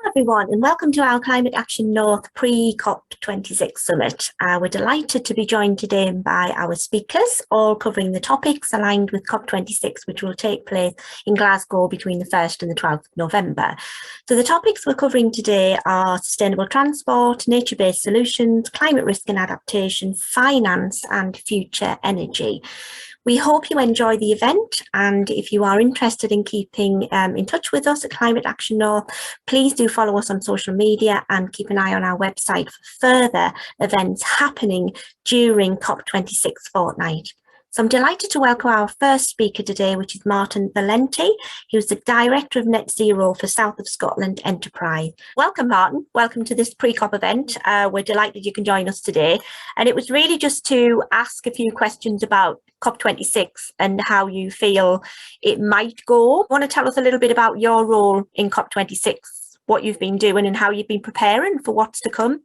Everyone, and welcome to our Climate Action North pre-COP26 Summit. We're delighted to be joined today by our speakers, all covering the topics aligned with COP26, which will take place in Glasgow between the 1st and the 12th of November. So the topics we're covering today are sustainable transport, nature-based solutions, climate risk and adaptation, finance, and future energy. We hope you enjoy the event, and if you are interested in keeping in touch with us at Climate Action North, please do follow us on social media and keep an eye on our website for further events happening during COP26 fortnight. So I'm delighted to welcome our first speaker today, which is Martin Valenti, who's the Director of NetZero for South of Scotland Enterprise. Welcome, Martin. Welcome to this pre-COP event. We're delighted you can join us today. And it was really just to ask a few questions about COP26 and how you feel it might go. Want to tell us a little bit about your role in COP26, what you've been doing and how you've been preparing for what's to come?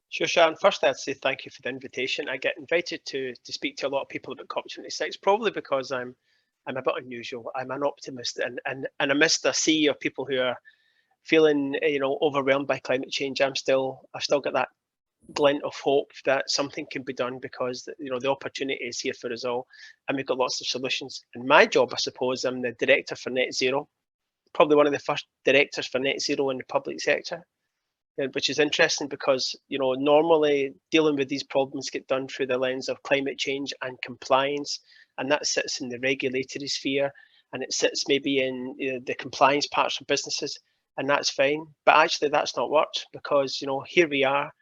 Sure, Sharon. First, I'd say thank you for the invitation. I get invited to speak to a lot of people about COP26, probably because I'm a bit unusual. I'm an optimist, and amidst a sea of people who are feeling, overwhelmed by climate change, I've still got that glint of hope that something can be done, because the opportunity is here for us all, and we've got lots of solutions. And my job, I suppose, I'm the director for NetZero, probably one of the first directors for NetZero in the public sector. Which is interesting because, normally dealing with these problems get done through the lens of climate change and compliance, and that sits in the regulatory sphere, and it sits maybe in the compliance parts of businesses, and that's fine. But actually that's not worked, because, here we are,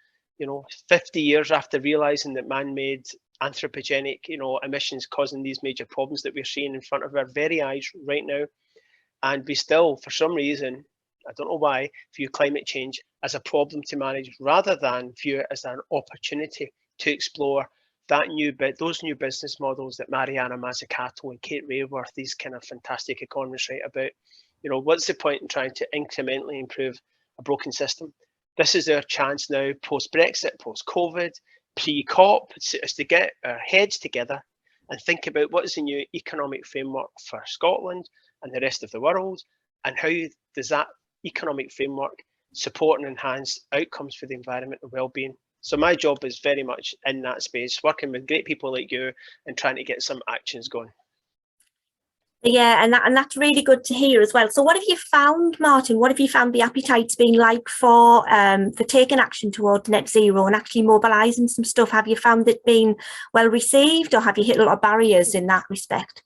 50 years after realizing that man-made anthropogenic, emissions causing these major problems that we're seeing in front of our very eyes right now. And we still, for some reason, I don't know why, view climate change as a problem to manage, rather than view it as an opportunity to explore those new business models that Mariana Mazzucato and Kate Raworth, these kind of fantastic economists, write about. What's the point in trying to incrementally improve a broken system? This is our chance now, post-Brexit, post-COVID, pre-COP, is to get our heads together and think about what is the new economic framework for Scotland and the rest of the world, and how does that economic framework support and enhance outcomes for the environment and well-being. So my job is very much in that space, working with great people like you and trying to get some actions going. Yeah, and that's really good to hear as well. So what have you found, Martin? What have you found the appetite's been like for taking action towards net zero and actually mobilising some stuff? Have you found it being well received, or have you hit a lot of barriers in that respect?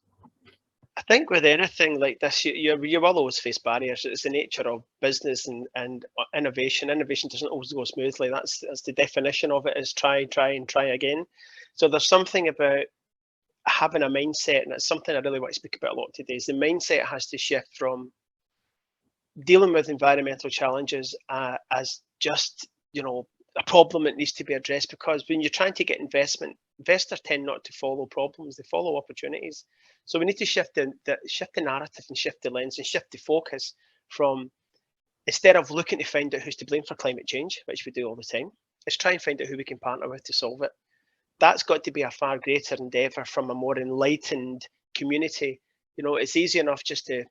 I think with anything like this, you will always face barriers. It's the nature of business and innovation. Innovation doesn't always go smoothly. That's the definition of it, is try again. So there's something about having a mindset, and it's something I really want to speak about a lot today, is the mindset has to shift from dealing with environmental challenges as just, a problem that needs to be addressed, because when you're trying to get investment, investors tend not to follow problems, they follow opportunities. So we need to shift the narrative and shift the lens and shift the focus from, instead of looking to find out who's to blame for climate change, which we do all the time, is try and find out who we can partner with to solve it. That's got to be a far greater endeavour from a more enlightened community. It's easy enough just to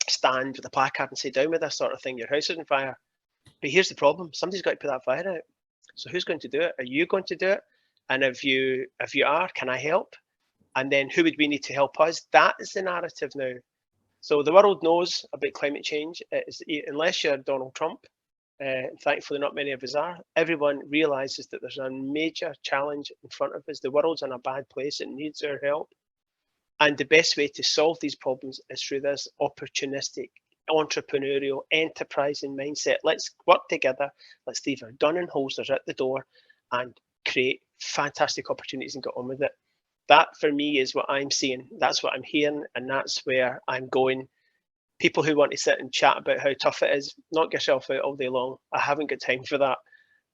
stand with a placard and say, down with this sort of thing, your house is on fire. But here's the problem, somebody's got to put that fire out. So who's going to do it? Are you going to do it? And if you are, can I help? And then who would we need to help us? That is the narrative now. So the world knows about climate change. Unless you're Donald Trump, thankfully not many of us are, everyone realizes that there's a major challenge in front of us. The world's in a bad place, it needs our help. And the best way to solve these problems is through this opportunistic, entrepreneurial, enterprising mindset. Let's work together, let's leave our gun and holsters at the door and create fantastic opportunities and get on with it. That for me is what I'm seeing, that's what I'm hearing, and that's where I'm going. People who want to sit and chat about how tough it is, knock yourself out all day long. I haven't got time for that.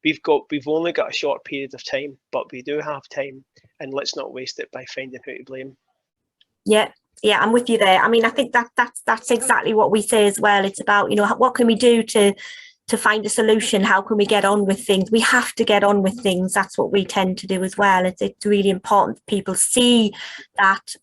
We've only got a short period of time, but we do have time, and let's not waste it by finding who to blame. Yeah, I'm with you there. I mean, I think that's exactly what we say as well. It's about, what can we do to to find a solution. How can we get on with things? We have to get on with things. That's what we tend to do as well. It's really important that people see that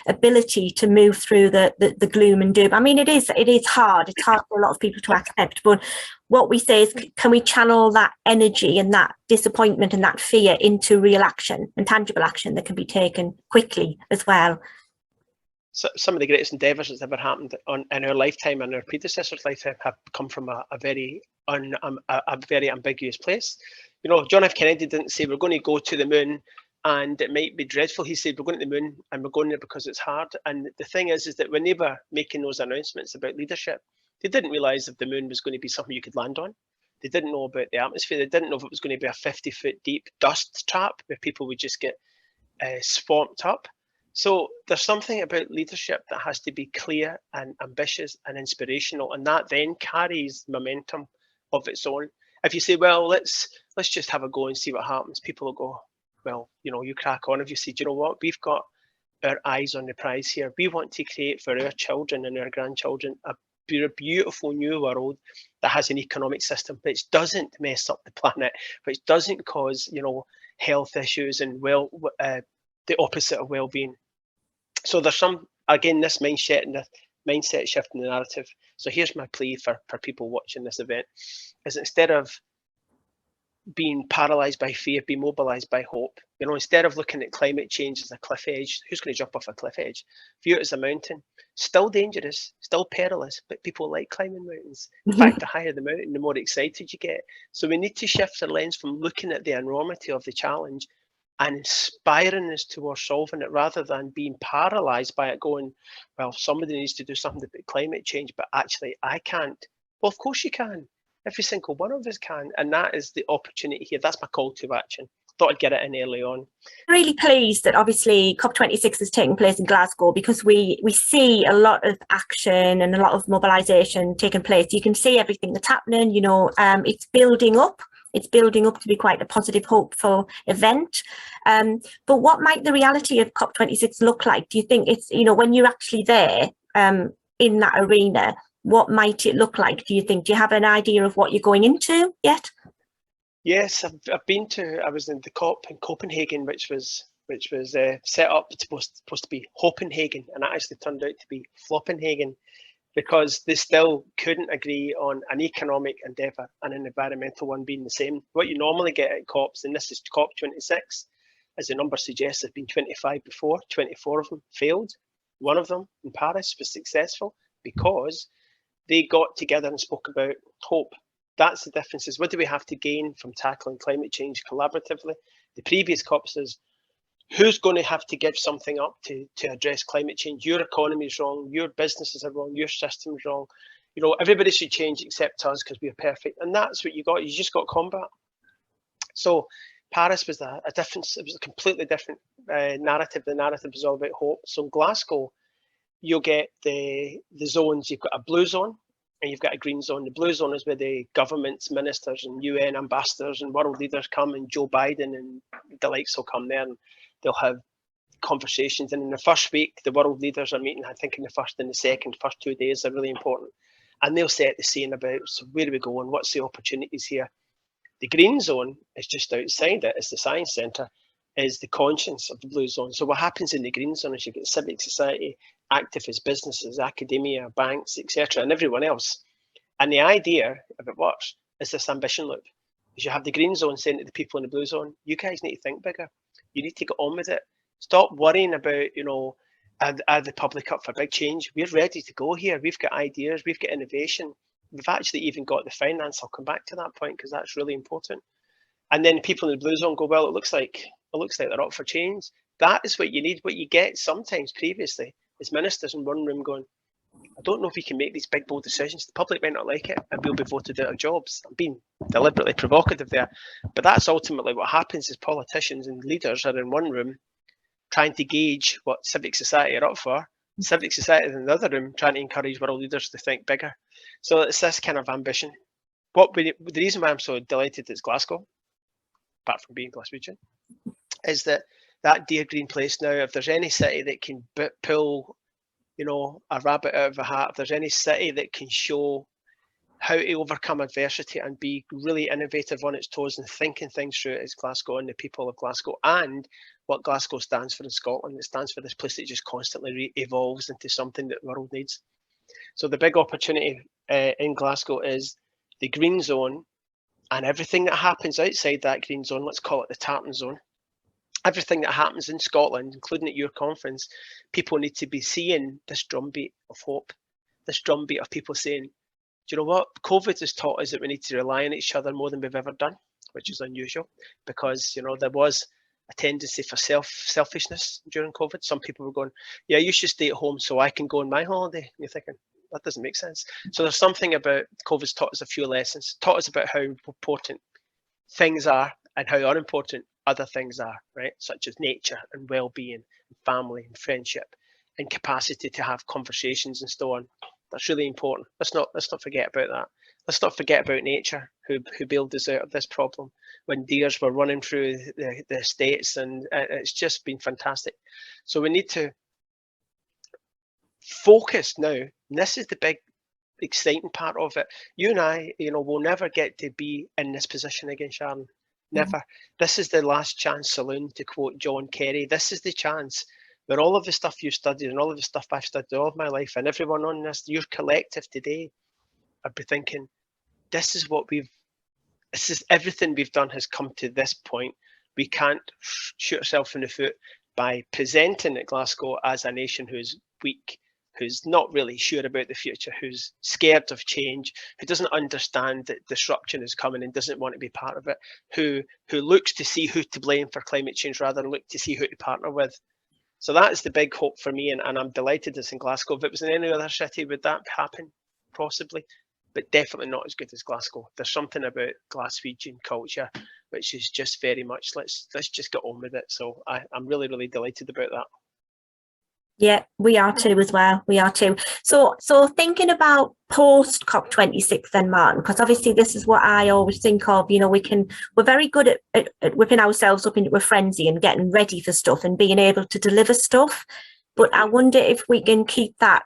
ability to move through the gloom and doom. I mean, it is hard. It's hard for a lot of people to accept, but what we say is, can we channel that energy and that disappointment and that fear into real action and tangible action that can be taken quickly as well? So some of the greatest endeavours that's ever happened in our lifetime and our predecessors' lifetime have come from a very ambiguous place. You know, John F. Kennedy didn't say we're going to go to the moon and it might be dreadful. He said we're going to the moon and we're going there because it's hard. And the thing is that when they were making those announcements about leadership, they didn't realise if the moon was going to be something you could land on. They didn't know about the atmosphere. They didn't know if it was going to be a 50-foot deep dust trap where people would just get swamped up. So there's something about leadership that has to be clear and ambitious and inspirational, and that then carries momentum of its own. If you say, well, let's just have a go and see what happens, people will go, well, you know, you crack on. If you say, do you know what, we've got our eyes on the prize here. We want to create for our children and our grandchildren a beautiful new world that has an economic system which doesn't mess up the planet, which doesn't cause, you know, health issues and the opposite of well-being. So there's again, this mindset and the mindset shift in the narrative. So here's my plea for people watching this event, is instead of being paralyzed by fear, be mobilized by hope. You know, instead of looking at climate change as a cliff edge, who's going to jump off a cliff edge? View it as a mountain. Still dangerous, still perilous, but people like climbing mountains. In fact, the higher the mountain, the more excited you get. So we need to shift our lens from looking at the enormity of the challenge and inspiring us towards solving it, rather than being paralyzed by it, going, well, somebody needs to do something about climate change, but actually I can't. Well, of course you can. Every single one of us can. And that is the opportunity here. That's my call to action. Thought I'd get it in early on. Really pleased that obviously COP26 is taking place in Glasgow, because we see a lot of action and a lot of mobilisation taking place. You can see everything that's happening, you know, it's building up. It's building up to be quite a positive, hopeful event. But what might the reality of COP26 look like? Do you think it's, you know, when you're actually there in that arena, what might it look like, do you think? Do you have an idea of what you're going into yet? Yes, I've been to, I was in the COP in Copenhagen, which was set up, supposed to be Hopenhagen, and it actually turned out to be Floppenhagen, because they still couldn't agree on an economic endeavour and an environmental one being the same. What you normally get at COPs, and this is COP26, as the number suggests, there's been 25 before, 24 of them failed. One of them in Paris was successful because they got together and spoke about hope. That's the difference. What do we have to gain from tackling climate change collaboratively? The previous COP says, who's going to have to give something up to address climate change? Your economy is wrong, your businesses are wrong, your system is wrong. You know, everybody should change except us because we're perfect. And that's what you got. You just got combat. So Paris was a difference. It was a completely different narrative. The narrative was all about hope. So in Glasgow, you'll get the zones. You've got a blue zone and you've got a green zone. The blue zone is where the governments, ministers and UN ambassadors and world leaders come, and Joe Biden and the likes will come there, and they'll have conversations. And in the first week, the world leaders are meeting. I think in the first and the first 2 days are really important. And they'll set the scene about, so where are we going? What's the opportunities here? The green zone is just outside it. It's the science centre, is the conscience of the blue zone. So what happens in the green zone is you get civic society, activists, businesses, academia, banks, etc., and everyone else. And the idea, if it works, is this ambition loop. Is you have the green zone saying to the people in the blue zone, you guys need to think bigger. You need to get on with it. Stop worrying about, you know, are the public up for big change? We're ready to go here. We've got ideas. We've got innovation. We've actually even got the finance. I'll come back to that point because that's really important. And then people in the blue zone go, well, it looks like they're up for change. That is what you need. What you get sometimes previously is ministers in one room going, I don't know if we can make these big, bold decisions. The public might not like it and we'll be voted out of jobs. I'm being deliberately provocative there. But that's ultimately what happens is politicians and leaders are in one room trying to gauge what civic society are up for. Civic society is in the other room trying to encourage world leaders to think bigger. So it's this kind of ambition. The reason why I'm so delighted it's Glasgow, apart from being Glaswegian, is that dear green place now, if there's any city that can pull, you know, a rabbit out of a hat, if there's any city that can show how to overcome adversity and be really innovative on its toes and thinking things through as Glasgow and the people of Glasgow, and what Glasgow stands for in Scotland. It stands for this place that just constantly evolves into something that the world needs. So the big opportunity in Glasgow is the green zone, and everything that happens outside that green zone, let's call it the tartan zone. Everything that happens in Scotland, including at your conference, people need to be seeing this drumbeat of hope, this drumbeat of people saying, do you know what? COVID has taught us that we need to rely on each other more than we've ever done, which is unusual, because, you know, there was a tendency for selfishness during COVID. Some people were going, yeah, you should stay at home so I can go on my holiday. And you're thinking, that doesn't make sense. So there's something about COVID's taught us a few lessons, taught us about how important things are and how unimportant other things are, right? Such as nature and well-being, and family and friendship, and capacity to have conversations and so on. That's really important. Let's not forget about that. Let's not forget about nature, who bailed us out of this problem when deers were running through the estates, and it's just been fantastic. So we need to focus now. And this is the big, exciting part of it. You and I, you know, will never get to be in this position again, Sharon. Never. This is the last chance saloon, to quote John Kerry. This is the chance where all of the stuff you studied and all of the stuff I've studied all of my life, and everyone on this, your collective today, I'd be thinking, this is everything we've done has come to this point. We can't shoot ourselves in the foot by presenting at Glasgow as a nation who's weak, who's not really sure about the future, who's scared of change, who doesn't understand that disruption is coming and doesn't want to be part of it, who looks to see who to blame for climate change rather than look to see who to partner with. So that is the big hope for me, and I'm delighted it's in Glasgow. If it was in any other city, would that happen? Possibly, but definitely not as good as Glasgow. There's something about Glaswegian culture which is just very much, let's just get on with it. So I'm really, really delighted about that. Yeah, we are too as well. We are too. So thinking about post COP26 then, Martin, because obviously this is what I always think of, you know, we're very good at whipping ourselves up into a frenzy and getting ready for stuff and being able to deliver stuff. But I wonder if we can keep that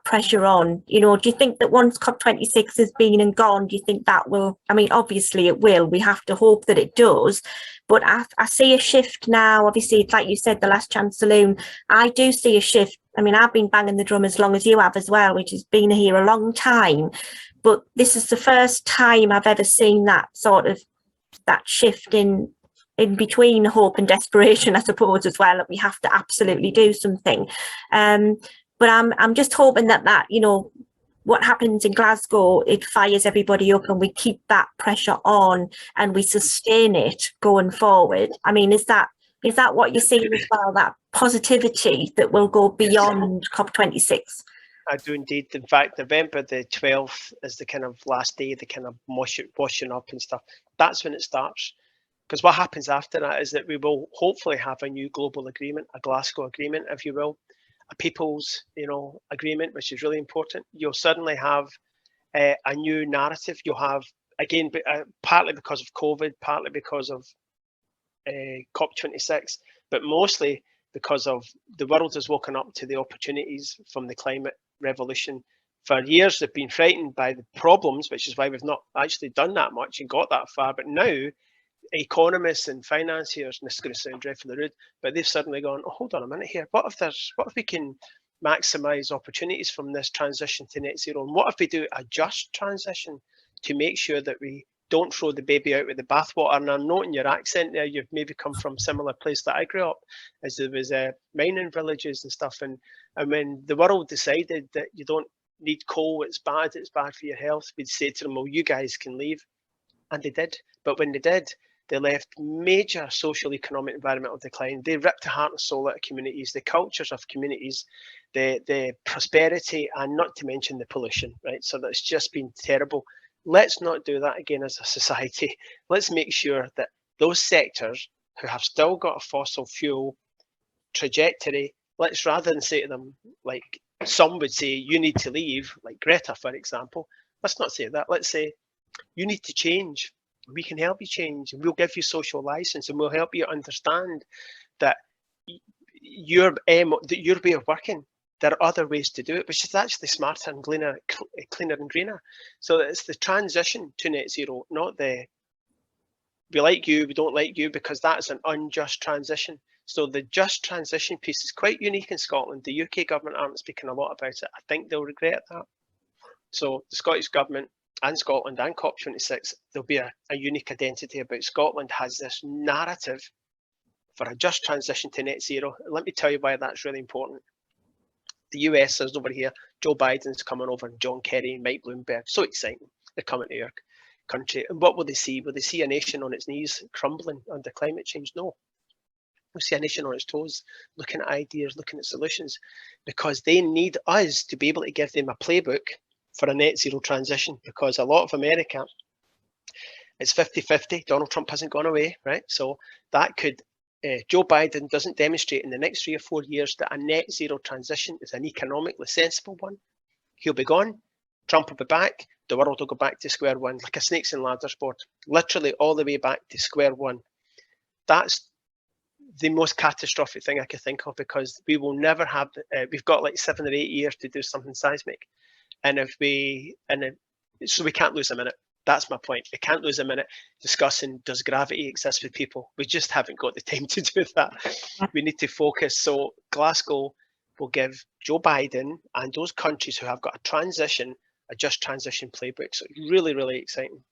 pressure on. You know, do you think that once COP26 has been and gone, do you think that will, I mean, obviously it will, we have to hope that it does, but I see a shift now. Obviously, like you said, the last chance saloon, I do see a shift. I mean, I've been banging the drum as long as you have as well, which has been here a long time, but this is the first time I've ever seen that sort of, that shift in between hope and desperation, I suppose, as well, that we have to absolutely do something. But I'm just hoping that, you know, what happens in Glasgow, it fires everybody up and we keep that pressure on and we sustain it going forward. I mean, is that what you're seeing as well, that positivity that will go beyond COP26? I do indeed. In fact, November the 12th is the kind of last day, the kind of washing up and stuff. That's when it starts. Because what happens after that is that we will hopefully have a new global agreement, a Glasgow agreement, if you will. A people's, you know, agreement, which is really important. You'll suddenly have a new narrative. You'll have, again, partly because of COVID, partly because of COP26, but mostly because of the world has woken up to the opportunities from the climate revolution. For years, they've been frightened by the problems, which is why we've not actually done that much and got that far. But now, economists and financiers, and this is going to sound dreadfully rude, but they've suddenly gone, oh, hold on a minute here. What if we can maximize opportunities from this transition to net zero? And what if we do a just transition to make sure that we don't throw the baby out with the bathwater? And I'm noting your accent there. You've maybe come from a similar place that I grew up, as there was mining villages and stuff. And when the world decided that you don't need coal, it's bad for your health, we'd say to them, well, you guys can leave. And they did. But when they did, they left major social, economic, environmental decline. They ripped the heart and soul out of communities, the cultures of communities, the prosperity, and not to mention the pollution, right? So that's just been terrible. Let's not do that again as a society. Let's make sure that those sectors who have still got a fossil fuel trajectory, let's, rather than say to them, like some would say, you need to leave, like Greta, for example, let's not say that. Let's say, you need to change. We can help you change, and we'll give you social license, and we'll help you understand that your way of working there are other ways to do it, which is actually smarter and cleaner and greener. So it's the transition to net zero, not the we like you, we don't like you, because that's an unjust transition. So the just transition piece is quite unique in Scotland. The UK government aren't speaking a lot about it. I think they'll regret that. So the Scottish government and Scotland and COP26, there'll be a unique identity about Scotland has this narrative for a just transition to net zero. Let me tell you why that's really important. The US is over here, Joe Biden's coming over, and John Kerry and Mike Bloomberg. So exciting. They're coming to our country. And what will they see? Will they see a nation on its knees crumbling under climate change? No. We'll see a nation on its toes, looking at ideas, looking at solutions, because they need us to be able to give them a playbook for a net zero transition, because a lot of America, it's 50-50. Donald Trump hasn't gone away, right? So that could, Joe Biden doesn't demonstrate in the next 3 or 4 years that a net zero transition is an economically sensible one, he'll be gone. Trump will be back. The world will go back to square one, like a snakes and ladders board, literally all the way back to square one. That's the most catastrophic thing I could think of, because we will never have, we've got like 7 or 8 years to do something seismic. And so we can't lose a minute. That's my point. We can't lose a minute discussing, does gravity exist with people? We just haven't got the time to do that. We need to focus. So Glasgow will give Joe Biden and those countries who have got a transition, a just transition playbook. So really, really exciting.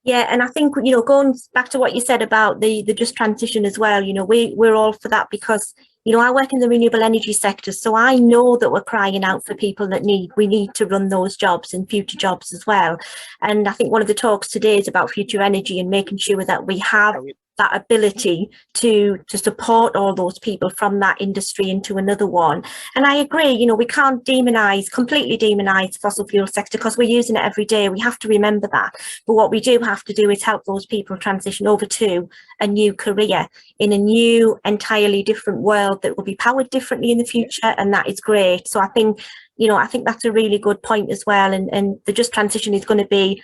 Yeah, and I think, you know, going back to what you said about the just transition as well, you know, we're all for that, because, you know, I work in the renewable energy sector, so I know that we're crying out for people that we need to run those jobs and future jobs as well. And I think one of the talks today is about future energy and making sure that we have that ability to support all those people from that industry into another one. And I agree, you know, we can't completely demonize the fossil fuel sector, because we're using it every day. We have to remember that. But what we do have to do is help those people transition over to a new career in a new, entirely different world that will be powered differently in the future. And that is great. So I think, you know, I think that's a really good point as well. And the just transition is going to be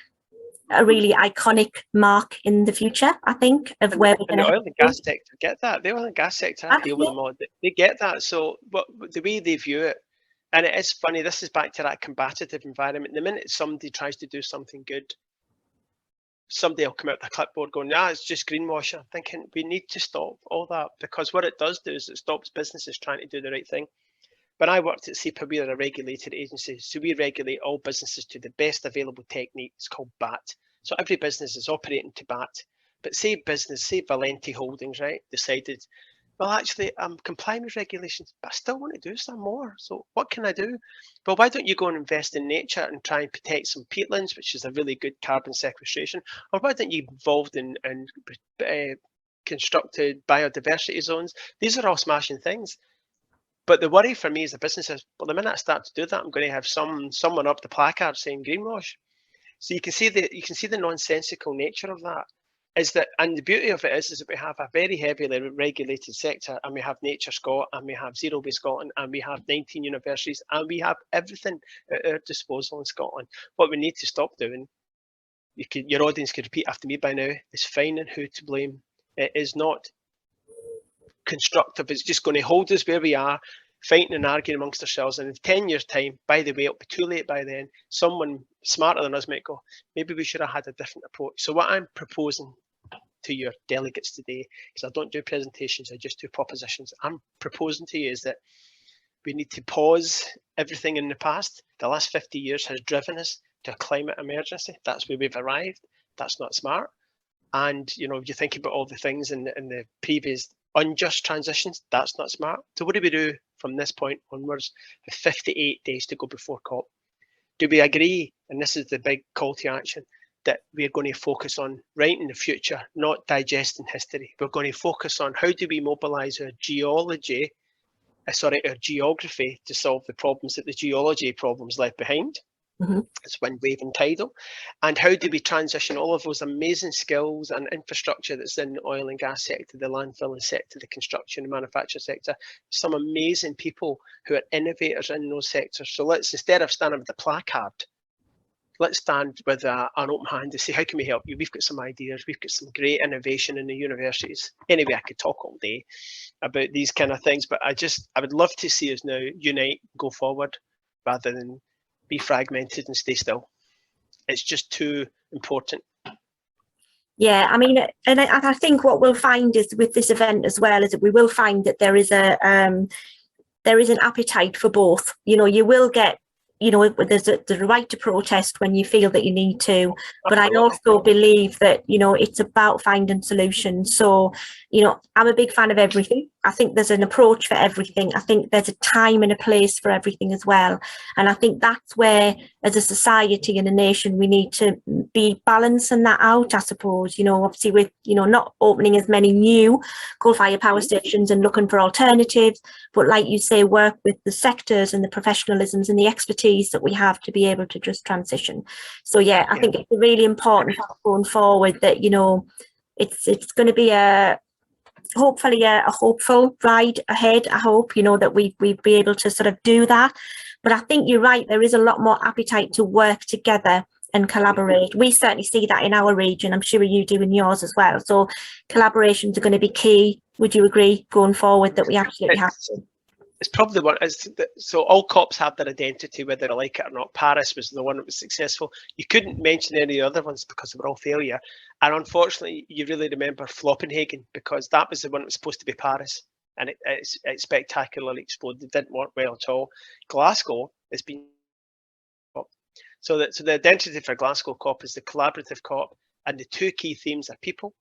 a really iconic mark in the future, I think, of where we're going to. The oil and gas sector get that. The oil and gas sector deal with them all. They get that. So, but the way they view it, and it is funny. This is back to that combative environment. The minute somebody tries to do something good, somebody will come out with a clipboard going, "Ah, it's just greenwashing." I'm thinking we need to stop all that, because what it does do is it stops businesses trying to do the right thing. When I worked at SEPA, we are a regulated agency, so we regulate all businesses to the best available technique. It's called BAT. So every business is operating to BAT. But say Valenti Holdings, right, decided, well, actually, I'm complying with regulations, but I still want to do some more. So what can I do? Well, why don't you go and invest in nature and try and protect some peatlands, which is a really good carbon sequestration? Or why don't you get involved in constructed biodiversity zones? These are all smashing things. But the worry for me as a business is, well, the minute I start to do that, I'm going to have someone up the placard saying greenwash. So you can see the nonsensical nature of that. Is that, and the beauty of it is that we have a very heavily regulated sector, and we have Nature Scot, and we have Zero Waste Scotland, and we have 19 universities, and we have everything at our disposal in Scotland. What we need to stop doing, your audience could repeat after me by now, is finding who to blame. It is not constructive. It's just going to hold us where we are, fighting and arguing amongst ourselves. And in 10 years' time, by the way, it'll be too late by then. Someone smarter than us might go, maybe we should have had a different approach. So what I'm proposing to your delegates today, because I don't do presentations, I just do propositions. I'm proposing to you is that we need to pause everything in the past. The last 50 years has driven us to a climate emergency. That's where we've arrived. That's not smart. And, you know, you think about all the things in the previous unjust transitions, that's not smart. So what do we do from this point onwards? 58 days to go before COP. Do we agree, and this is the big call to action, that we're going to focus on writing the future, not digesting history? We're going to focus on how do we mobilize our geography to solve the problems that the geology problems left behind. Mm-hmm. It's wind, wave and tidal. And how do we transition all of those amazing skills and infrastructure that's in the oil and gas sector, the landfilling sector, the construction and manufacture sector, some amazing people who are innovators in those sectors. So let's, instead of standing with the placard let's stand with an open hand to say, how can we help you? We've got some ideas. We've got some great innovation in the universities. Anyway, I could talk all day about these kind of things, but I would love to see us now unite, go forward, rather than be fragmented and stay still. It's just too important. Yeah, I mean, and I think what we'll find is with this event as well is that we will find that there is an appetite for both. You will get, there's a right to protest when you feel that you need to, but I also believe that, it's about finding solutions. So, I'm a big fan of everything. I think there's an approach for everything. I think there's a time and a place for everything as well. And I think that's where, as a society and a nation, we need to be balancing that out, I suppose, obviously with, not opening as many new coal-fired power stations and looking for alternatives, but like you say, work with the sectors and the professionalisms and the expertise that we have to be able to just transition. So yeah, I think it's really important going forward that, it's going to be hopefully a hopeful ride ahead. I hope, that we be able to sort of do that. But I think you're right, there is a lot more appetite to work together and collaborate. We certainly see that in our region. I'm sure you do in yours as well. So collaborations are going to be key. Would you agree going forward that we absolutely have to? It's probably one. So all COPs have their identity, whether they like it or not. Paris was the one that was successful. You couldn't mention any other ones because they were all failure. And unfortunately, you really remember Floppenhagen because that was the one that was supposed to be Paris, and it spectacularly exploded. It didn't work well at all. Glasgow has been. So the identity for Glasgow COP is the collaborative COP, and the two key themes are people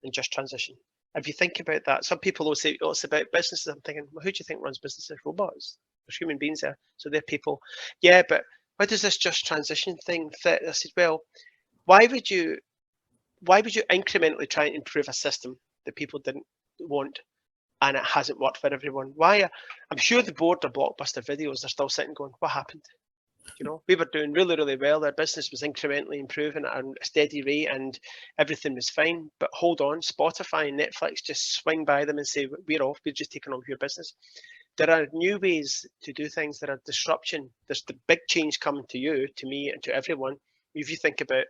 and just transition. If you think about that, some people will say, oh, it's about businesses. I'm thinking, well, who do you think runs businesses? Robots. There's human beings there, so they're people. Yeah, but why does this just transition thing fit? I said, well, why would you incrementally try and improve a system that people didn't want and it hasn't worked for everyone? Why? I'm sure the board of Blockbuster Videos are still sitting going, what happened? We were doing really, really well. Our business was incrementally improving at a steady rate and everything was fine. But hold on, Spotify and Netflix just swing by them and say, we're off, we're just taking over your business. There are new ways to do things. There are disruption. There's the big change coming to you, to me, and to everyone. If you think about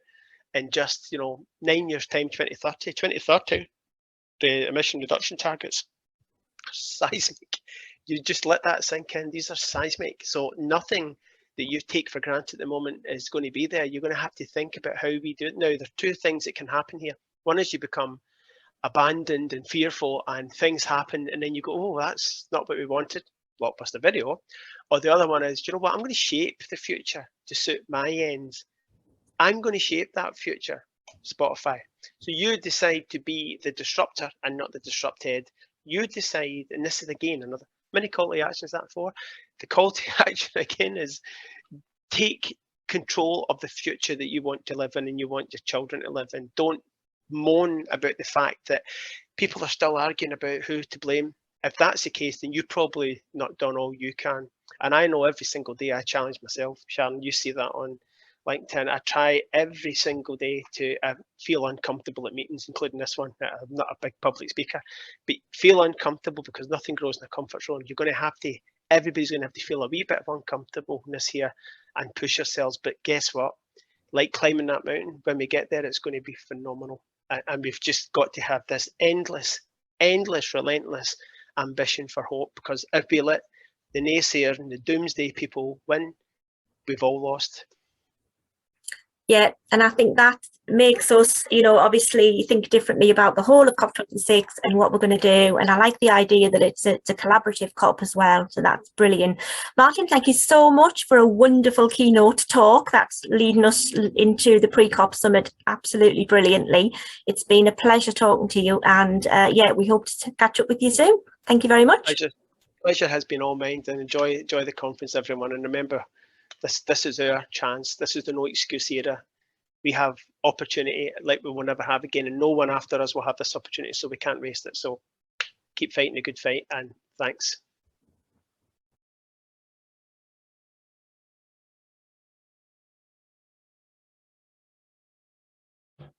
in just, 9 years' time, 2030, the emission reduction targets are seismic. You just let that sink in. These are seismic. So nothing that you take for granted at the moment is going to be there. You're going to have to think about how we do it now. There are two things that can happen here. One is you become abandoned and fearful and things happen and then you go, oh, that's not what we wanted, Blockbuster Video. Or the other one is, you know what, I'm going to shape the future to suit my ends. I'm going to shape that future, Spotify. So you decide to be the disruptor and not the disrupted. You decide, and this is again another many call to actions that for. The call to action again is take control of the future that you want to live in and you want your children to live in. Don't moan about the fact that people are still arguing about who to blame. If that's the case, then you've probably not done all you can. And I know every single day I challenge myself. Sharon, you see that on LinkedIn. I try every single day to feel uncomfortable at meetings, including this one. I'm not a big public speaker, but feel uncomfortable because nothing grows in a comfort zone. You're going to have to, everybody's going to have to feel a wee bit of uncomfortableness here and push yourselves. But guess what? Like climbing that mountain, when we get there, it's going to be phenomenal. And we've just got to have this endless, relentless ambition for hope, because if we let the naysayers and the doomsday people win, we've all lost. Yeah, and I think that makes us, obviously think differently about the whole of COP26 and what we're going to do. And I like the idea that it's a collaborative COP as well. So that's brilliant. Martin, thank you so much for a wonderful keynote talk. That's leading us into the pre-COP summit absolutely brilliantly. It's been a pleasure talking to you. And yeah, we hope to catch up with you soon. Thank you very much. Pleasure has been all mine, and enjoy the conference, everyone. And remember, this is our chance. This is the no excuse era. We have opportunity like we will never have again, and no one after us will have this opportunity, so we can't waste it. So keep fighting a good fight, and thanks.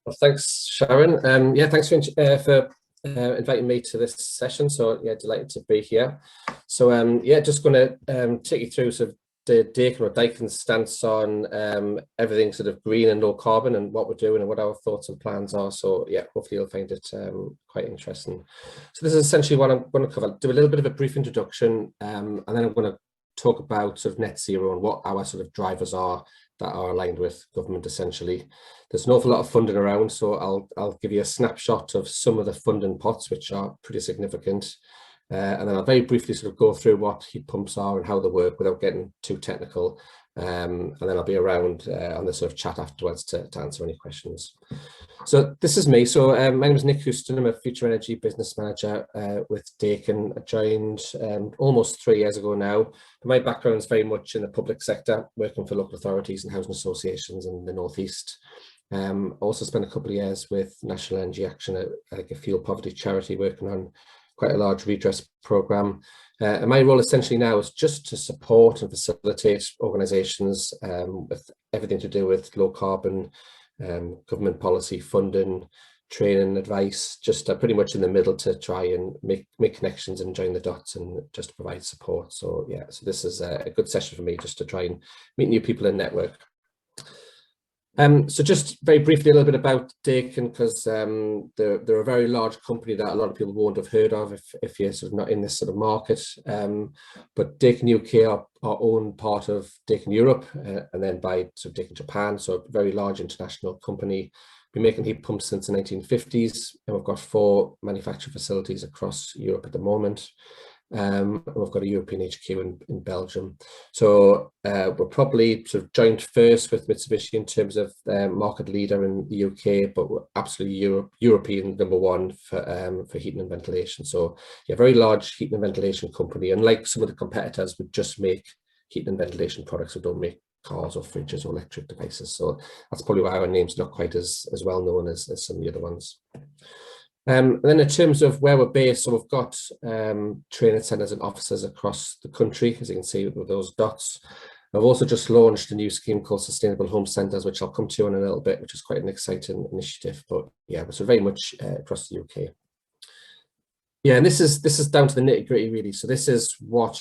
Well, thanks, Sharon. Yeah, thanks for inviting me to this session. So yeah, delighted to be here. So yeah, just going to take you through sort of Daikin's stance on everything sort of green and low carbon and what we're doing and what our thoughts and plans are. So yeah, hopefully you'll find it quite interesting. So this is essentially what I'm going to cover. Do a little bit of a brief introduction, and then I'm going to talk about sort of net zero and what our sort of drivers are that are aligned with government. Essentially, there's an awful lot of funding around, so I'll give you a snapshot of some of the funding pots, which are pretty significant. And then I'll very briefly sort of go through what heat pumps are and how they work without getting too technical. And then I'll be around on the sort of chat afterwards to answer any questions. So this is me. So my name is Nick Huston. I'm a Future Energy Business Manager with Daikin. I joined almost 3 years ago now. But my background is very much in the public sector, working for local authorities and housing associations in the Northeast. I also spent a couple of years with National Energy Action, like a fuel poverty charity, working on quite a large redress programme. And my role essentially now is just to support and facilitate organisations with everything to do with low carbon, government policy, funding, training, advice, just pretty much in the middle to try and make connections and join the dots and just provide support. So yeah, so this is a good session for me just to try and meet new people and network. So just very briefly a little bit about Daikin, because they're a very large company that a lot of people won't have heard of if you're sort of not in this sort of market. But Daikin UK are our own part of Daikin Europe, and then by sort of Daikin Japan, so a very large international company. Been making heat pumps since the 1950s, and we've got 4 manufacturing facilities across Europe at the moment. We've got a European HQ in Belgium. So we're probably sort of joined first with Mitsubishi in terms of market leader in the UK, but we're absolutely European #1 for heating and ventilation. So yeah, very large heating and ventilation company. Unlike some of the competitors, we just make heating and ventilation products. We don't make cars or fridges or electric devices. So that's probably why our name's not quite as well known as some of the other ones. And then in terms of where we're based, so we've got training centres and offices across the country, as you can see with those dots. I've also just launched a new scheme called Sustainable Home Centres, which I'll come to in a little bit, which is quite an exciting initiative. But yeah, so very much across the UK. Yeah, and this is down to the nitty gritty really. So this is what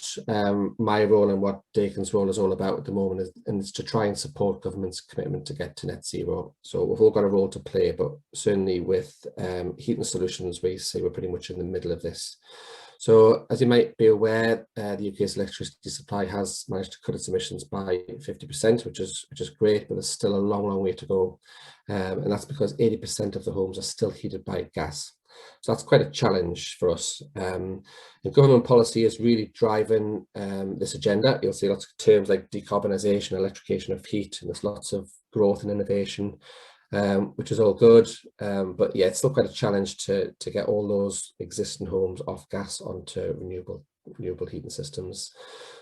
my role and what Daikin's role is all about at the moment, and it's to try and support government's commitment to get to net zero. So we've all got a role to play, but certainly with heating solutions, we say we're pretty much in the middle of this. So as you might be aware, the UK's electricity supply has managed to cut its emissions by 50%, which is great, but there's still a long way to go, and that's because 80% of the homes are still heated by gas. So that's quite a challenge for us. And government policy is really driving this agenda. You'll see lots of terms like decarbonisation, electrification of heat, and there's lots of growth and innovation, which is all good. But yeah, it's still quite a challenge to get all those existing homes off gas onto renewable heating systems.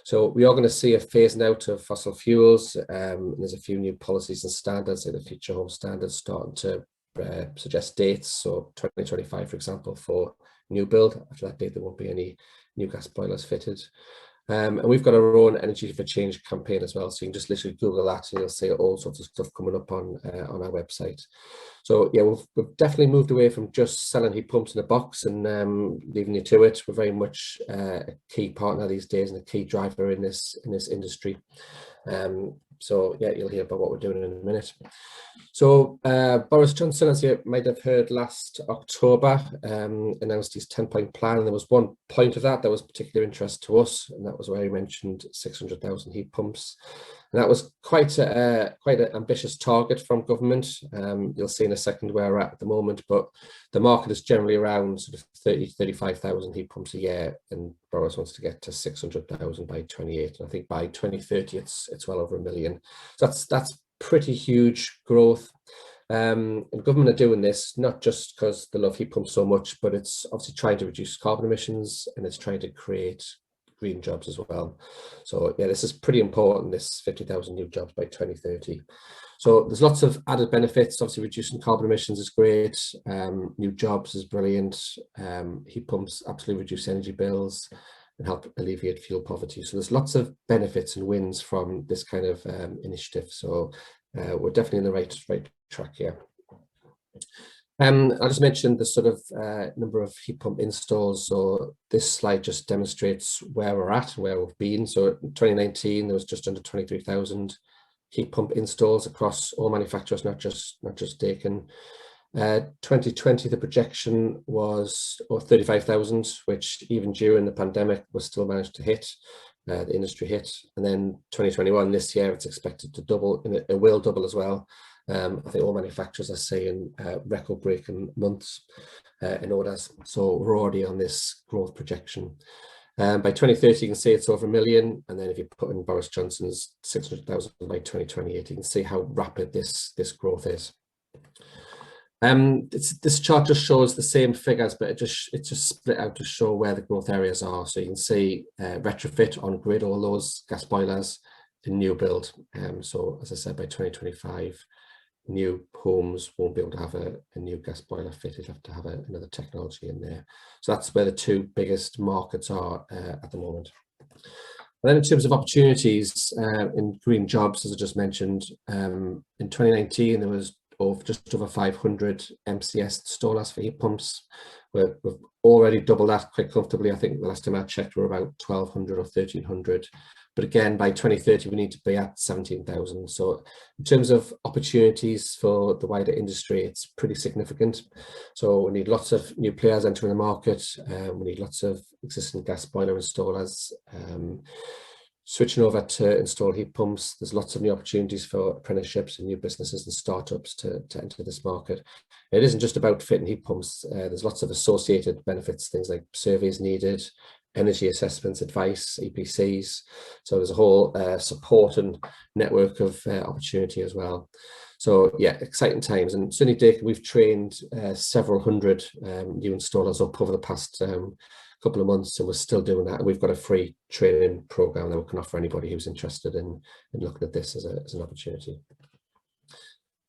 So we are going to see a phasing out of fossil fuels. There's a few new policies and standards, like the Future Home Standards, starting to suggest dates. So 2025, for example, for new build. After that date, there won't be any new gas boilers fitted. And we've got our own Energy for Change campaign as well. So you can just literally Google that and you'll see all sorts of stuff coming up on our website. So yeah, we've definitely moved away from just selling heat pumps in a box and leaving you to it. We're very much a key partner these days and a key driver in this industry. So yeah, you'll hear about what we're doing in a minute. So Boris Johnson, as you might have heard, last October announced his 10-point plan, and there was one point of that was particular interest to us, and that was where he mentioned 600,000 heat pumps. And that was quite an ambitious target from government. You'll see in a second where we're at the moment, but the market is generally around sort of 35,000 heat pumps a year, and Boris wants to get to 600,000 by 28. And I think by 2030 it's well over 1 million. So that's pretty huge growth. And government are doing this not just because they love heat pumps so much, but it's obviously trying to reduce carbon emissions and it's trying to create green jobs as well. So yeah, this is pretty important, this 50,000 new jobs by 2030. So there's lots of added benefits. Obviously reducing carbon emissions is great, new jobs is brilliant, heat pumps absolutely reduce energy bills and help alleviate fuel poverty. So there's lots of benefits and wins from this kind of initiative. So we're definitely in the right track here. I just mentioned the sort of number of heat pump installs. So this slide just demonstrates where we're at, where we've been. So in 2019, there was just under 23,000 heat pump installs across all manufacturers, not just Daikin. 2020, the projection was 35,000, which even during the pandemic was still managed to hit. The industry hit. And then 2021, this year, it's expected to double, and it will double as well. I think all manufacturers are saying record-breaking months in orders. So we're already on this growth projection. By 2030, you can see it's over 1 million. And then if you put in Boris Johnson's 600,000 by 2028, you can see how rapid this growth is. This chart just shows the same figures, but it's just split out to show where the growth areas are. So you can see retrofit on grid, all those gas boilers, in new build. So as I said, by 2025, new homes won't be able to have a new gas boiler fitted, have to have another technology in there. So that's where the two biggest markets are at the moment. And then in terms of opportunities in green jobs, as I just mentioned, in 2019 there was just over 500 MCS installers for heat pumps. We've already doubled that quite comfortably. I think the last time I checked we were about 1,200 or 1,300. But again, by 2030, we need to be at 17,000. So in terms of opportunities for the wider industry, it's pretty significant. So we need lots of new players entering the market. We need lots of existing gas boiler installers. Switching over to install heat pumps, there's lots of new opportunities for apprenticeships and new businesses and startups to enter this market. It isn't just about fitting heat pumps. There's lots of associated benefits, things like surveys needed, energy assessments, advice, EPCs. So there's a whole support and network of opportunity as well. So yeah, exciting times. And certainly Daikin, we've trained several hundred new installers up over the past couple of months, and we're still doing that. And we've got a free training program that we can offer anybody who's interested in looking at this as an opportunity.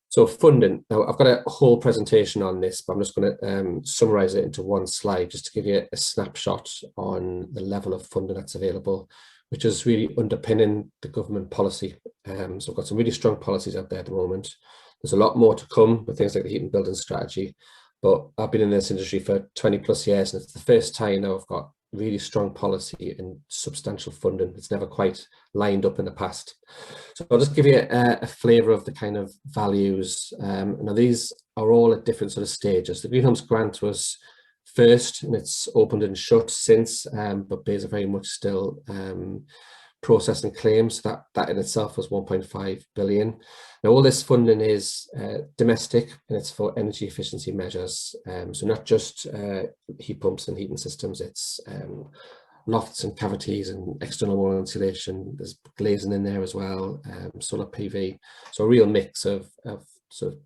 So funding. Now I've got a whole presentation on this, but I'm just going to summarize it into one slide just to give you a snapshot on the level of funding that's available, which is really underpinning the government policy. So we've got some really strong policies out there at the moment. There's a lot more to come with things like the heat and building strategy. But I've been in this industry for 20 plus years, and it's the first time now I've got really strong policy and substantial funding. It's never quite lined up in the past. So I'll just give you a flavour of the kind of values. Now these are all at different sort of stages. The Green Homes Grant was first, and it's opened and shut since, but BEIS are very much still processing claims. So that in itself was 1.5 billion. Now all this funding is domestic, and it's for energy efficiency measures. So not just heat pumps and heating systems, it's lofts and cavities and external wall insulation. There's glazing in there as well, solar PV. So a real mix of sort of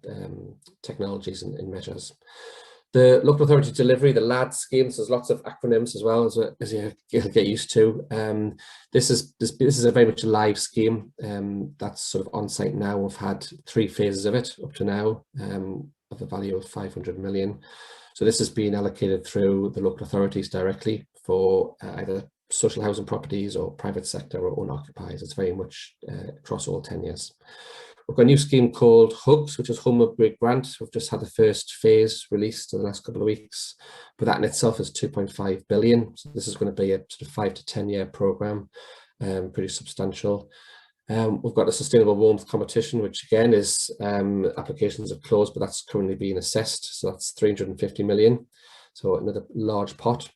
technologies and measures. The local authority delivery, the LAD schemes, there's lots of acronyms as well, as you'll get used to. This is a very much a live scheme that's sort of on site now. We've had 3 phases of it up to now, of a value of 500 million. So this has been allocated through the local authorities directly for either social housing properties or private sector or own occupiers. It's very much across all tenures. We've got a new scheme called HUGS, which is Home Upgrade Grant. We've just had the first phase released in the last couple of weeks, but that in itself is 2.5 billion. So this is going to be a sort of 5 to 10 year program, pretty substantial. We've got a sustainable warmth competition, which again is applications have closed, but that's currently being assessed. So that's 350 million. So another large pot.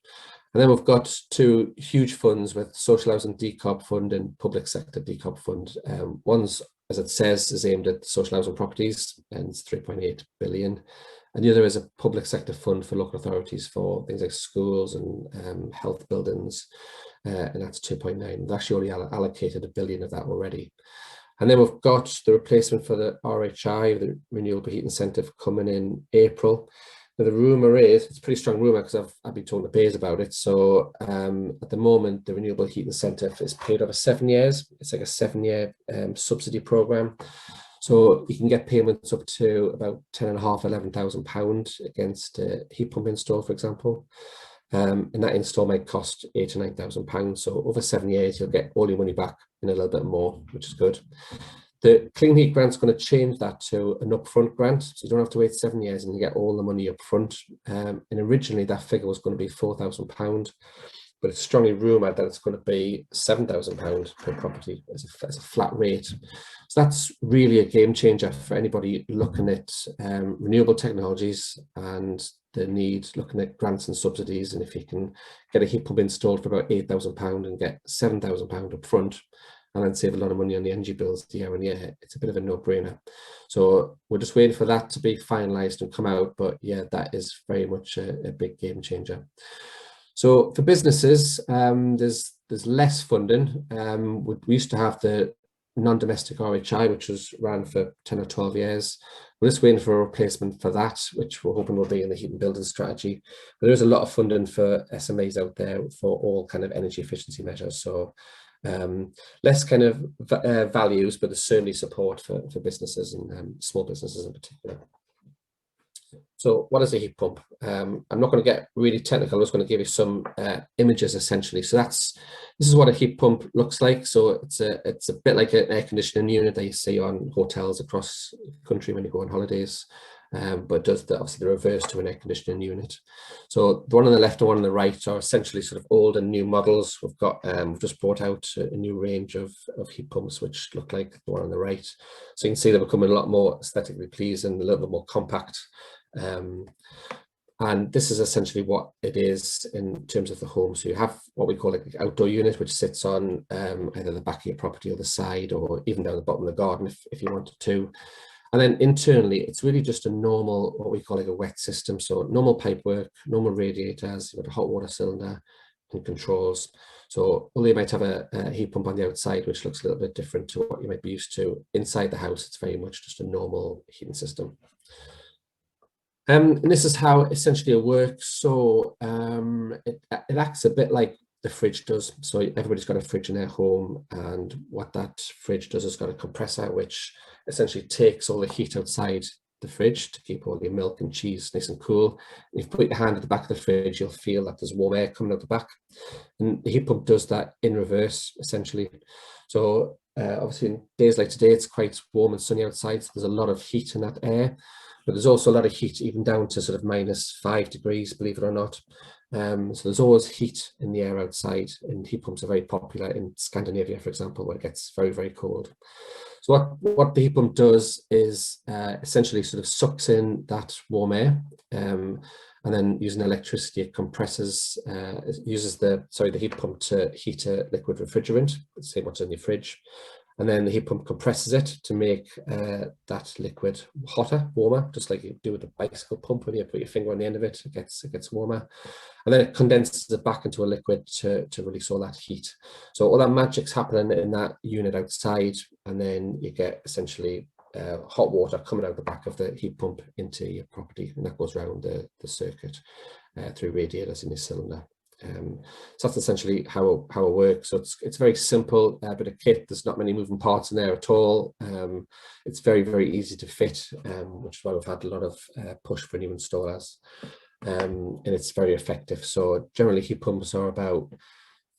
And then we've got 2 huge funds with social housing decarb fund and public sector decarb fund. One's, as it says, is aimed at social housing properties, and it's 3.8 billion. And the other is a public sector fund for local authorities for things like schools and health buildings, and that's 2.9. We've actually already allocated 1 billion of that already. And then we've got the replacement for the RHI, the Renewable Heat Incentive, coming in April. Now the rumour is, it's a pretty strong rumour because I've been talking to BEIS about it. So at the moment, the Renewable Heat Incentive is paid over 7 years. It's like a 7-year subsidy programme. So you can get payments up to about £10,500, £11,000 against a heat pump install, for example. And that install might cost £8,000 to £9,000. So over 7 years, you'll get all your money back in a little bit more, which is good. The Clean Heat grant's going to change that to an upfront grant, so you don't have to wait 7 years and you get all the money up front. And originally that figure was going to be £4,000, but it's strongly rumoured that it's going to be £7,000 per property as a flat rate. So that's really a game changer for anybody looking at renewable technologies and the need, looking at grants and subsidies. And if you can get a heat pump installed for about £8,000 and get £7,000 up front, and then save a lot of money on the energy bills year on year, it's a bit of a no-brainer. So we're just waiting for that to be finalised and come out. But yeah, that is very much a big game changer. So for businesses, there's less funding. We used to have the non-domestic RHI, which was ran for 10 or 12 years. We're just waiting for a replacement for that, which we're hoping will be in the heat and building strategy. But there is a lot of funding for SMEs out there for all kind of energy efficiency measures. So less kind of values, but there's certainly support for businesses and small businesses in particular. So what is a heat pump? I'm not going to get really technical. I'm just going to give you some images essentially. So this is what a heat pump looks like. So it's a bit like an air conditioning unit that you see on hotels across the country when you go on holidays. But it does obviously the reverse to an air conditioning unit. So the one on the left and one on the right are essentially sort of old and new models. We've just brought out a new range of heat pumps which look like the one on the right. So you can see they're becoming a lot more aesthetically pleasing, a little bit more compact. And this is essentially what it is in terms of the home. So you have what we call like an outdoor unit, which sits on either the back of your property or the side, or even down the bottom of the garden if you wanted to. And then internally, it's really just a normal, what we call like a wet system. So normal pipework, normal radiators, you've got a hot water cylinder and controls. So although you might have a heat pump on the outside, which looks a little bit different to what you might be used to, inside the house, it's very much just a normal heating system. And this is how essentially it works. So it acts a bit like the fridge does. So everybody's got a fridge in their home, and what that fridge does is got a compressor which essentially takes all the heat outside the fridge to keep all your milk and cheese nice and cool. And if you put your hand at the back of the fridge, you'll feel that there's warm air coming out the back, and the heat pump does that in reverse essentially. So obviously in days like today, it's quite warm and sunny outside, so there's a lot of heat in that air. But there's also a lot of heat even down to sort of -5 degrees, believe it or not. So there's always heat in the air outside, and heat pumps are very popular in Scandinavia, for example, where it gets very, very cold. So what the heat pump does is essentially sort of sucks in that warm air, and then using electricity, it compresses, uses the heat pump to heat a liquid refrigerant, say what's in your fridge. And then the heat pump compresses it to make that liquid hotter, warmer, just like you do with the bicycle pump. When you put your finger on the end of it, it gets warmer. And then it condenses it back into a liquid to release all that heat. So all that magic's happening in that unit outside, and then you get essentially hot water coming out the back of the heat pump into your property, and that goes around the circuit through radiators in your cylinder. So that's essentially how it works. So it's very simple bit of kit. There's not many moving parts in there at all. It's very, very easy to fit, which is why we've had a lot of push for new installers, and it's very effective. So generally heat pumps are about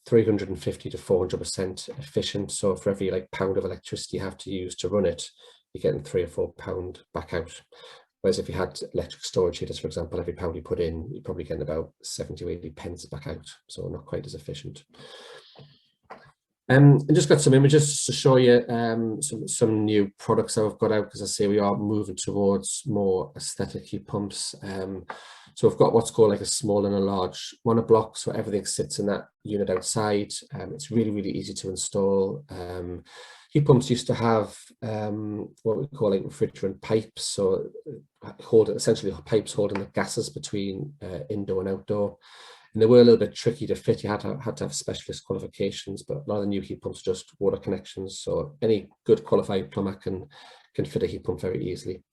350 to 400% efficient. So for every pound of electricity you have to use to run it, you're getting £3 or £4 back out. Whereas if you had electric storage heaters, for example, every pound you put in, you're probably getting about 70 or 80 pence back out. So not quite as efficient. And just got some images to show you some new products that we've got out, because I say we are moving towards more aesthetic heat pumps. So we've got what's called like a small and a large monoblock. So everything sits in that unit outside. It's really, really easy to install. Heat pumps used to have what we call like refrigerant pipes, so essentially pipes holding the gases between indoor and outdoor. And they were a little bit tricky to fit. You had to have specialist qualifications, but a lot of the new heat pumps are just water connections. So any good qualified plumber can fit a heat pump very easily.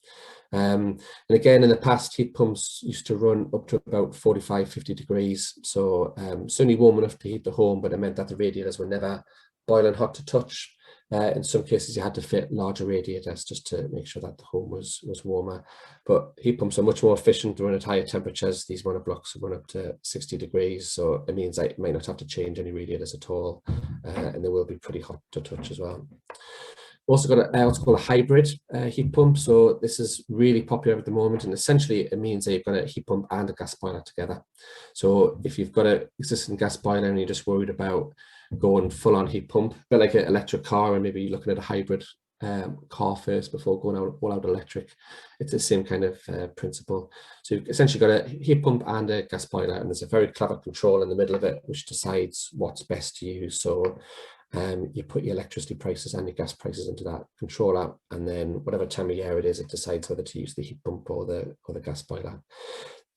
And again, in the past, heat pumps used to run up to about 45, 50 degrees. So certainly warm enough to heat the home, but it meant that the radiators were never boiling hot to touch. In some cases, you had to fit larger radiators just to make sure that the home was warmer. But heat pumps are much more efficient to run at higher temperatures. These monoblocks run up to 60 degrees, so it means I might not have to change any radiators at all, and they will be pretty hot to touch as well. Also got what's called a hybrid heat pump. So this is really popular at the moment, and essentially it means that you've got a heat pump and a gas boiler together. So if you've got an existing gas boiler and you're just worried about going full on heat pump, a bit like an electric car, and maybe you're looking at a hybrid car first before going all out electric, it's the same kind of principle. So you've essentially got a heat pump and a gas boiler, and there's a very clever control in the middle of it which decides what's best to use. So you put your electricity prices and your gas prices into that controller, and then whatever time of year it is, it decides whether to use the heat pump or the gas boiler.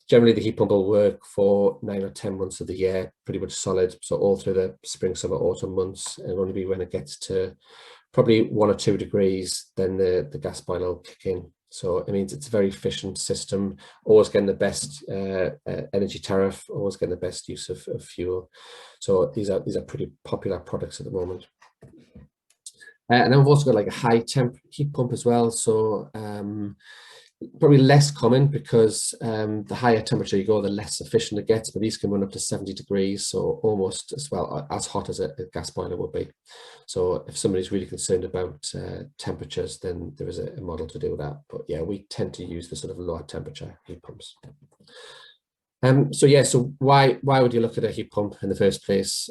Generally, the heat pump will work for 9 or 10 months of the year, pretty much solid. So all through the spring, summer, autumn months. It'll only be when it gets to probably 1 or 2 degrees, then the gas boiler will kick in. So it means it's a very efficient system, always getting the best energy tariff, always getting the best use of fuel. So these are pretty popular products at the moment. And then we've also got like a high temp heat pump as well. So probably less common because the higher temperature you go, the less efficient it gets, but these can run up to 70 degrees, so almost as well as hot as a gas boiler would be. So if somebody's really concerned about temperatures, then there is a model to do that. But yeah, we tend to use the sort of lower temperature heat pumps. So why would you look at a heat pump in the first place?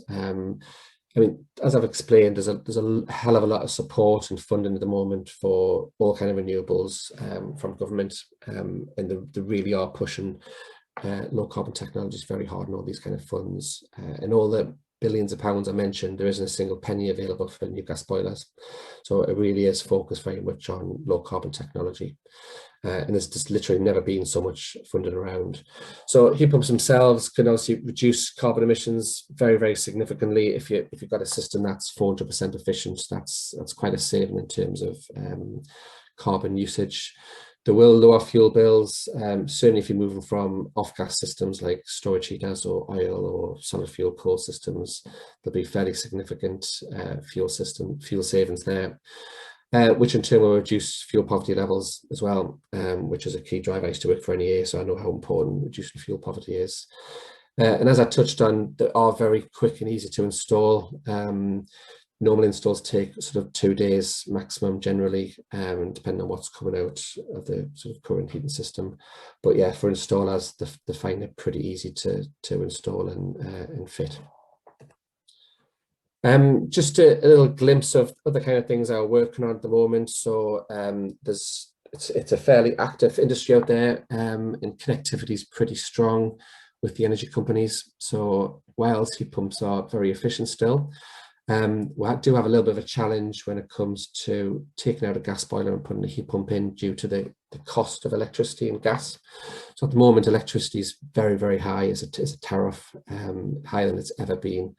I mean, as I've explained, there's a hell of a lot of support and funding at the moment for all kind of renewables from government, and they really are pushing low carbon technologies very hard in all these kind of funds. And all the billions of pounds I mentioned, there isn't a single penny available for new gas boilers. So it really is focused very much on low carbon technology. And there's just literally never been so much funded around. So heat pumps themselves can obviously reduce carbon emissions very, very significantly. If you've got a system that's 400% efficient, that's quite a saving in terms of carbon usage. They will lower fuel bills, certainly if you're moving from off-gas systems like storage heaters or oil or solid fuel coal systems. There'll be fairly significant fuel savings there. Which in turn will reduce fuel poverty levels as well, which is a key driver. I used to work for NEA, so I know how important reducing fuel poverty is. And as I touched on, they are very quick and easy to install. Normal installs take sort of 2 days maximum generally, depending on what's coming out of the sort of current heating system. But yeah, for installers, they find it pretty easy to install and fit. Just a little glimpse of other kind of things I'm working on at the moment. So it's a fairly active industry out there, and connectivity is pretty strong with the energy companies. So whilst heat pumps are very efficient still, we do have a little bit of a challenge when it comes to taking out a gas boiler and putting a heat pump in due to the cost of electricity and gas. So at the moment, electricity is very, very high as a tariff, higher than it's ever been.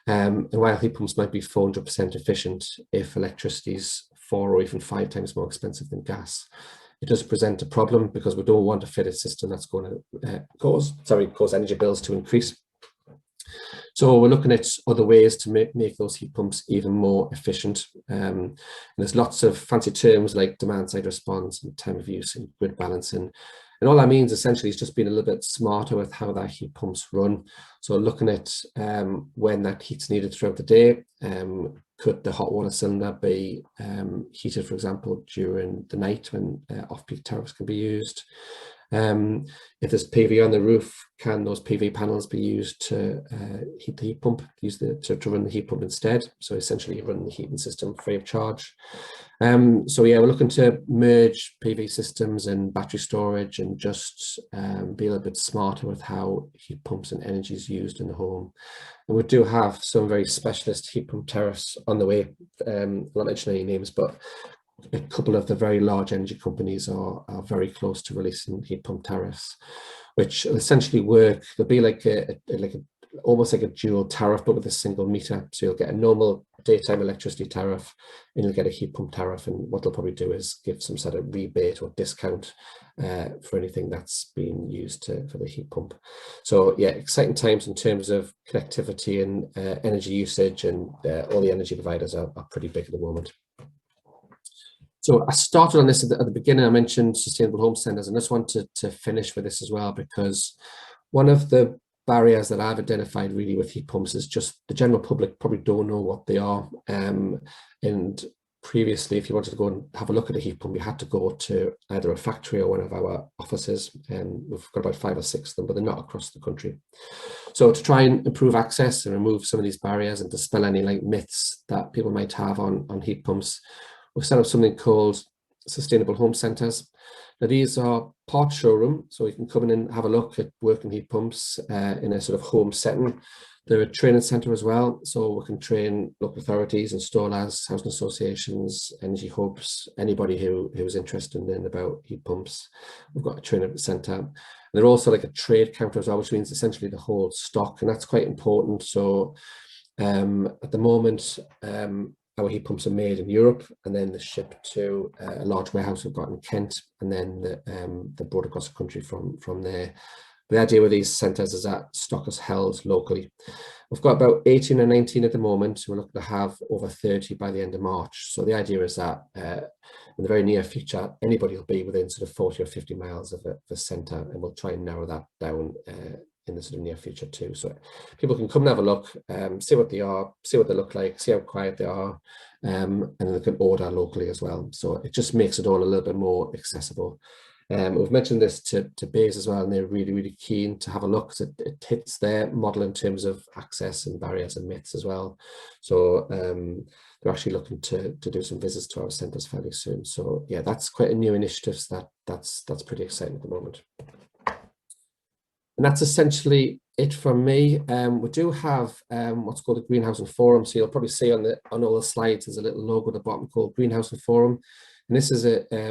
And while heat pumps might be 400% efficient, if electricity is 4 or even 5 times more expensive than gas, it does present a problem because we don't want to fit a system that's going to cause energy bills to increase. So we're looking at other ways to make those heat pumps even more efficient. And there's lots of fancy terms like demand side response and time of use and grid balancing. And all that means essentially is just being a little bit smarter with how that heat pumps run. So looking at when that heat's needed throughout the day, could the hot water cylinder be heated, for example, during the night when off-peak tariffs can be used? If there's PV on the roof, can those PV panels be used to heat the heat pump, to run the heat pump instead? So essentially run the heating system free of charge. So yeah, we're looking to merge PV systems and battery storage and just be a little bit smarter with how heat pumps and energy is used in the home. And we do have some very specialist heat pump tariffs on the way. I'm not mentioning any names, but a couple of the very large energy companies are very close to releasing heat pump tariffs, which essentially work. They'll be like almost like a dual tariff, but with a single meter. So you'll get a normal daytime electricity tariff, and you'll get a heat pump tariff. And what they'll probably do is give some sort of rebate or discount for anything that's being used for the heat pump. So yeah, exciting times in terms of connectivity and energy usage, and all the energy providers are pretty big at the moment. So I started on this at the beginning. I mentioned sustainable home standards, and I just wanted to finish with this as well, because one of the barriers that I've identified really with heat pumps is just the general public probably don't know what they are. And previously, if you wanted to go and have a look at a heat pump, you had to go to either a factory or one of our offices, and we've got about 5 or 6 of them, but they're not across the country. So to try and improve access and remove some of these barriers and dispel any like myths that people might have on heat pumps, we've set up something called Sustainable Home Centres. Now these are part showroom, so you can come in and have a look at working heat pumps in a sort of home setting. They're a training centre as well, so we can train local authorities, installers, housing associations, energy hubs, anybody who's interested in learning about heat pumps. We've got a training centre. And they're also like a trade counter as well, which means essentially the whole stock, and that's quite important. So at the moment, our heat pumps are made in Europe, and then they're shipped to a large warehouse we've got in Kent, and then they're brought across the country from there. The idea with these centres is that stock is held locally. We've got about 18 or 19 at the moment. We're looking to have over 30 by the end of March. So the idea is that in the very near future, anybody will be within sort of 40 or 50 miles of a centre, and we'll try and narrow that down in the sort of near future too. So people can come and have a look, see what they are, see what they look like, see how quiet they are, and then they can order locally as well. So it just makes it all a little bit more accessible. We've mentioned this to Bays as well, and they're really, really keen to have a look, because it hits their model in terms of access and barriers and myths as well. So they're actually looking to do some visits to our centres fairly soon. So yeah, that's quite a new initiative. So that's pretty exciting at the moment. And that's essentially it from me. We do have what's called a Greenhousing Forum. So you'll probably see on all the slides, there's a little logo at the bottom called Greenhousing Forum. And this is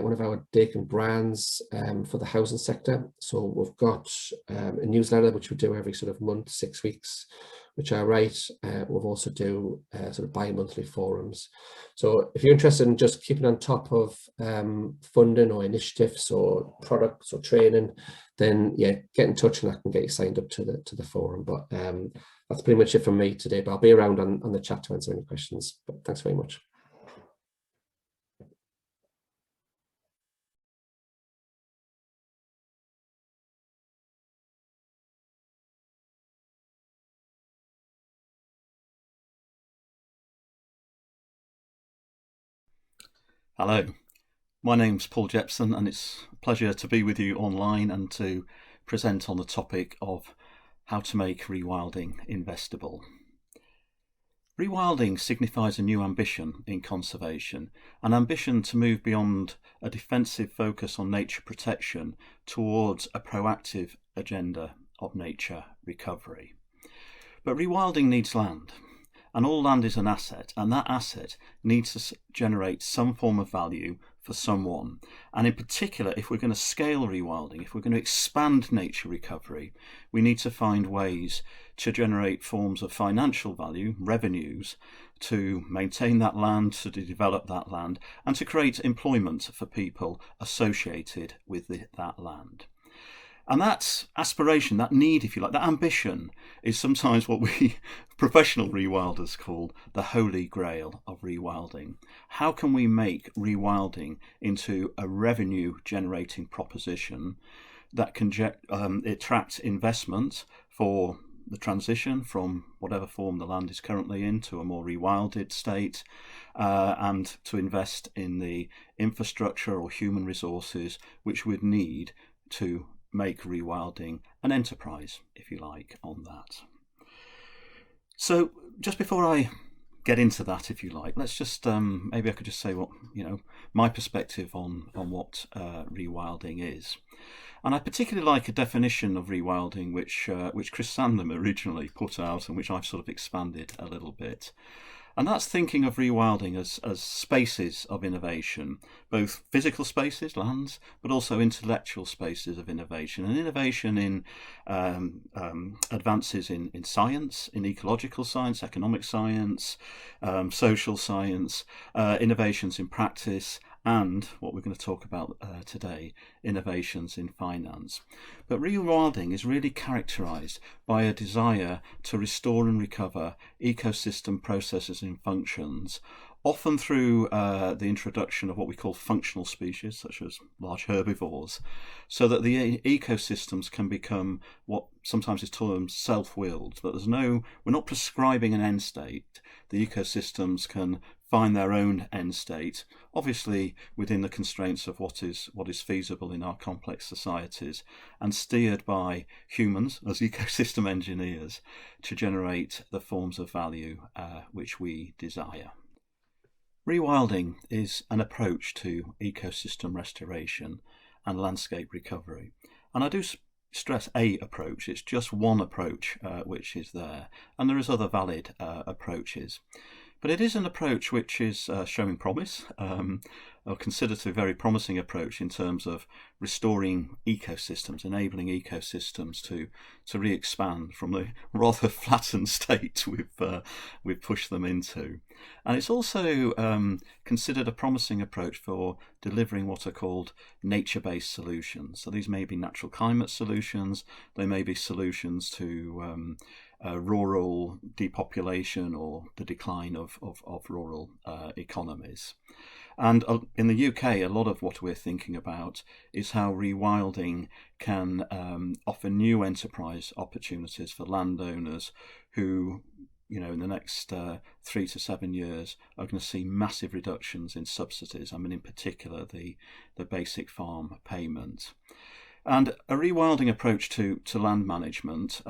one of our Daikin brands for the housing sector. So we've got a newsletter which we do every sort of month, 6 weeks, which I write. We've also do sort of bi-monthly forums. So if you're interested in just keeping on top of funding or initiatives or products or training, then yeah, get in touch and I can get you signed up to the forum. But that's pretty much it from me today. But I'll be around on the chat to answer any questions. But thanks very much. Hello, my name's Paul Jepson, and it's a pleasure to be with you online and to present on the topic of how to make rewilding investable. Rewilding signifies a new ambition in conservation, an ambition to move beyond a defensive focus on nature protection towards a proactive agenda of nature recovery. But rewilding needs land. And all land is an asset, and that asset needs to generate some form of value for someone. And in particular, if we're going to scale rewilding, if we're going to expand nature recovery, we need to find ways to generate forms of financial value, revenues, to maintain that land, to develop that land, and to create employment for people associated with that land. And that aspiration, that need, if you like, that ambition is sometimes what we professional rewilders call the holy grail of rewilding. How can we make rewilding into a revenue generating proposition that can attract investment for the transition from whatever form the land is currently in to a more rewilded state, and to invest in the infrastructure or human resources which we'd need to make rewilding an enterprise, if you like, on that. So just before I get into that, if you like, let's just maybe I could just say what, my perspective on what rewilding is. And I particularly like a definition of rewilding which Chris Sandham originally put out, and which I've sort of expanded a little bit. And that's thinking of rewilding as spaces of innovation, both physical spaces, lands, but also intellectual spaces of innovation. And innovation in advances in science, in ecological science, economic science, social science, innovations in practice, and what we're going to talk about today, innovations in finance. But rewilding is really characterised by a desire to restore and recover ecosystem processes and functions, often through the introduction of what we call functional species, such as large herbivores, so that the ecosystems can become what sometimes is termed self-willed, that we're not prescribing an end state. The ecosystems can find their own end state, obviously within the constraints of what is feasible in our complex societies, and steered by humans as ecosystem engineers to generate the forms of value which we desire. Rewilding is an approach to ecosystem restoration and landscape recovery, and I do stress a approach. It's just one approach which is there, and there is other valid approaches. But it is an approach which is showing promise, or considered to be a very promising approach in terms of restoring ecosystems, enabling ecosystems to re-expand from the rather flattened state we've pushed them into. And it's also considered a promising approach for delivering what are called nature-based solutions. So these may be natural climate solutions, they may be solutions to rural depopulation or the decline of rural economies. And in the UK, a lot of what we're thinking about is how rewilding can offer new enterprise opportunities for landowners who, in the next 3 to 7 years are going to see massive reductions in subsidies. I mean, in particular, the basic farm payment. And a rewilding approach to land management,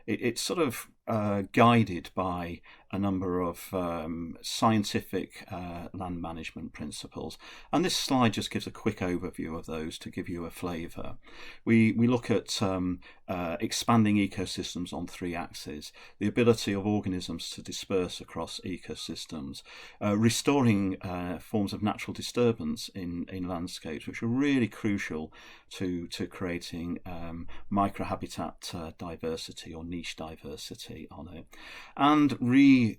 it's sort of guided by a number of scientific land management principles. And this slide just gives a quick overview of those to give you a flavour. We look at expanding ecosystems on 3 axes, the ability of organisms to disperse across ecosystems, restoring forms of natural disturbance in landscapes, which are really crucial to creating microhabitat diversity or niche diversity on it, and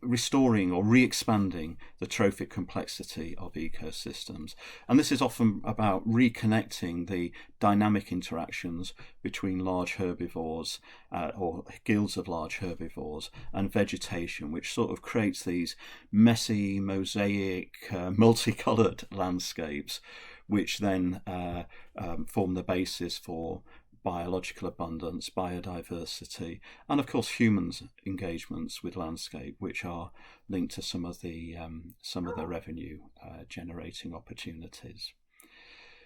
restoring or re-expanding the trophic complexity of ecosystems. And this is often about reconnecting the dynamic interactions between large herbivores or guilds of large herbivores and vegetation, which sort of creates these messy, mosaic, multicoloured landscapes, which then form the basis for biological abundance, biodiversity, and of course humans' engagements with landscape, which are linked to some of the revenue generating opportunities.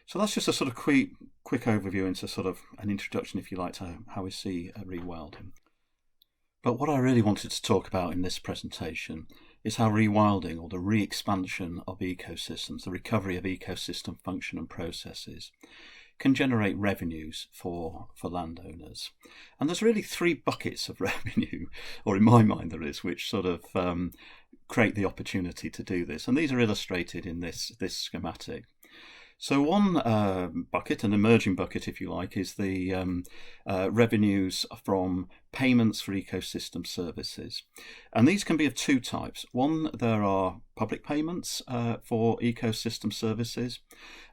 So that's just a sort of quick overview into sort of an introduction, if you like, to how we see rewilding. But what I really wanted to talk about in this presentation is how rewilding, or the re-expansion of ecosystems, the recovery of ecosystem function and processes, can generate revenues for landowners. And there's really 3 buckets of revenue, or in my mind there is, which sort of create the opportunity to do this. And these are illustrated in this schematic. So one bucket, an emerging bucket if you like, is the revenues from payments for ecosystem services. And these can be of 2 types. One, there are public payments for ecosystem services.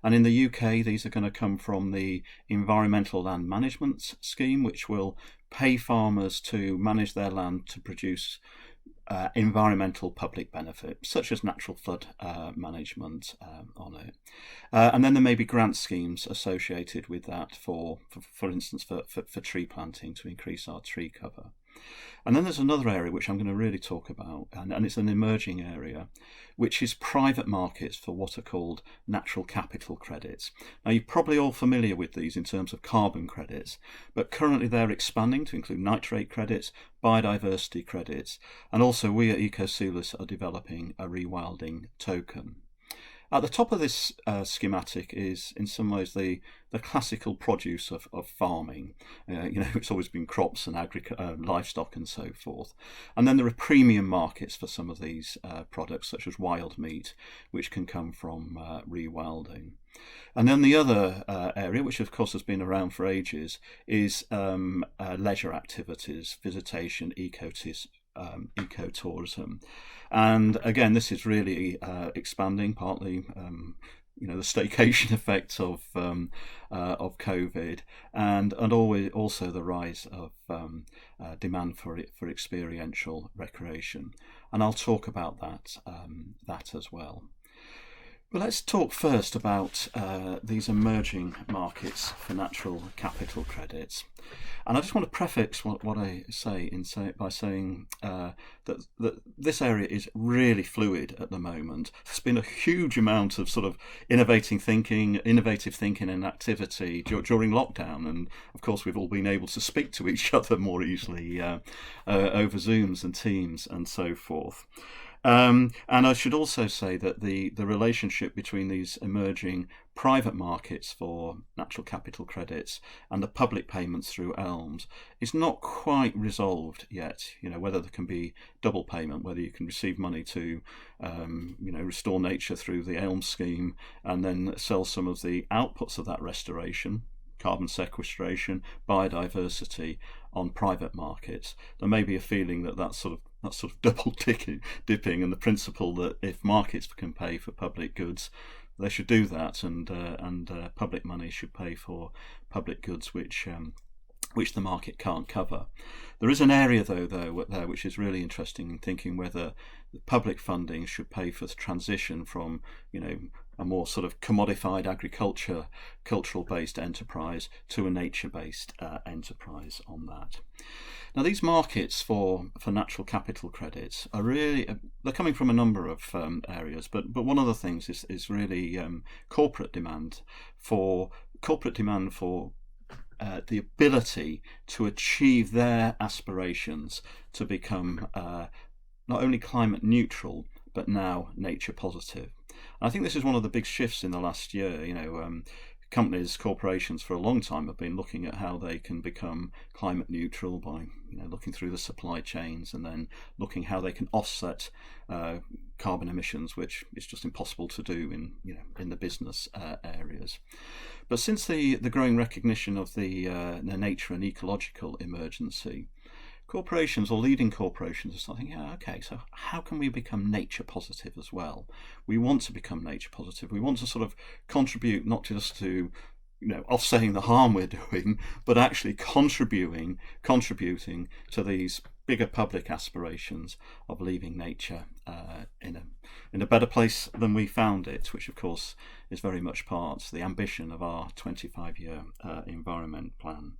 And in the UK, these are going to come from the Environmental Land Management Scheme, which will pay farmers to manage their land to produce environmental public benefit, such as natural flood management on it. And then there may be grant schemes associated with that for instance, for tree planting to increase our tree cover. And then there's another area which I'm going to really talk about, and it's an emerging area, which is private markets for what are called natural capital credits. Now, you're probably all familiar with these in terms of carbon credits, but currently they're expanding to include nitrate credits, biodiversity credits, and also we at Ecosulis are developing a rewilding token. At the top of this schematic is, in some ways, the classical produce of farming. It's always been crops and livestock and so forth. And then there are premium markets for some of these products, such as wild meat, which can come from rewilding. And then the other area, which of course has been around for ages, is leisure activities, visitation, ecotourism. And again, this is really expanding, partly the staycation effects of COVID, and also the rise of demand for experiential recreation. And I'll talk about that as well. Well, let's talk first about these emerging markets for natural capital credits. And I just want to preface what I say by saying that this area is really fluid at the moment. There's been a huge amount of sort of innovative thinking and activity during lockdown. And of course, we've all been able to speak to each other more easily over Zooms and Teams and so forth. And I should also say that the relationship between these emerging private markets for natural capital credits and the public payments through ELMS is not quite resolved yet. You know, whether there can be double payment, whether you can receive money to, restore nature through the ELMS scheme and then sell some of the outputs of that restoration, carbon sequestration, biodiversity, on private markets. There may be a feeling that that's sort of double dipping, and the principle that if markets can pay for public goods, they should do that, and public money should pay for public goods which the market can't cover. There is an area though there which is really interesting in thinking whether the public funding should pay for the transition from, a more sort of commodified cultural based enterprise to a nature based enterprise on that. Now, these markets for natural capital credits are really, they're coming from a number of areas, but one of the things is really corporate demand for the ability to achieve their aspirations to become not only climate neutral, but now nature positive. And I think this is one of the big shifts in the last year. Companies, corporations for a long time have been looking at how they can become climate neutral by looking through the supply chains and then looking how they can offset carbon emissions, which is just impossible to do in the business areas. But since the growing recognition of the nature and ecological emergency, corporations or leading corporations are starting, so how can we become nature positive as well? We want to become nature positive. We want to sort of contribute not just to offsetting the harm we're doing, but actually contributing to these bigger public aspirations of leaving nature in a better place than we found it, which of course is very much part of the ambition of our 25-year environment plan.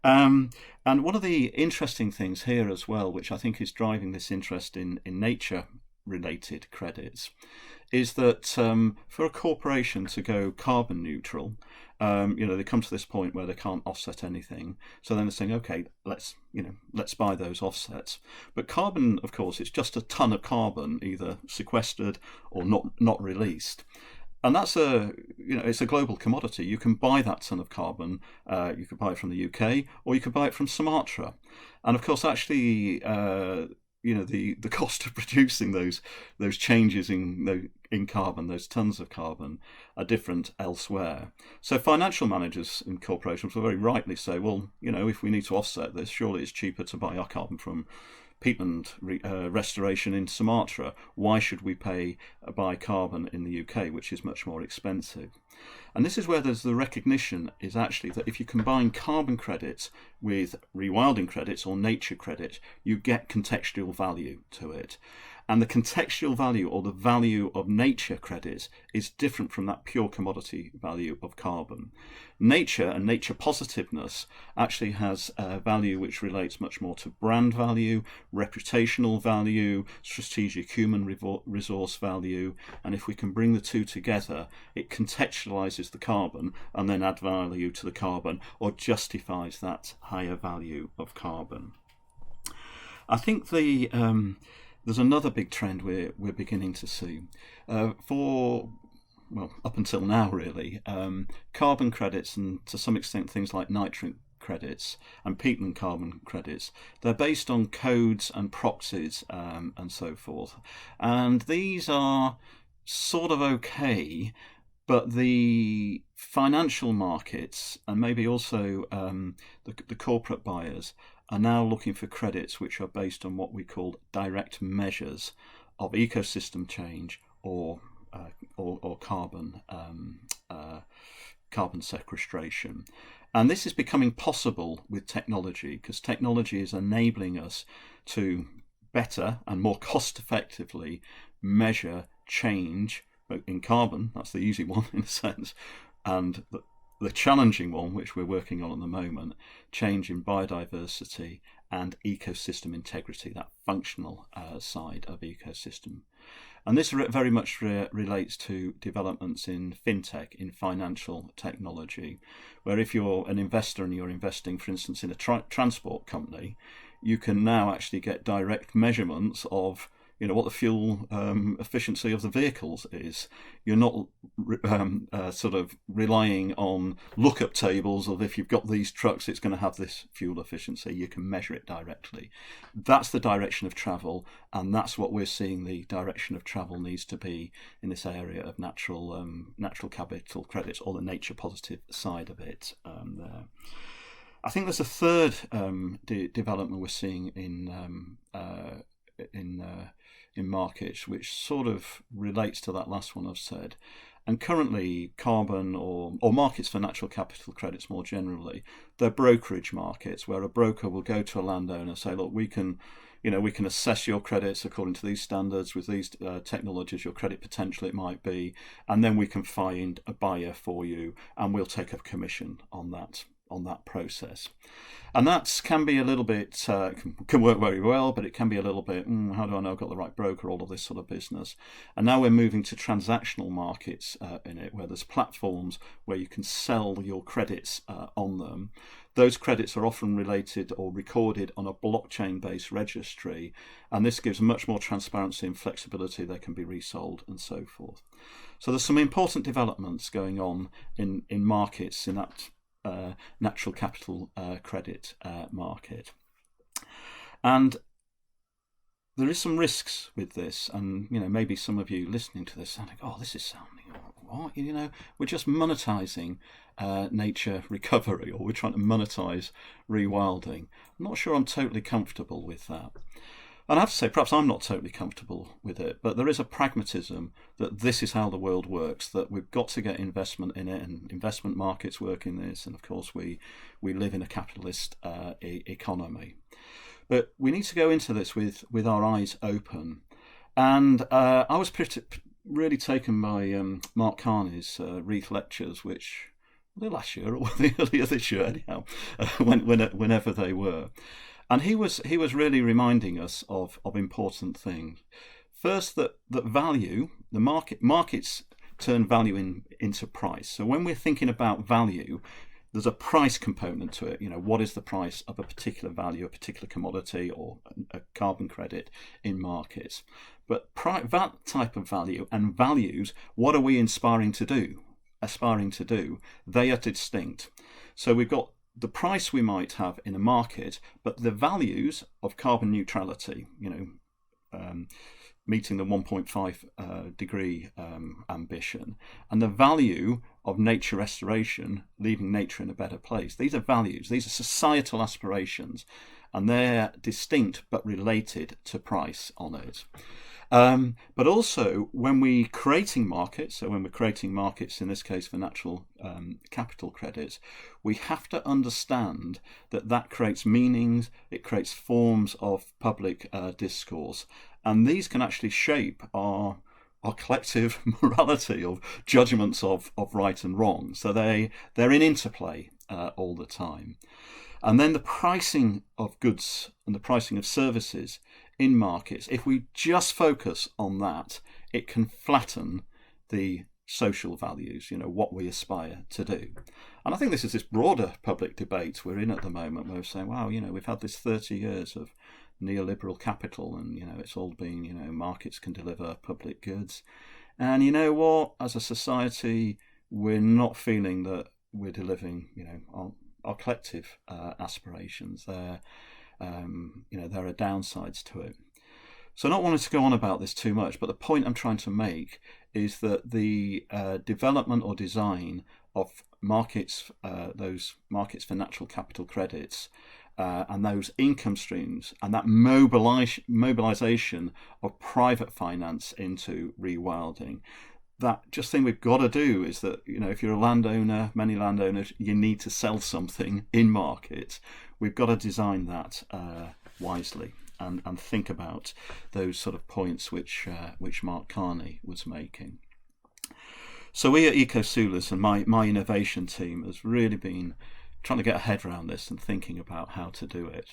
And one of the interesting things here as well, which I think is driving this interest in nature-related credits, is that for a corporation to go carbon neutral, they come to this point where they can't offset anything. So then they're saying, okay, let's buy those offsets. But carbon, of course, it's just a ton of carbon either sequestered or not released. And that's it's a global commodity. You can buy that ton of carbon. You could buy it from the UK, or you could buy it from Sumatra. And of course, actually, the cost of producing those changes in carbon, those tons of carbon, are different elsewhere. So financial managers in corporations will very rightly say, well, if we need to offset this, surely it's cheaper to buy our carbon from peatland restoration in Sumatra. Why should we buy carbon in the UK, which is much more expensive? And this is where there's the recognition is actually that if you combine carbon credits with rewilding credits or nature credit, you get contextual value to it. And the contextual value or the value of nature credits is different from that pure commodity value of carbon. Nature and nature positiveness actually has a value which relates much more to brand value, reputational value, strategic human resource value. And if we can bring the two together, it contextualizes the carbon and then add value to the carbon or justifies that higher value of carbon. I think there's another big trend we're beginning to see. Up until now really, carbon credits and to some extent things like nitrogen credits and peatland carbon credits, they're based on codes and proxies and so forth. And these are sort of okay, but the financial markets and maybe also the corporate buyers are now looking for credits which are based on what we call direct measures of ecosystem change or carbon sequestration. And this is becoming possible with technology because technology is enabling us to better and more cost effectively measure change in carbon, that's the easy one in a sense, and the challenging one, which we're working on at the moment, change in biodiversity and ecosystem integrity, that functional side of ecosystem. And this very much relates to developments in fintech, in financial technology, where if you're an investor and you're investing, for instance, in a transport company, you can now actually get direct measurements of what the fuel efficiency of the vehicles is. You're not sort of relying on lookup tables of if you've got these trucks, it's going to have this fuel efficiency. You can measure it directly. That's the direction of travel, and that's what we're seeing the direction of travel needs to be in this area of natural capital credits, or the nature positive side of it. There. I think there's a third development we're seeing in markets, which sort of relates to that last one I've said. And currently, carbon or markets for natural capital credits more generally, they're brokerage markets where a broker will go to a landowner and say, look, we can assess your credits according to these standards with these technologies, your credit potential it might be, and then we can find a buyer for you, and we'll take a commission on that process. And that can be a little bit, can work very well, but it can be a little bit, how do I know I've got the right broker, all of this sort of business. And now we're moving to transactional markets in it, where there's platforms where you can sell your credits on them. Those credits are often related or recorded on a blockchain-based registry, and this gives much more transparency and flexibility. They can be resold and so forth. So there's some important developments going on in markets in that natural capital credit market. And there is some risks with this, and maybe some of you listening to this sounding, oh, this is sounding what? We're just monetizing nature recovery, or we're trying to monetize rewilding. I'm not sure I'm totally comfortable with that. And I have to say, perhaps I'm not totally comfortable with it, but there is a pragmatism that this is how the world works, that we've got to get investment in it, and investment markets work in this, and of course we live in a capitalist economy. But we need to go into this with our eyes open. And I was really taken by Mark Carney's Reith lectures, which were last year or earlier this year anyhow, whenever they were. And he was really reminding us of important things. First, that value, the markets turn value into price. So when we're thinking about value, there's a price component to it. What is the price of a particular value, a particular commodity, or a carbon credit in markets? But that type of value and values, what are we aspiring to do? They are distinct. So we've got the price we might have in a market, but the values of carbon neutrality, meeting the 1.5 degree ambition, and the value of nature restoration, leaving nature in a better place. These are values, these are societal aspirations, and they're distinct but related to price on it. But also when we're creating markets, in this case for natural capital credits, we have to understand that creates meanings, it creates forms of public discourse, and these can actually shape our collective morality of judgments of right and wrong. So they're in interplay all the time. And then the pricing of goods and the pricing of services in markets, if we just focus on that, it can flatten the social values, what we aspire to do. And I think this is this broader public debate we're in at the moment, where we're saying, wow, we've had this 30 years of neoliberal capital, and it's all been, markets can deliver public goods. And you know what, as a society, we're not feeling that we're delivering, our collective aspirations. There are downsides to it. So not wanting to go on about this too much, but the point I'm trying to make is that the development or design of markets, those markets for natural capital credits, and those income streams, and that mobilization of private finance into rewilding, that just thing we've got to do is that, if you're a landowner, many landowners, you need to sell something in markets. We've got to design that wisely and think about those sort of points which Mark Carney was making. So we at Ecosulis and my innovation team has really been trying to get a head around this and thinking about how to do it.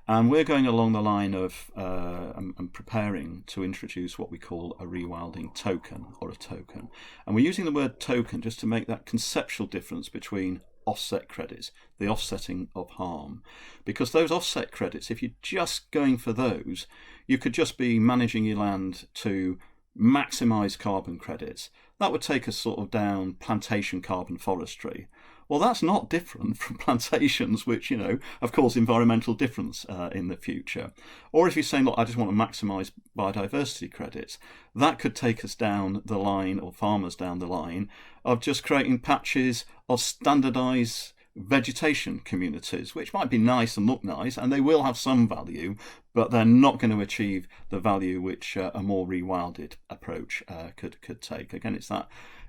And we're going along the line of and preparing to introduce what we call a rewilding token, or a token. And we're using the word token just to make that conceptual difference between offset credits, the offsetting of harm. Because those offset credits, if you're just going for those, you could just be managing your land to maximize carbon credits. That would take us sort of down plantation carbon forestry. Well, that's not different from plantations, which, have caused environmental difference in the future. Or if you're saying, look, I just want to maximise biodiversity credits, that could take us down the line, or farmers down the line, of just creating patches of standardised vegetation communities, which might be nice and look nice, and they will have some value, but they're not going to achieve the value which a more rewilded approach could take. Again,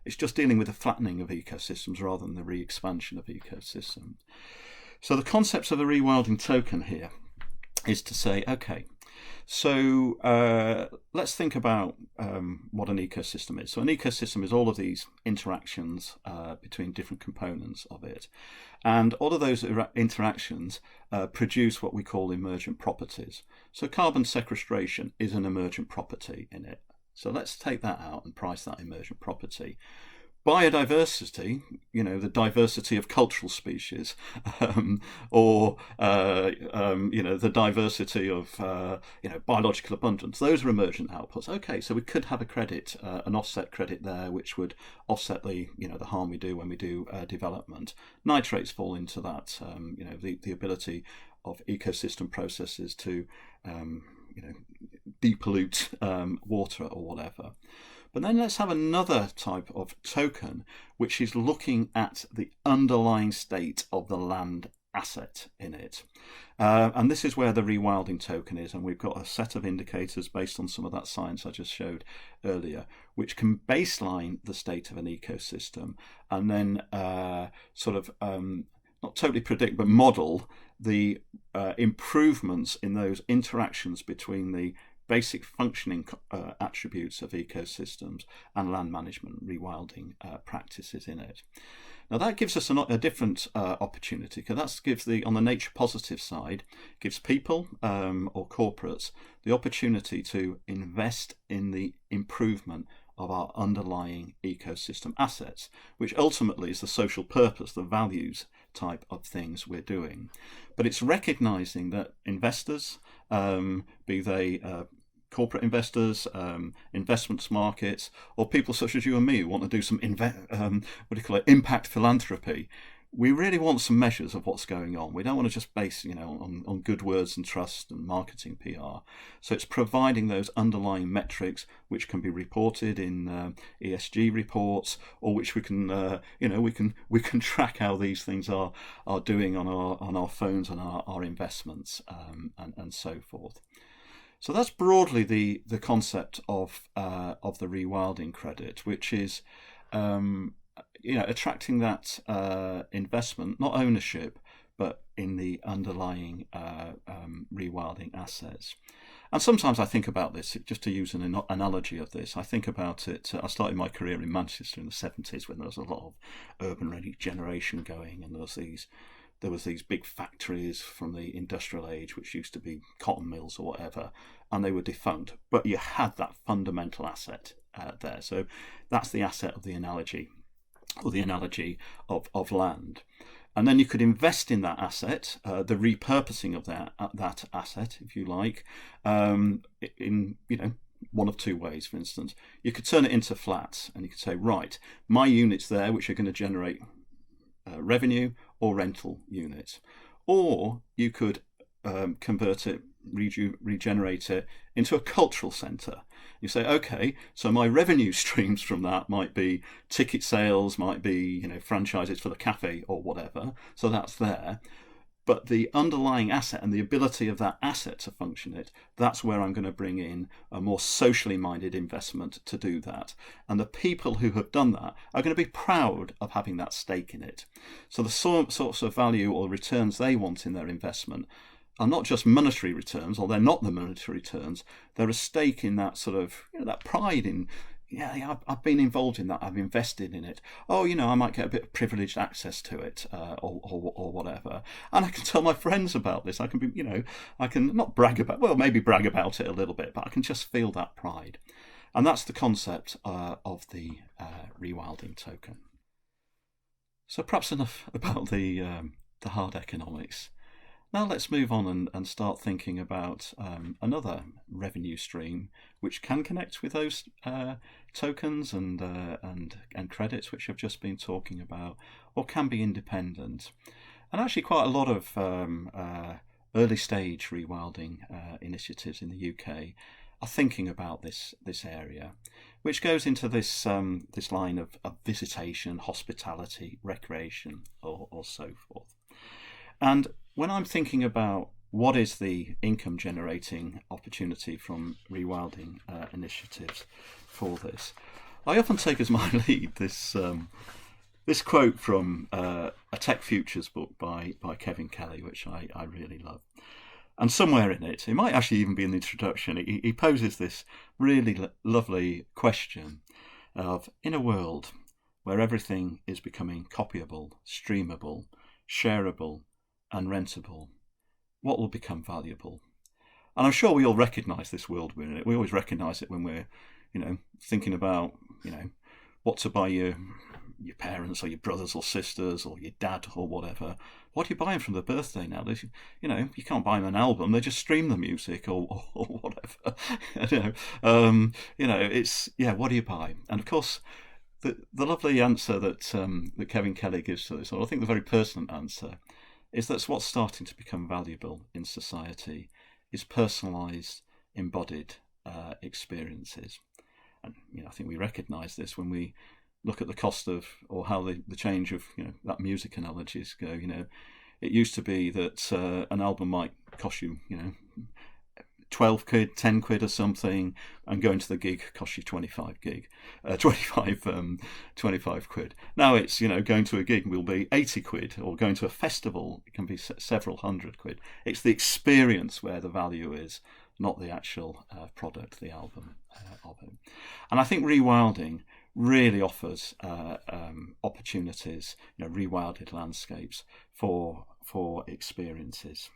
it's just dealing with the flattening of ecosystems rather than the re-expansion of ecosystems. So the concepts of a rewilding token here is to say, okay, so let's think about what an ecosystem is. So an ecosystem is all of these interactions between different components of it. And all of those interactions produce what we call emergent properties. So carbon sequestration is an emergent property in it. So let's take that out and price that emergent property. Biodiversity, the diversity of cultural species, or the diversity of biological abundance. Those are emergent outputs. Okay, so we could have a credit, an offset credit there, which would offset the the harm we do when we do development. Nitrates fall into that. The ability of ecosystem processes to depollute water or whatever. But then let's have another type of token, which is looking at the underlying state of the land asset in it. And this is where the rewilding token is. And we've got a set of indicators based on some of that science I just showed earlier, which can baseline the state of an ecosystem and then not totally predict, but model the improvements in those interactions between the basic functioning attributes of ecosystems and land management rewilding practices in it. Now that gives us a different opportunity, because that gives on the nature positive side, gives people or corporates the opportunity to invest in the improvement of our underlying ecosystem assets, which ultimately is the social purpose, the values type of things we're doing. But it's recognizing that investors, be they corporate investors, investments markets, or people such as you and me who want to do some impact philanthropy, we really want some measures of what's going on. We don't want to just base on good words and trust and marketing PR. So it's providing those underlying metrics which can be reported in ESG reports, or which we can we can track how these things are doing on our phones and our investments and so forth. So that's broadly the concept of the rewilding credit, which is attracting that investment, not ownership, but in the underlying rewilding assets. And sometimes I think about this, just to use an analogy of this, I think about it. I started my career in Manchester in the 70s when there was a lot of urban regeneration going, and there was these big factories from the industrial age, which used to be cotton mills or whatever, and they were defunct. But you had that fundamental asset there. So that's the asset of the analogy, or the analogy of land. And then you could invest in that asset, the repurposing of that asset, if you like, in one of two ways. For instance, you could turn it into flats, and you could say, right, my units there, which are going to generate revenue or rental units, or you could convert it, regenerate it into a cultural centre. You say, okay, so my revenue streams from that might be ticket sales, might be franchises for the cafe or whatever. So that's there. But the underlying asset and the ability of that asset to function that's where I'm going to bring in a more socially minded investment to do that. And the people who have done that are going to be proud of having that stake in it. So the sorts of value or returns they want in their investment are not just monetary returns, or they're not the monetary returns. They're a stake in that sort of that pride in yeah, I've been involved in that. I've invested in it. Oh, I might get a bit of privileged access to it, or whatever. And I can tell my friends about this. I can be, I can not brag about, well, maybe brag about it a little bit, but I can just feel that pride. And that's the concept of the Rewilding token. So perhaps enough about the hard economics. Now let's move on and start thinking about another revenue stream which can connect with those tokens and credits which I've just been talking about, or can be independent. And actually quite a lot of early stage rewilding initiatives in the UK are thinking about this area, which goes into this line of visitation, hospitality, recreation, or so forth. And when I'm thinking about what is the income generating opportunity from rewilding initiatives for this, I often take as my lead this quote from a Tech Futures book by Kevin Kelly, which I really love. And somewhere in it might actually even be in the introduction, he poses this really lovely question of, in a world where everything is becoming copyable, streamable, shareable, and rentable, what will become valuable? And I'm sure we all recognise this world we're in. We always recognise it when we're, thinking about, what to buy your parents or your brothers or sisters or your dad or whatever. What are you buying from their birthday now? You can't buy them an album. They just stream the music or whatever. It's, what do you buy? And of course, the lovely answer that Kevin Kelly gives to this, or I think the very pertinent answer, is that's what's starting to become valuable in society is personalised, embodied experiences. And I think we recognise this when we look at the cost of, or how the change of that music analogies go. It used to be that an album might cost you 12 quid, 10 quid or something, and going to the gig costs you 25 quid. Now it's, going to a gig will be 80 quid, or going to a festival, it can be several hundred quid. It's the experience where the value is, not the actual product, the album of it. And I think rewilding really offers opportunities, rewilded landscapes for experiences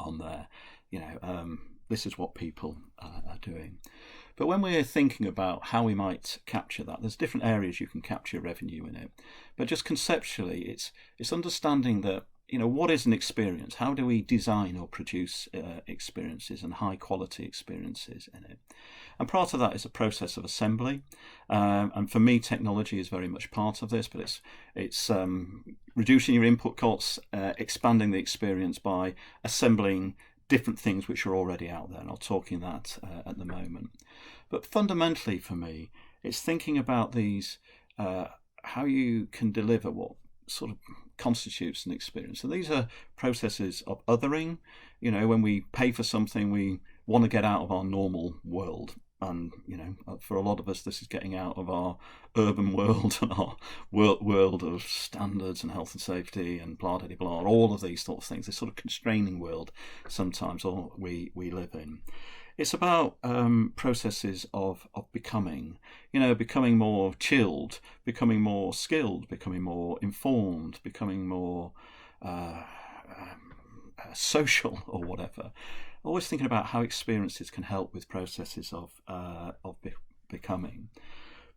on there. This is what people are doing. But when we're thinking about how we might capture that, there's different areas you can capture revenue in it. But just conceptually, it's understanding that, what is an experience? How do we design or produce experiences and high quality experiences in it? And part of that is a process of assembly. And for me, technology is very much part of this, but it's reducing your input costs, expanding the experience by assembling different things which are already out there, and I'll talk in that at the moment. But fundamentally for me, it's thinking about these, how you can deliver what sort of constitutes an experience. So these are processes of othering. When we pay for something, we want to get out of our normal world. And, for a lot of us, this is getting out of our urban world and our world of standards and health and safety and blah, blah, blah, all of these sort of things, this sort of constraining world sometimes we live in. It's about processes of becoming, becoming more chilled, becoming more skilled, becoming more informed, becoming more social or whatever. Always thinking about how experiences can help with processes of becoming.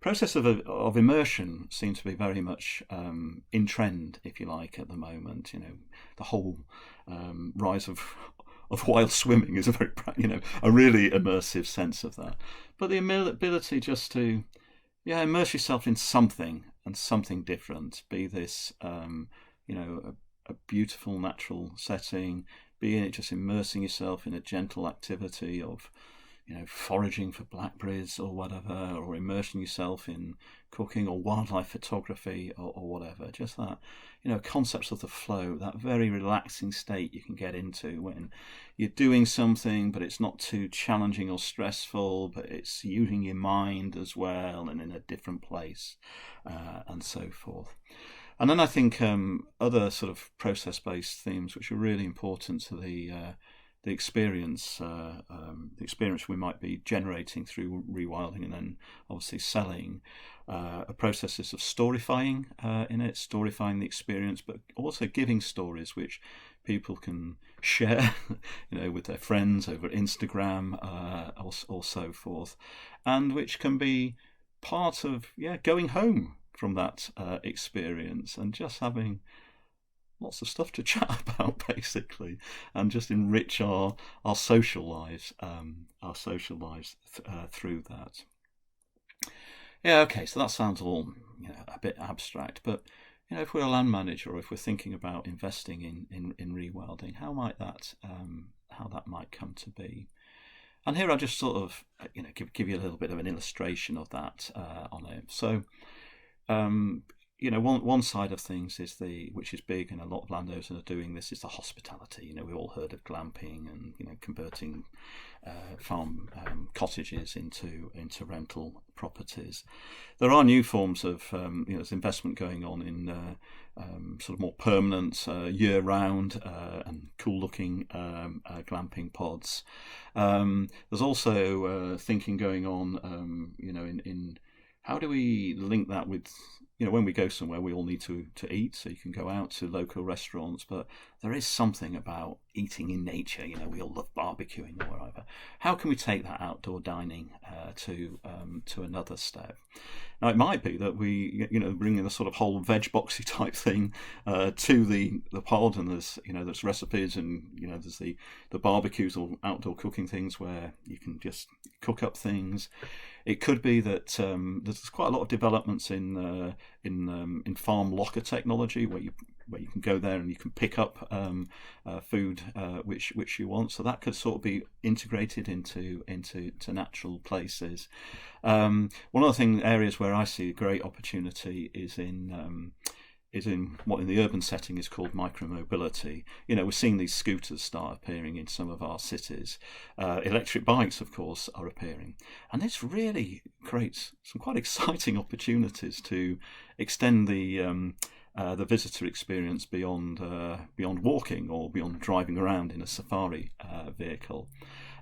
Process of immersion seems to be very much in trend, if you like, at the moment. The whole rise of wild swimming is a really immersive sense of that. But the ability just to immerse yourself in something and something different, be this a beautiful natural setting, be it just immersing yourself in a gentle activity of foraging for blackberries or whatever, or immersing yourself in cooking or wildlife photography or whatever. Just that, concepts of the flow, that very relaxing state you can get into when you're doing something, but it's not too challenging or stressful, but it's using your mind as well and in a different place, and so forth. And then I think other sort of process-based themes which are really important to the the experience we might be generating through rewilding, and then obviously selling, a process of storifying storifying the experience, but also giving stories which people can share, with their friends over Instagram, or so forth, and which can be part of going home from that experience and just having lots of stuff to chat about, basically, and just enrich our social lives, through that. Yeah, okay, so that sounds all a bit abstract, but if we're a land manager, or if we're thinking about investing in rewilding, how that might come to be. And here I'll just sort of give you a little bit of an illustration of that on it. So one side of things is which is big, and a lot of landowners are doing this, is the hospitality. We've all heard of glamping and converting farm cottages into rental properties. There are new forms of there's investment going on in sort of more permanent, year-round and cool-looking glamping pods. There's also thinking going on, in how do we link that with, when we go somewhere, we all need to eat, so you can go out to local restaurants, but there is something about eating in nature. We all love barbecuing or whatever. How can we take that outdoor dining to another step? Now, it might be that we, bring in a sort of whole veg boxy type thing to the pod, and there's recipes, and there's the barbecues or outdoor cooking things where you can just cook up things. It could be that there's quite a lot of developments in farm locker technology, where you can go there and you can pick up food which you want. So that could sort of be integrated into natural places. One of the areas where I see a great opportunity is in what in the urban setting is called micromobility. We're seeing these scooters start appearing in some of our cities. Electric bikes, of course, are appearing, and this really creates some quite exciting opportunities to extend the visitor experience beyond walking or beyond driving around in a safari vehicle.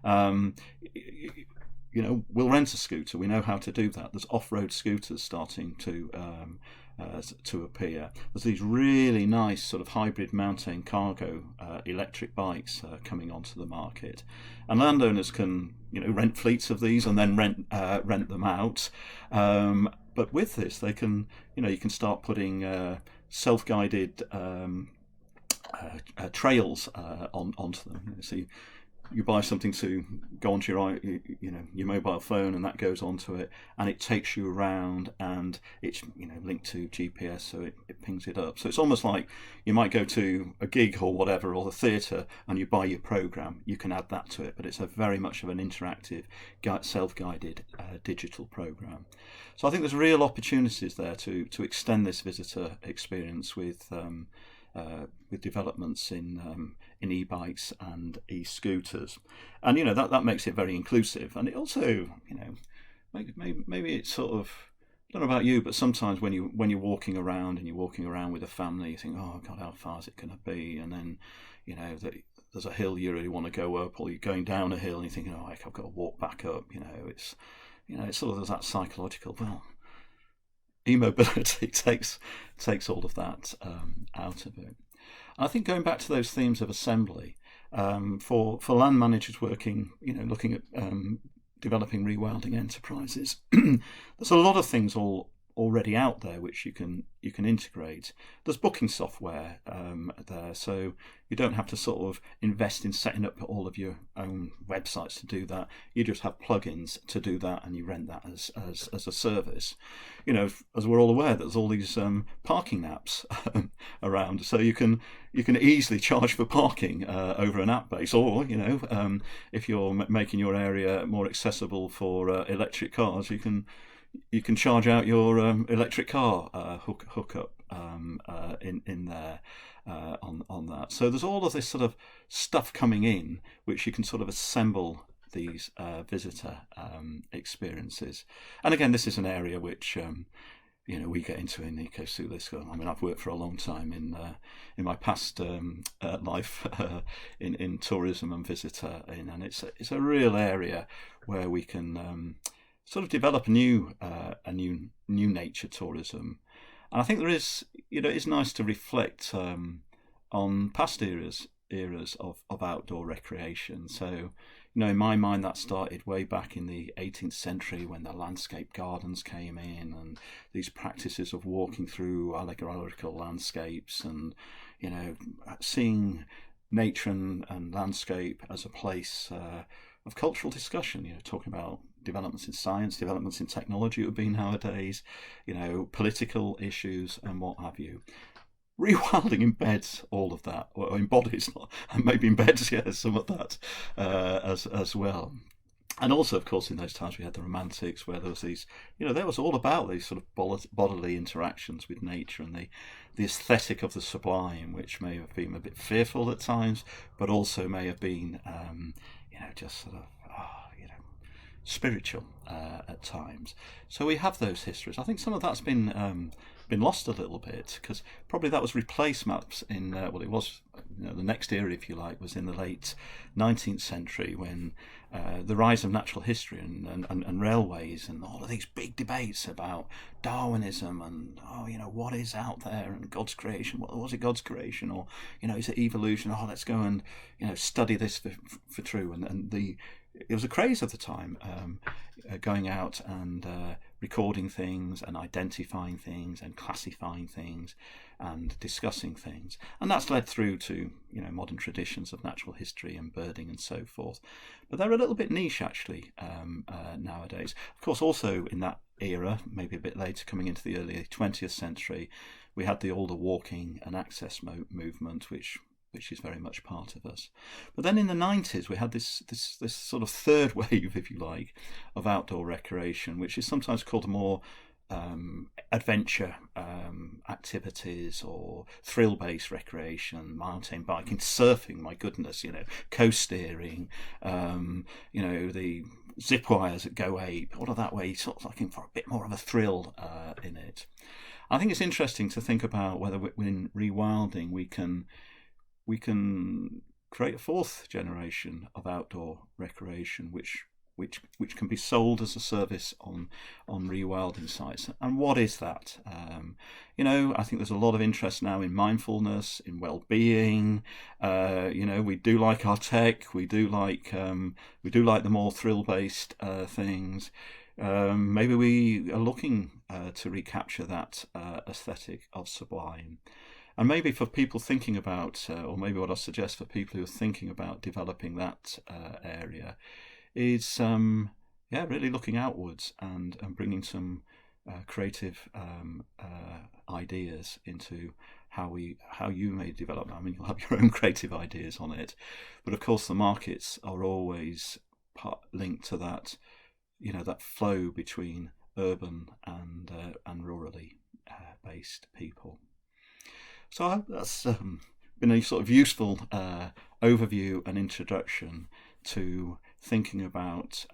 We'll rent a scooter. We know how to do that. There's off-road scooters starting to appear. There's these really nice sort of hybrid mountain cargo electric bikes coming onto the market, and landowners can rent fleets of these and then rent them out. But with this, they can you can start putting self-guided trails onto them. So you buy something to go onto your mobile phone, and that goes onto it, and it takes you around, and it's linked to GPS, so it pings it up. So it's almost like you might go to a gig or whatever, or the theatre, and you buy your program. You can add that to it, but it's a very much of an interactive, self-guided digital program. So I think there's real opportunities there to extend this visitor experience with developments in e-bikes and e-scooters, and that makes it very inclusive. And it also, maybe it's sort of, I don't know about you, but sometimes when you're walking around with a family, you think, oh God, how far is it going to be? And then there's a hill you really want to go up, or you're going down a hill and you're thinking, oh, I've got to walk back up. It's sort of, there's that psychological, well, e-mobility takes all of that out of it. I think going back to those themes of assembly, for land managers working, looking at developing rewilding enterprises, there's a lot of things already out there which you can integrate. There's booking software there, so you don't have to sort of invest in setting up all of your own websites to do that. You just have plugins to do that, and you rent that as a service. As we're all aware, there's all these parking apps around, so you can easily charge for parking over an app base, or if you're making your area more accessible for electric cars, you can charge out your electric car hookup in there on that. So there's all of this sort of stuff coming in, which you can sort of assemble these visitor experiences. And again, this is an area which you know, we get into in Ecosulis. I mean, I've worked for a long time in my past life in tourism and visitor, and it's a real area where we can sort of develop a new nature tourism. And I think there is, you know, it's nice to reflect on past eras of outdoor recreation. So, you know, in my mind, that started way back in the 18th century when the landscape gardens came in, and these practices of walking through allegorical landscapes and, you know, seeing nature and landscape as a place of cultural discussion, you know, talking about developments in science, developments in technology it would be nowadays, you know, political issues and what have you. Rewilding embeds all of that, or embodies, and maybe embeds, yeah, some of that as well. And also, of course, in those times we had the Romantics, where there was these, you know, there was all about these sort of bodily interactions with nature and the aesthetic of the sublime, which may have been a bit fearful at times, but also may have been, you know, just sort of, you know, spiritual at times. So we have those histories. I think some of that's been lost a little bit, because probably that was replaced maps in well, it was, you know, the next era, if you like, was in the late 19th century, when the rise of natural history and railways and all of these big debates about Darwinism and, oh, you know, what is out there and God's creation, was it God's creation, or, you know, is it evolution, oh, let's go and, you know, study this for true, and it was a craze of the time, going out and recording things and identifying things and classifying things and discussing things, and that's led through to, you know, modern traditions of natural history and birding and so forth. But they're a little bit niche actually nowadays. Of course, also in that era, maybe a bit later, coming into the early 20th century, we had all the walking and access movement, which is very much part of us. But then in the 90s, we had this sort of third wave, if you like, of outdoor recreation, which is sometimes called a more adventure activities or thrill-based recreation, mountain biking, surfing, my goodness, you know, coast-steering, you know, the zip wires that go ape, all of that way, sort of looking for a bit more of a thrill in it. I think it's interesting to think about whether in rewilding we can create a fourth generation of outdoor recreation, which can be sold as a service on rewilding sites. And what is that? You know, I think there's a lot of interest now in mindfulness, in well-being. You know, we do like our tech. We do like the more thrill-based things. Maybe we are looking to recapture that aesthetic of sublime. And maybe for people thinking about, or maybe what I suggest for people who are thinking about developing that area, is really looking outwards and bringing some creative ideas into how you may develop. I mean, you'll have your own creative ideas on it, but of course the markets are always linked to that, you know, that flow between urban and rurally based people. So that's been a sort of useful overview and introduction to thinking about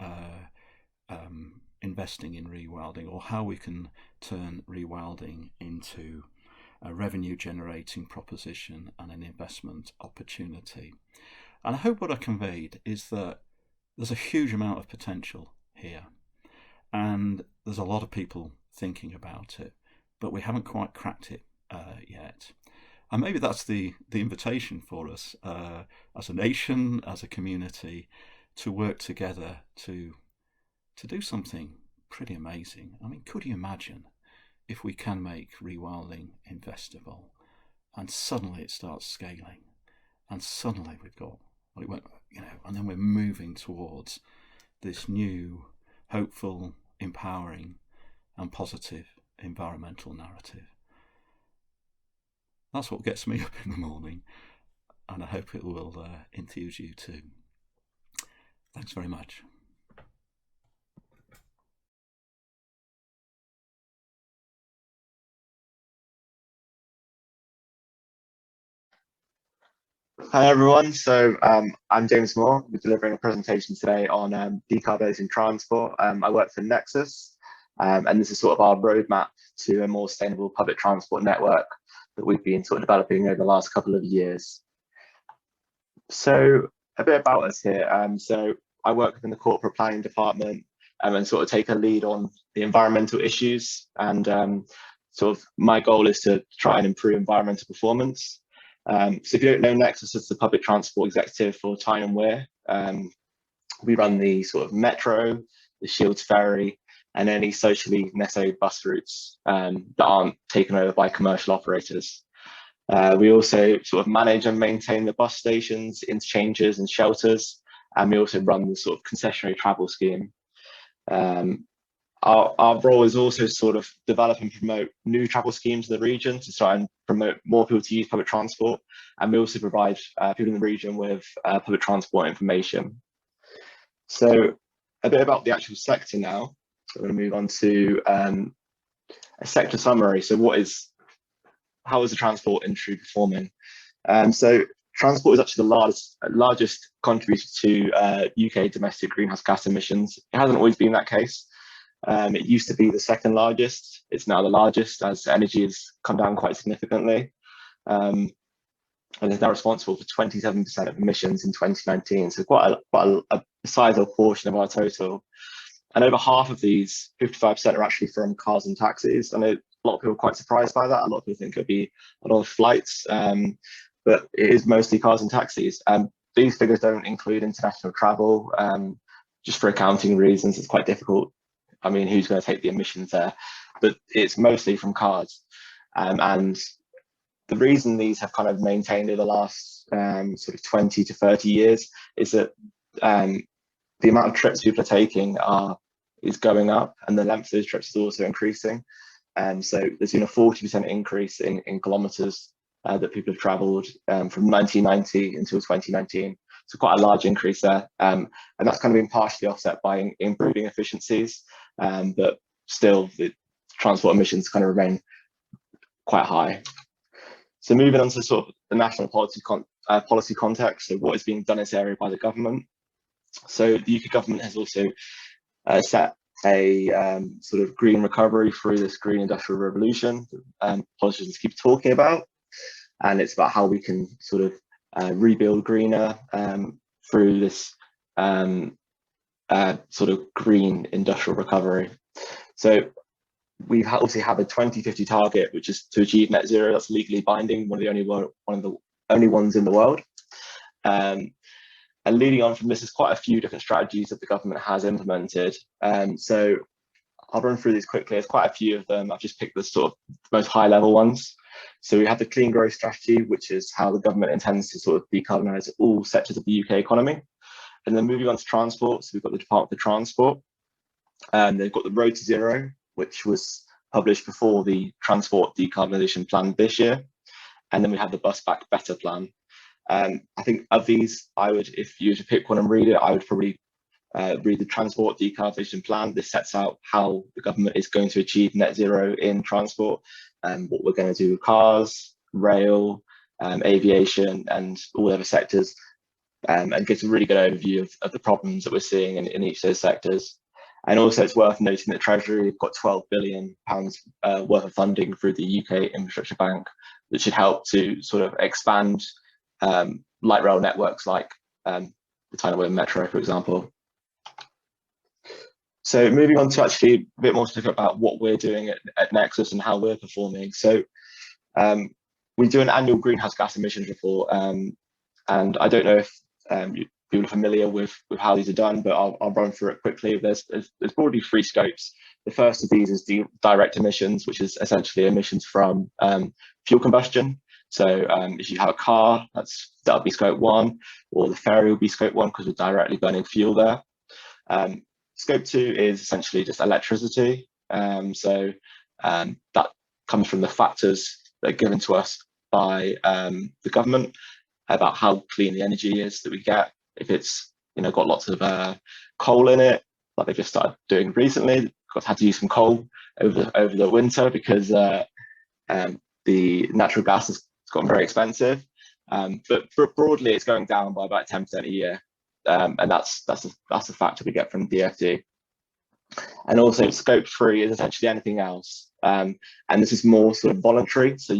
investing in rewilding, or how we can turn rewilding into a revenue generating proposition and an investment opportunity. And I hope what I conveyed is that there's a huge amount of potential here, and there's a lot of people thinking about it, but we haven't quite cracked it yet. And maybe that's the invitation for us as a nation, as a community, to work together to do something pretty amazing. I mean, could you imagine if we can make rewilding investable, and suddenly it starts scaling, and suddenly we've got, well, it went, you know, and then we're moving towards this new, hopeful, empowering, and positive environmental narrative. That's what gets me up in the morning, and I hope it will enthuse you too. Thanks very much. Hi everyone, so I'm James Moore. We're delivering a presentation today on decarbonising transport. I work for Nexus. And this is sort of our roadmap to a more sustainable public transport network that we've been sort of developing over the last couple of years. So a bit about us here. So I work within the corporate planning department and sort of take a lead on the environmental issues. And sort of my goal is to try and improve environmental performance. So if you don't know, Nexus is the public transport executive for Tyne and Wear. We run the sort of metro, the Shields Ferry, and any socially necessary bus routes that aren't taken over by commercial operators. We also sort of manage and maintain the bus stations, interchanges and shelters, and we also run the sort of concessionary travel scheme. Our role is also sort of develop and promote new travel schemes in the region to try and promote more people to use public transport. And we also provide people in the region with public transport information. So a bit about the actual sector now. So we're going to move on to a sector summary. So how is the transport industry performing? So transport is actually the largest contributor to UK domestic greenhouse gas emissions. It hasn't always been that case. It used to be the second largest. It's now the largest as energy has come down quite significantly. And is now responsible for 27% of emissions in 2019. So quite a sizable portion of our total. And over half of these, 55%, are actually from cars and taxis. I know a lot of people are quite surprised by that. A lot of people think it'll be a lot of flights, but it is mostly cars and taxis. These figures don't include international travel, just for accounting reasons. It's quite difficult. I mean, who's going to take the emissions there? But it's mostly from cars. And the reason these have kind of maintained in the last sort of 20 to 30 years is that the amount of trips people are taking is going up, and the length of those trips is also increasing. So there's been a 40% increase in kilometres that people have travelled from 1990 until 2019. So quite a large increase there. And that's kind of been partially offset by improving efficiencies, but still the transport emissions kind of remain quite high. So moving on to sort of the national policy context, so what is being done in this area by the government. So the UK government has also set a sort of green recovery through this green industrial revolution politicians keep talking about. And it's about how we can sort of rebuild greener through this sort of green industrial recovery. So we obviously have a 2050 target, which is to achieve net zero. That's legally binding, one of the only ones in the world. And leading on from this, there's quite a few different strategies that the government has implemented. So I'll run through these quickly. There's quite a few of them. I've just picked the sort of most high level ones. So we have the clean growth strategy, which is how the government intends to sort of decarbonise all sectors of the UK economy. And then moving on to transport, so we've got the Department for Transport. They've got the Road to Zero, which was published before the Transport Decarbonisation Plan this year. And then we have the Bus Back Better Plan. I think of these, if you were to pick one and read it, I would probably read the Transport Decarbonisation Plan. This sets out how the government is going to achieve net zero in transport, and what we're going to do with cars, rail, aviation, and all other sectors, and gives a really good overview of the problems that we're seeing in each of those sectors. And also it's worth noting that Treasury have got £12 billion worth of funding through the UK Infrastructure Bank that should help to sort of expand light rail networks like the Tyne and Wear Metro, for example. So moving on to actually a bit more specific about what we're doing at Nexus and how we're performing. So we do an annual greenhouse gas emissions report, and I don't know if people are familiar with how these are done, but I'll run through it quickly. There's broadly three scopes. The first of these is direct emissions, which is essentially emissions from fuel combustion. So if you have a car, that'll be scope 1, or the ferry will be scope 1 because we're directly burning fuel there. Scope 2 is essentially just electricity. So that comes from the factors that are given to us by the government about how clean the energy is that we get. If it's got lots of coal in it, like they've just started doing recently, had to use some coal over the winter because the natural gas has gotten very expensive. But broadly, it's going down by about 10% a year, and that's a factor we get from DFD. And also scope 3 is essentially anything else. And this is more sort of voluntary. So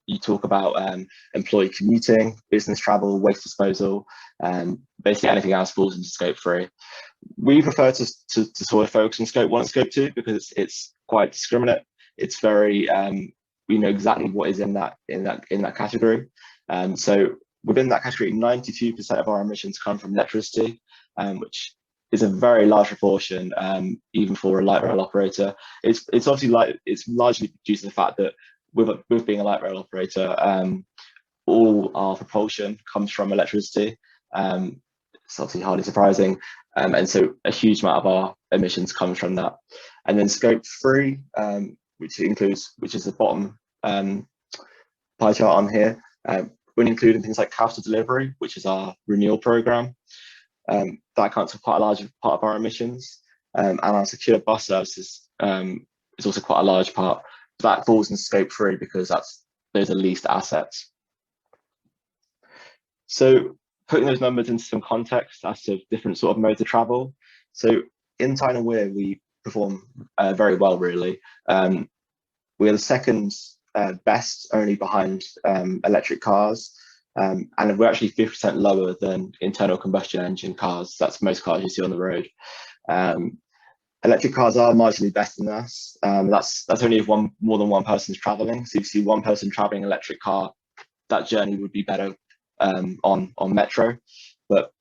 you talk about employee commuting, business travel, waste disposal, basically anything else falls into scope 3. We prefer to sort of focus on scope 1 and scope 2 because it's quite discriminate. It's very, we know exactly what is in that category. So within that category, 92% of our emissions come from electricity, which is a very large proportion, even for a light rail operator. It's obviously it's largely due to the fact that with being a light rail operator, all our propulsion comes from electricity. It's obviously hardly surprising, and so a huge amount of our emissions comes from that. And then scope 3, which is the bottom pie chart on here, when including things like capital delivery, which is our renewal program. That accounts for quite a large part of our emissions, and our secure bus services is also quite a large part. That falls in scope 3 because those are leased assets. So putting those numbers into some context as to different sort of modes of travel. So in Tyne and Wear, we perform very well, really. We are the second best, only behind electric cars. And we're actually 50% lower than internal combustion engine cars. That's most cars you see on the road. Electric cars are marginally better than us. That's only if more than one person's traveling. So if you see one person traveling an electric car, that journey would be better on metro. But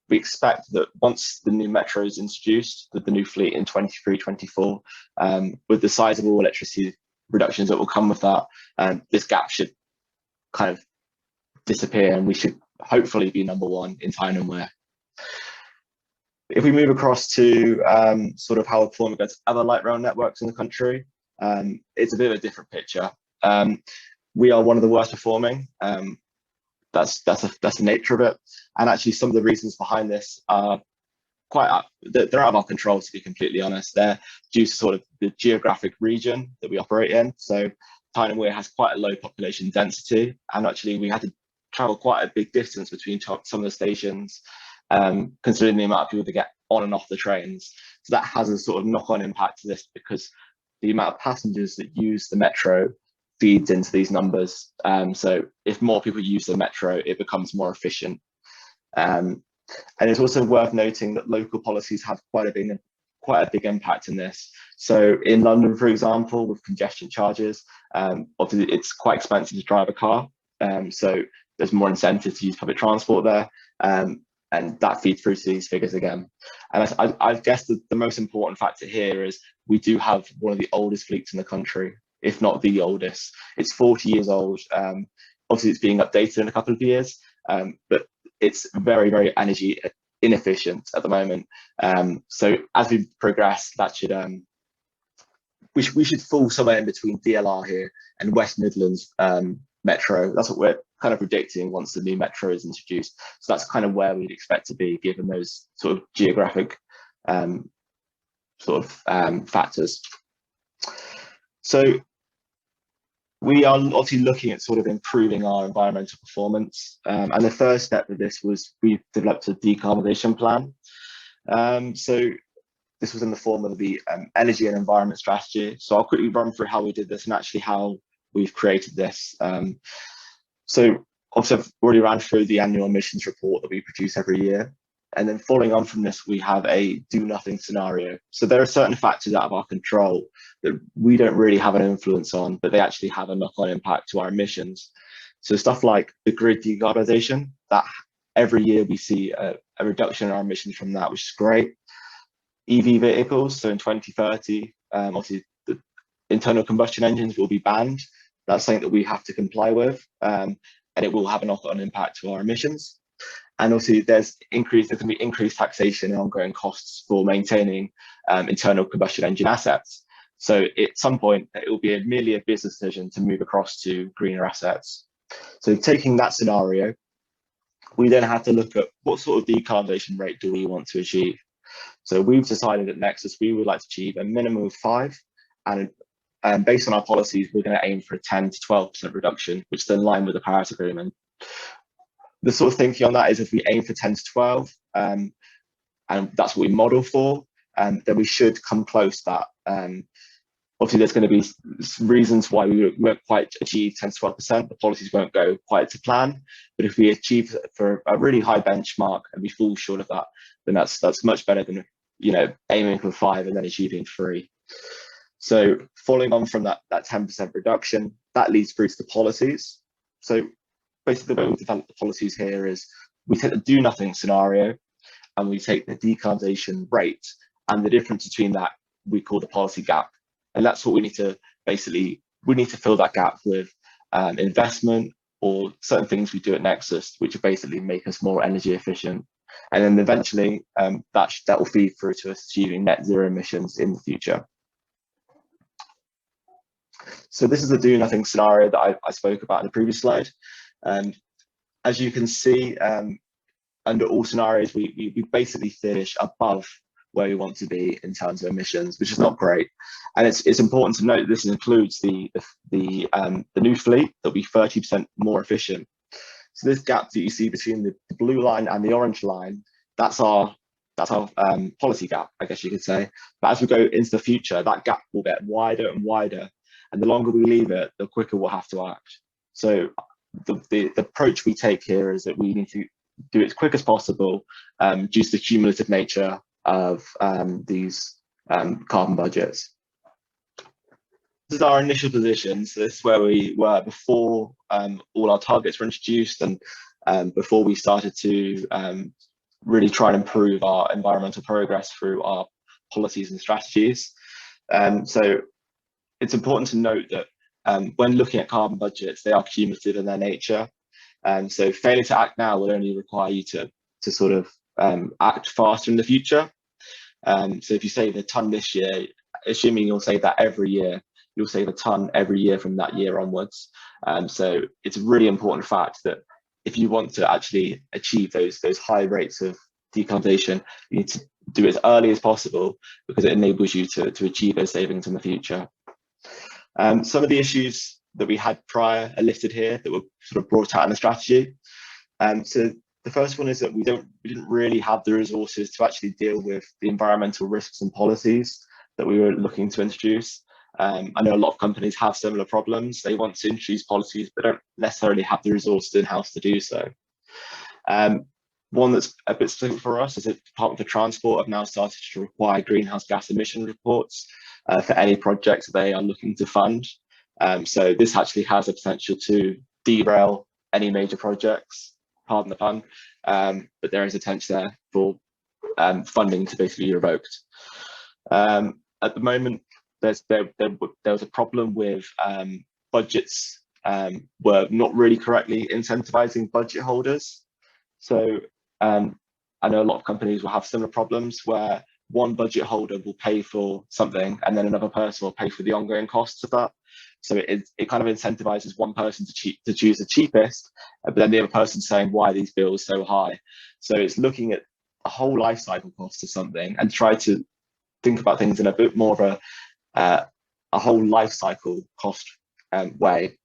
we expect that once the new metro is introduced with the new fleet in 23-24, with the sizable electricity reductions that will come with that, this gap should kind of disappear, and we should hopefully be number 1 in Tyne and Wear. If we move across to sort of how we're performing against other light rail networks in the country, it's a bit of a different picture. We are one of the worst performing. That's the nature of it, and actually some of the reasons behind this are they're out of our control, to be completely honest. They're due to sort of the geographic region that we operate in. So Tyne and Wear has quite a low population density, and actually we had to travel quite a big distance between some of the stations, considering the amount of people that get on and off the trains. So that has a sort of knock-on impact to this, because the amount of passengers that use the metro feeds into these numbers. So if more people use the metro, it becomes more efficient. And it's also worth noting that local policies have quite a big impact in this. So in London, for example, with congestion charges, obviously it's quite expensive to drive a car. So there's more incentive to use public transport there. And that feeds through to these figures again. And I guess the most important factor here is we do have one of the oldest fleets in the country, if not the oldest. It's 40 years old. Obviously, it's being updated in a couple of years, but it's very, very energy inefficient at the moment. So as we progress, that should we should fall somewhere in between DLR here and West Midlands metro. That's what we're kind of predicting once the new metro is introduced. So that's kind of where we'd expect to be, given those sort of geographic factors. So we are obviously looking at sort of improving our environmental performance. And the first step of this was we've developed a decarbonisation plan. So this was in the form of the energy and environment strategy. So I'll quickly run through how we did this and actually how we've created this. So obviously I've already ran through the annual emissions report that we produce every year. And then following on from this, we have a do nothing scenario. So there are certain factors out of our control that we don't really have an influence on, but they actually have a knock-on impact to our emissions. So stuff like the grid decarbonisation, that every year we see a reduction in our emissions from that, which is great. EV vehicles, so in 2030, obviously the internal combustion engines will be banned. That's something that we have to comply with, and it will have a knock-on impact to our emissions. And obviously there's going to be increased taxation and ongoing costs for maintaining internal combustion engine assets. So at some point, it will be merely a business decision to move across to greener assets. So taking that scenario, we then have to look at what sort of decarbonisation rate do we want to achieve. So we've decided at Nexus we would like to achieve a minimum of 5, and based on our policies, we're going to aim for a 10 to 12% reduction, which is in line with the Paris Agreement. The sort of thinking on that is if we aim for 10 to 12, and that's what we model for, then we should come close to that. Obviously, there's going to be reasons why we won't quite achieve 10 to 12%. The policies won't go quite to plan. But if we achieve for a really high benchmark and we fall short of that, then that's much better than, you know, aiming for 5 and then achieving 3. So following on from that 10% reduction, that leads through to the policies. So basically, the way we develop the policies here is we take the do nothing scenario and we take the decarbonisation rate, and the difference between that we call the policy gap. And that's what we need to fill that gap with investment or certain things we do at Nexus, which basically make us more energy efficient. And then eventually that will feed through to us achieving net zero emissions in the future. So this is the do nothing scenario that I spoke about in the previous slide. As you can see, under all scenarios, we basically finish above where we want to be in terms of emissions, which is not great. And it's important to note that this includes the new fleet that will be 30% more efficient. So this gap that you see between the blue line and the orange line, that's our policy gap, I guess you could say. But as we go into the future, that gap will get wider and wider. And the longer we leave it, the quicker we'll have to act. So the approach we take here is that we need to do it as quick as possible due to the cumulative nature of these carbon budgets. This is our initial position. So this is where we were before all our targets were introduced and before we started to really try and improve our environmental progress through our policies and strategies. So it's important to note that when looking at carbon budgets, they are cumulative in their nature. So failing to act now will only require you to sort of act faster in the future. So if you save a ton this year, assuming you'll save that every year, you'll save a ton every year from that year onwards. So it's a really important fact that if you want to actually achieve those high rates of decarbonisation, you need to do it as early as possible because it enables you to achieve those savings in the future. Some of the issues that we had prior are listed here that were sort of brought out in the strategy. So the first one is that we didn't really have the resources to actually deal with the environmental risks and policies that we were looking to introduce. I know a lot of companies have similar problems. They want to introduce policies, but don't necessarily have the resources in-house to do so. One that's a bit specific for us is that the Department for Transport have now started to require greenhouse gas emission reports for any projects that they are looking to fund. So this actually has the potential to derail any major projects, pardon the pun, but there is a potential there for funding to basically be revoked. At the moment, there was a problem with budgets were not really correctly incentivizing budget holders. So I know a lot of companies will have similar problems where one budget holder will pay for something and then another person will pay for the ongoing costs of that. So it kind of incentivizes one person to choose the cheapest, but then the other person saying why are these bills so high. So it's looking at a whole life cycle cost of something and try to think about things in a bit more of a whole life cycle cost way.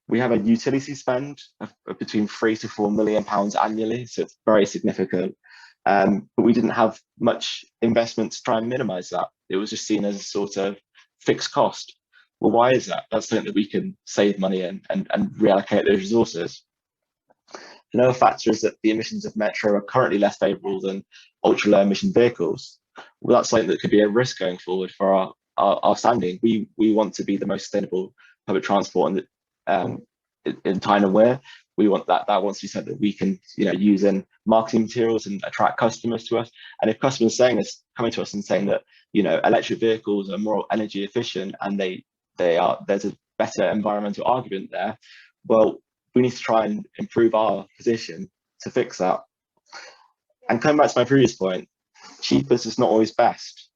We have a utility spend of between £3 to £4 million annually, so it's very significant. But we didn't have much investment to try and minimise that. It was just seen as a sort of fixed cost. Well, why is that? That's something that we can save money in and reallocate those resources. Another factor is that the emissions of metro are currently less favourable than ultra low emission vehicles. Well, that's something that could be a risk going forward for our standing. We want to be the most sustainable public transport in time and where we want that wants to be something that we can use in marketing materials and attract customers to us. And if customers coming to us and saying that electric vehicles are more energy efficient and there's a better environmental argument there, well, we need to try and improve our position to fix that. And coming back to my previous point, cheapest is not always best.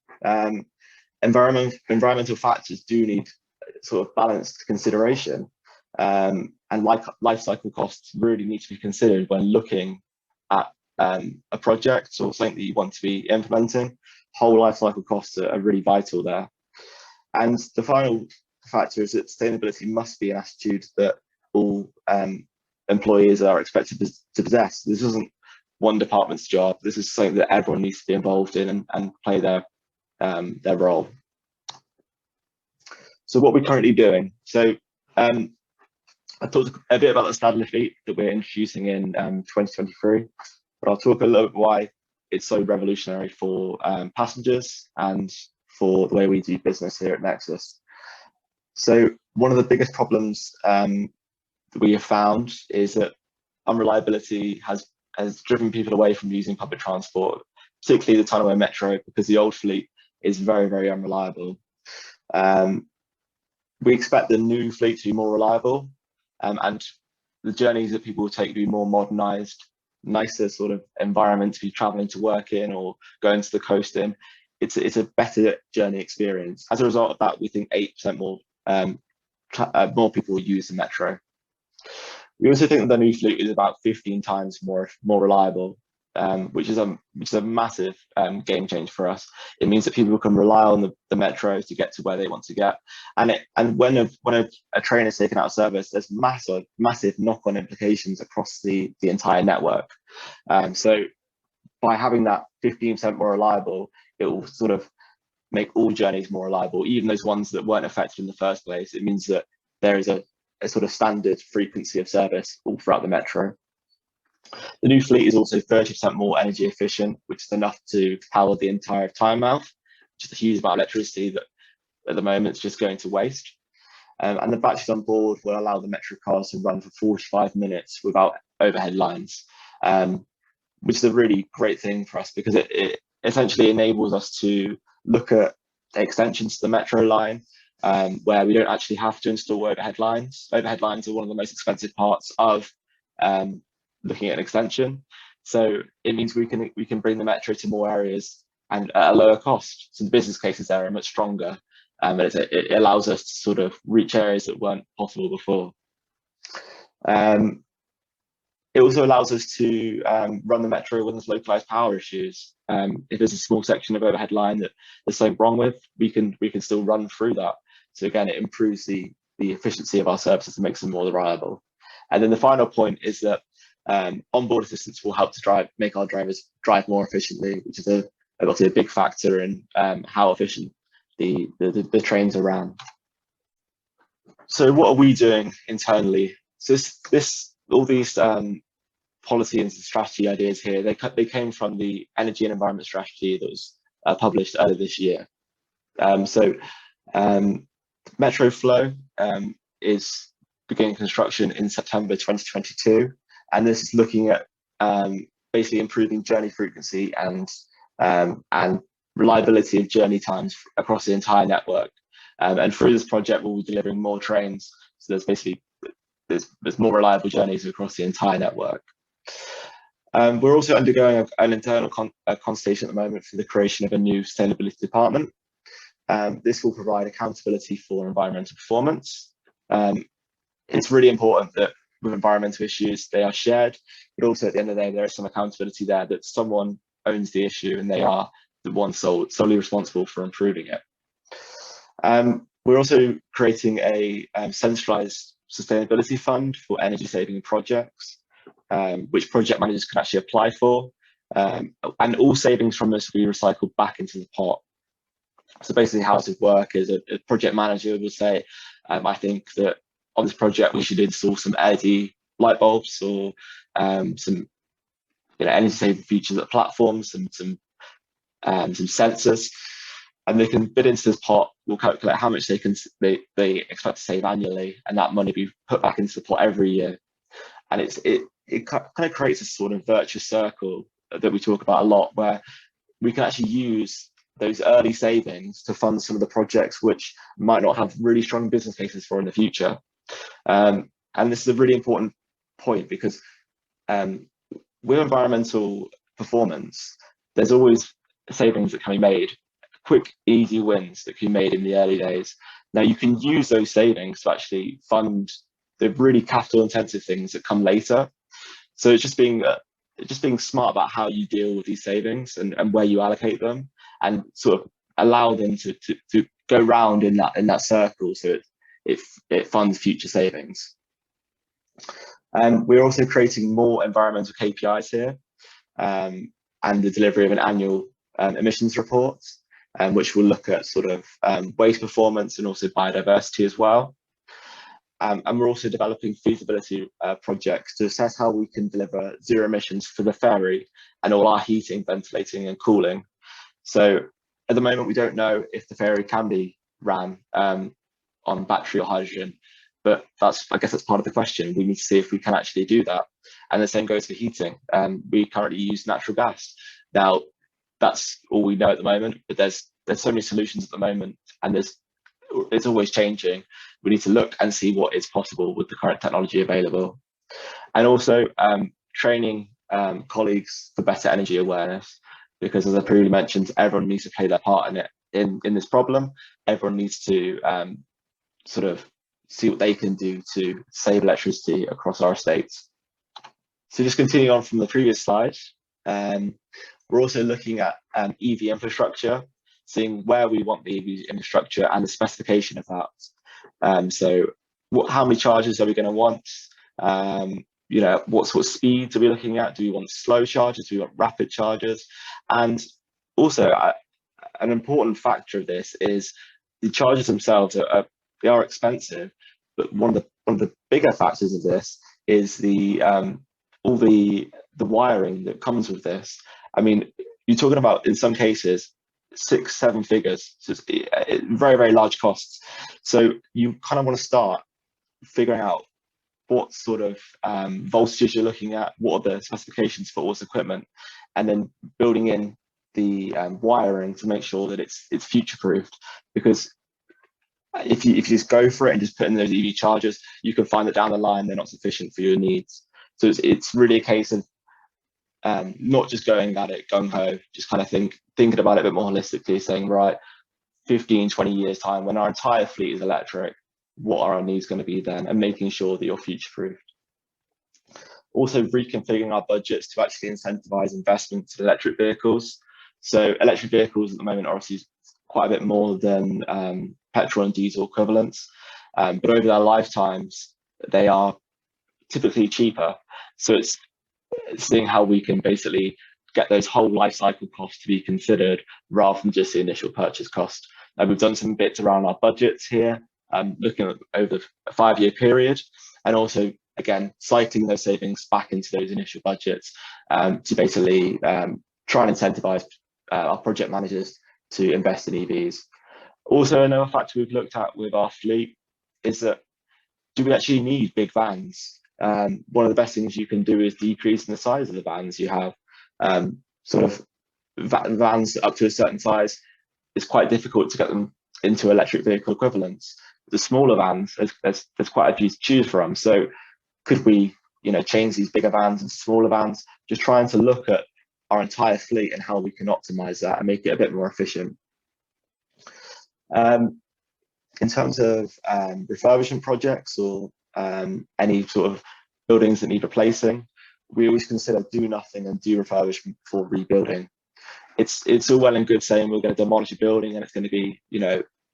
Environmental factors do need sort of balanced consideration, and life cycle costs really need to be considered when looking at a project or something that you want to be implementing. Whole life cycle costs are really vital there. And the final factor is that sustainability must be an attitude that all employees are expected to possess. This doesn't one department's job. This is something that everyone needs to be involved in and play their role. So what we're currently doing. So I talked a bit about the standard fleet that we're introducing in 2023, but I'll talk a little bit why it's so revolutionary for passengers and for the way we do business here at Nexus. So one of the biggest problems that we have found is that unreliability has driven people away from using public transport, particularly the tunnelway metro, because the old fleet is very, very unreliable. We expect the new fleet to be more reliable, and the journeys that people will take to be more modernized, nicer sort of environment to be traveling to work in or going to the coast in. It's a better journey experience. As a result of that, we think 8% more people will use the metro. We also think that the new fleet is about 15 times more reliable, which is a massive game change for us. It means that people can rely on the metro to get to where they want to get, and when a train is taken out of service, there's massive knock-on implications across the entire network. So by having that 15% more reliable, it will sort of make all journeys more reliable, even those ones that weren't affected in the first place. It means that there is a sort of standard frequency of service all throughout the metro. The new fleet is also 30% more energy efficient, which is enough to power the entire Tynemouth, which is a huge amount of electricity that at the moment is just going to waste. And the batteries on board will allow the metro cars to run for 45 minutes without overhead lines, which is a really great thing for us, because it essentially enables us to look at extensions to the metro line, where we don't actually have to install overhead lines. Overhead lines are one of the most expensive parts of looking at an extension. So it means we can bring the metro to more areas and at a lower cost. So the business cases there are much stronger, and it allows us to sort of reach areas that weren't possible before. It also allows us to run the metro when there's localized power issues. If there's a small section of overhead line that there's something wrong with, we can still run through that. So again, it improves the efficiency of our services and makes them more reliable. And then the final point is that onboard assistance will help to make our drivers drive more efficiently, which is obviously a big factor in how efficient the trains are ran. So what are we doing internally? So all these policy and strategy ideas here, they came from the energy and environment strategy that was published earlier this year. Metro Flow is beginning construction in September 2022, and this is looking at basically improving journey frequency and reliability of journey times across the entire network. And through this project, we'll be delivering more trains. So there's basically there's more reliable journeys across the entire network. We're also undergoing an internal consultation at the moment for the creation of a new sustainability department. This will provide accountability for environmental performance. It's really important that with environmental issues, they are shared, but also at the end of the day, there is some accountability there that someone owns the issue and they are the one solely responsible for improving it. We're also creating a centralized sustainability fund for energy saving projects, which project managers can actually apply for, and all savings from this will be recycled back into the pot. So basically how it would work is a project manager will say, I think that on this project we should install some LED light bulbs or some energy saving features at platforms, some sensors, and they can bid into this pot. We'll calculate how much they expect to save annually, and that money be put back into the pot every year. And it kind of creates a sort of virtuous circle that we talk about a lot, where we can actually use those early savings to fund some of the projects which might not have really strong business cases for in the future. And this is a really important point, because with environmental performance, there's always savings that can be made, quick, easy wins that can be made in the early days. Now you can use those savings to actually fund the really capital intensive things that come later. So it's just being smart about how you deal with these savings and where you allocate them, and sort of allow them to go round in that circle, so it funds future savings. We're also creating more environmental KPIs here. and the delivery of an annual emissions report, which will look at sort of waste performance and also biodiversity as well. And we're also developing feasibility projects to assess how we can deliver zero emissions for the ferry and all our heating, ventilating and cooling. So at the moment, we don't know if the ferry can be ran on battery or hydrogen, but I guess that's part of the question. We need to see if we can actually do that. And the same goes for heating. We currently use natural gas. Now, that's all we know at the moment, but there's so many solutions at the moment, and it's always changing. We need to look and see what is possible with the current technology available. And also training colleagues for better energy awareness, because as I previously mentioned, everyone needs to play their part in it, in this problem. Everyone needs to sort of see what they can do to save electricity across our estates. So just continuing on from the previous slide, we're also looking at EV infrastructure, seeing where we want the EV infrastructure and the specification of that. So how many chargers are we going to want? You know, what sort of speeds are we looking at? Do we want slow chargers? Do we want rapid chargers? And also an important factor of this is the chargers themselves they are expensive, but one of the bigger factors of this is all the wiring that comes with this. I mean, you're talking about, in some cases, 6-7 figures, so it's very, very large costs. So you kind of want to start figuring out what sort of voltages you're looking at, what are the specifications for all this equipment, and then building in the wiring to make sure that it's future-proofed. Because if you just go for it and just put in those EV chargers, you can find that down the line they're not sufficient for your needs. So it's really a case of not just going at it gung-ho, just kind of thinking about it a bit more holistically, saying, right, 15-20 years time, when our entire fleet is electric, what are our needs going to be then, and making sure that you're future-proofed. Also reconfiguring our budgets to actually incentivize investment in electric vehicles. So electric vehicles at the moment are obviously quite a bit more than petrol and diesel equivalents, but over their lifetimes, they are typically cheaper. So it's seeing how we can basically get those whole life cycle costs to be considered rather than just the initial purchase cost. And we've done some bits around our budgets here, looking at over a 5-year period, and also again cycling those savings back into those initial budgets to basically try and incentivize our project managers to invest in EVs. Also, another factor we've looked at with our fleet is that, do we actually need big vans? One of the best things you can do is decrease in the size of the vans you have. Sort of vans up to a certain size, it's quite difficult to get them into electric vehicle equivalents. The smaller vans, there's quite a few to choose from. So could we, change these bigger vans into smaller vans? Just trying to look at our entire fleet and how we can optimize that and make it a bit more efficient. In terms of refurbishment projects or any sort of buildings that need replacing, we always consider do nothing and do refurbishment before rebuilding. It's all well and good saying we're going to demolish a building and it's going to be,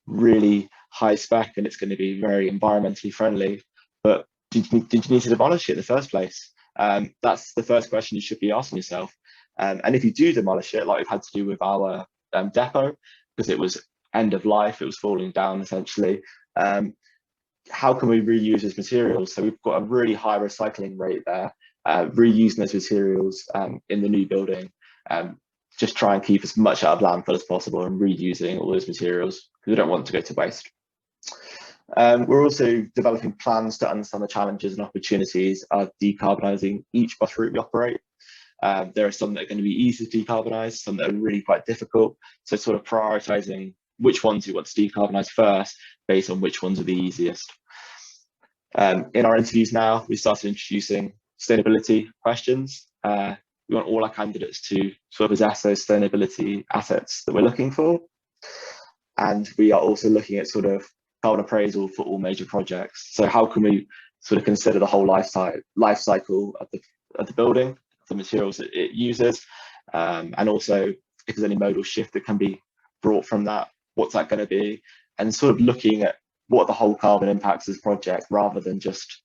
really high spec and it's going to be very environmentally friendly, but did you need to demolish it in the first place? That's the first question you should be asking yourself. And if you do demolish it, like we've had to do with our depot, because it was end of life, it was falling down essentially, how can we reuse those materials? So we've got a really high recycling rate there, reusing those materials in the new building. Just try and keep as much out of landfill as possible and reusing all those materials because we don't want to go to waste. We're also developing plans to understand the challenges and opportunities of decarbonising each bus route we operate. There are some that are going to be easy to decarbonise, some that are really quite difficult. So sort of prioritising which ones you want to decarbonise first based on which ones are the easiest. In our interviews now, we started introducing sustainability questions. We want all our candidates to sort of possess those sustainability assets that we're looking for. And we are also looking at sort of carbon appraisal for all major projects. So how can we sort of consider the whole life cycle of the building, the materials that it uses, and also if there's any modal shift that can be brought from that, what's that going to be, and sort of looking at what are the whole carbon impacts of this project rather than just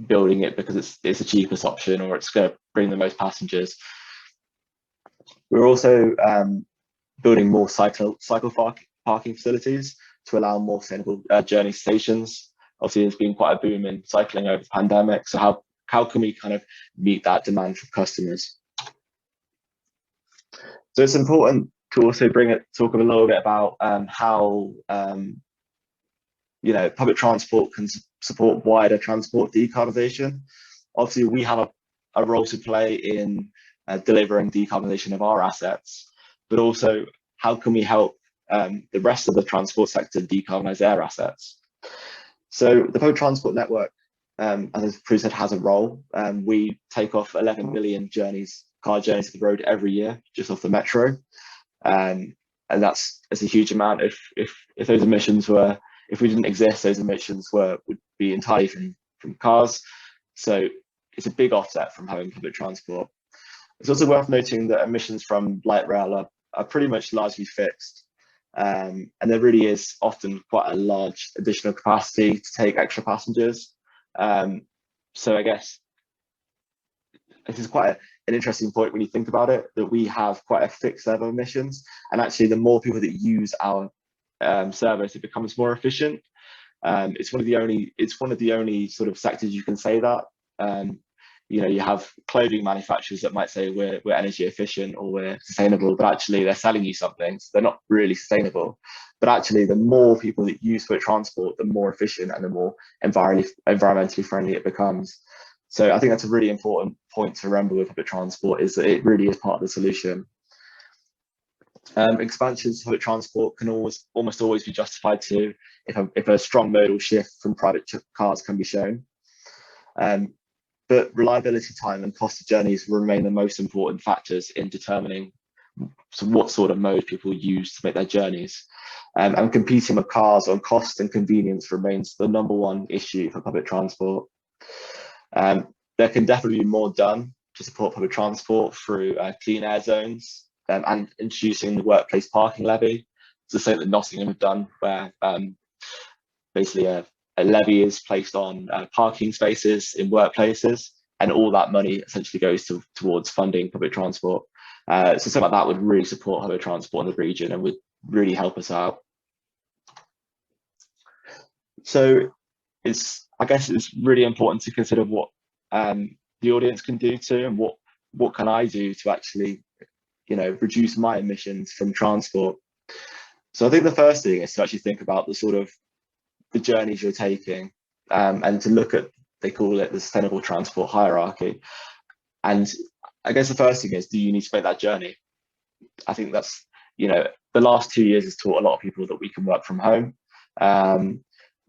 building it because it's the cheapest option or it's going to bring the most passengers. We're also building more cycle parking facilities to allow more sustainable journey stations. Obviously, there's been quite a boom in cycling over the pandemic. So how can we kind of meet that demand from customers? So it's important to also talk a little bit about how public transport can support wider transport decarbonisation. Obviously, we have a role to play in delivering decarbonisation of our assets, but also how can we help the rest of the transport sector decarbonise their assets? So the public transport network, as Prue said, has a role. We take off 11 million car journeys to the road every year, just off the metro. And that's a huge amount. If those emissions if we didn't exist, those emissions would be entirely from cars. So it's a big offset from having public transport. It's also worth noting that emissions from light rail are pretty much largely fixed. And there really is often quite a large additional capacity to take extra passengers. So I guess this is quite an interesting point when you think about it, that we have quite a fixed level of emissions, and actually the more people that use our service, it becomes more efficient. It's one of the only sort of sectors you can say that. You have clothing manufacturers that might say we're energy efficient or we're sustainable, but actually they're selling you something, so they're not really sustainable. But actually, the more people that use public transport, the more efficient and the more environmentally friendly it becomes. So I think that's a really important point to remember with public transport, is that it really is part of the solution. Expansions to public transport can almost always be justified too if a strong modal shift from private cars can be shown. But reliability time and cost of journeys will remain the most important factors in determining what sort of mode people use to make their journeys. And competing with cars on cost and convenience remains the #1 issue for public transport. There can definitely be more done to support public transport through clean air zones and introducing the workplace parking levy. It's the same that Nottingham have done, where basically a levy is placed on parking spaces in workplaces, and all that money essentially goes towards funding public transport. So something like that would really support public transport in the region and would really help us out. So I guess it's really important to consider what the audience can do too, and what can I do to actually reduce my emissions from transport. So I think the first thing is to actually think about the journeys you're taking, and to look at, they call it the sustainable transport hierarchy. And I guess the first thing is, do you need to make that journey? I think that's, the last 2 years has taught a lot of people that we can work from home.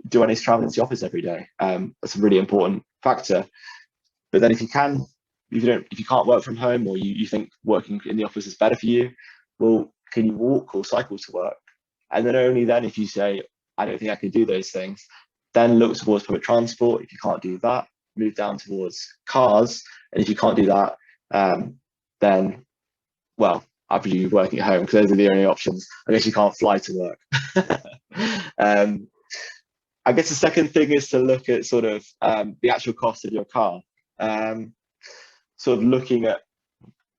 Do I need to travel into the office every day? That's a really important factor. But then if you can't work from home, or you think working in the office is better for you, well, can you walk or cycle to work? And then only then, if you say, I don't think I can do those things, then look towards public transport. If you can't do that, move down towards cars. And if you can't do that, then, well, I presume you're working at home, because those are the only options. I guess you can't fly to work. I guess the second thing is to look at the actual cost of your car. Looking at,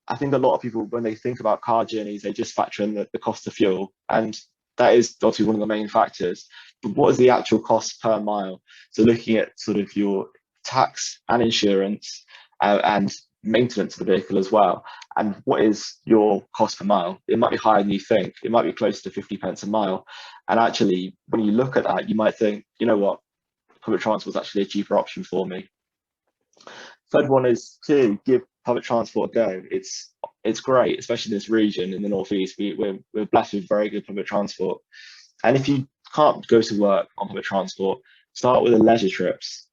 I think a lot of people, when they think about car journeys, they just factor in the cost of fuel, and that is obviously one of the main factors. But what is the actual cost per mile? So looking at your tax and insurance and maintenance of the vehicle as well, and what is your cost per mile? It might be higher than you think. It might be close to 50 pence a mile. And actually, when you look at that, you might think, you know what, public transport is actually a cheaper option for me. Third one is to give public transport a go. It's great, especially in this region in the northeast. We're blessed with very good public transport. And if you can't go to work on public transport, start with the leisure trips.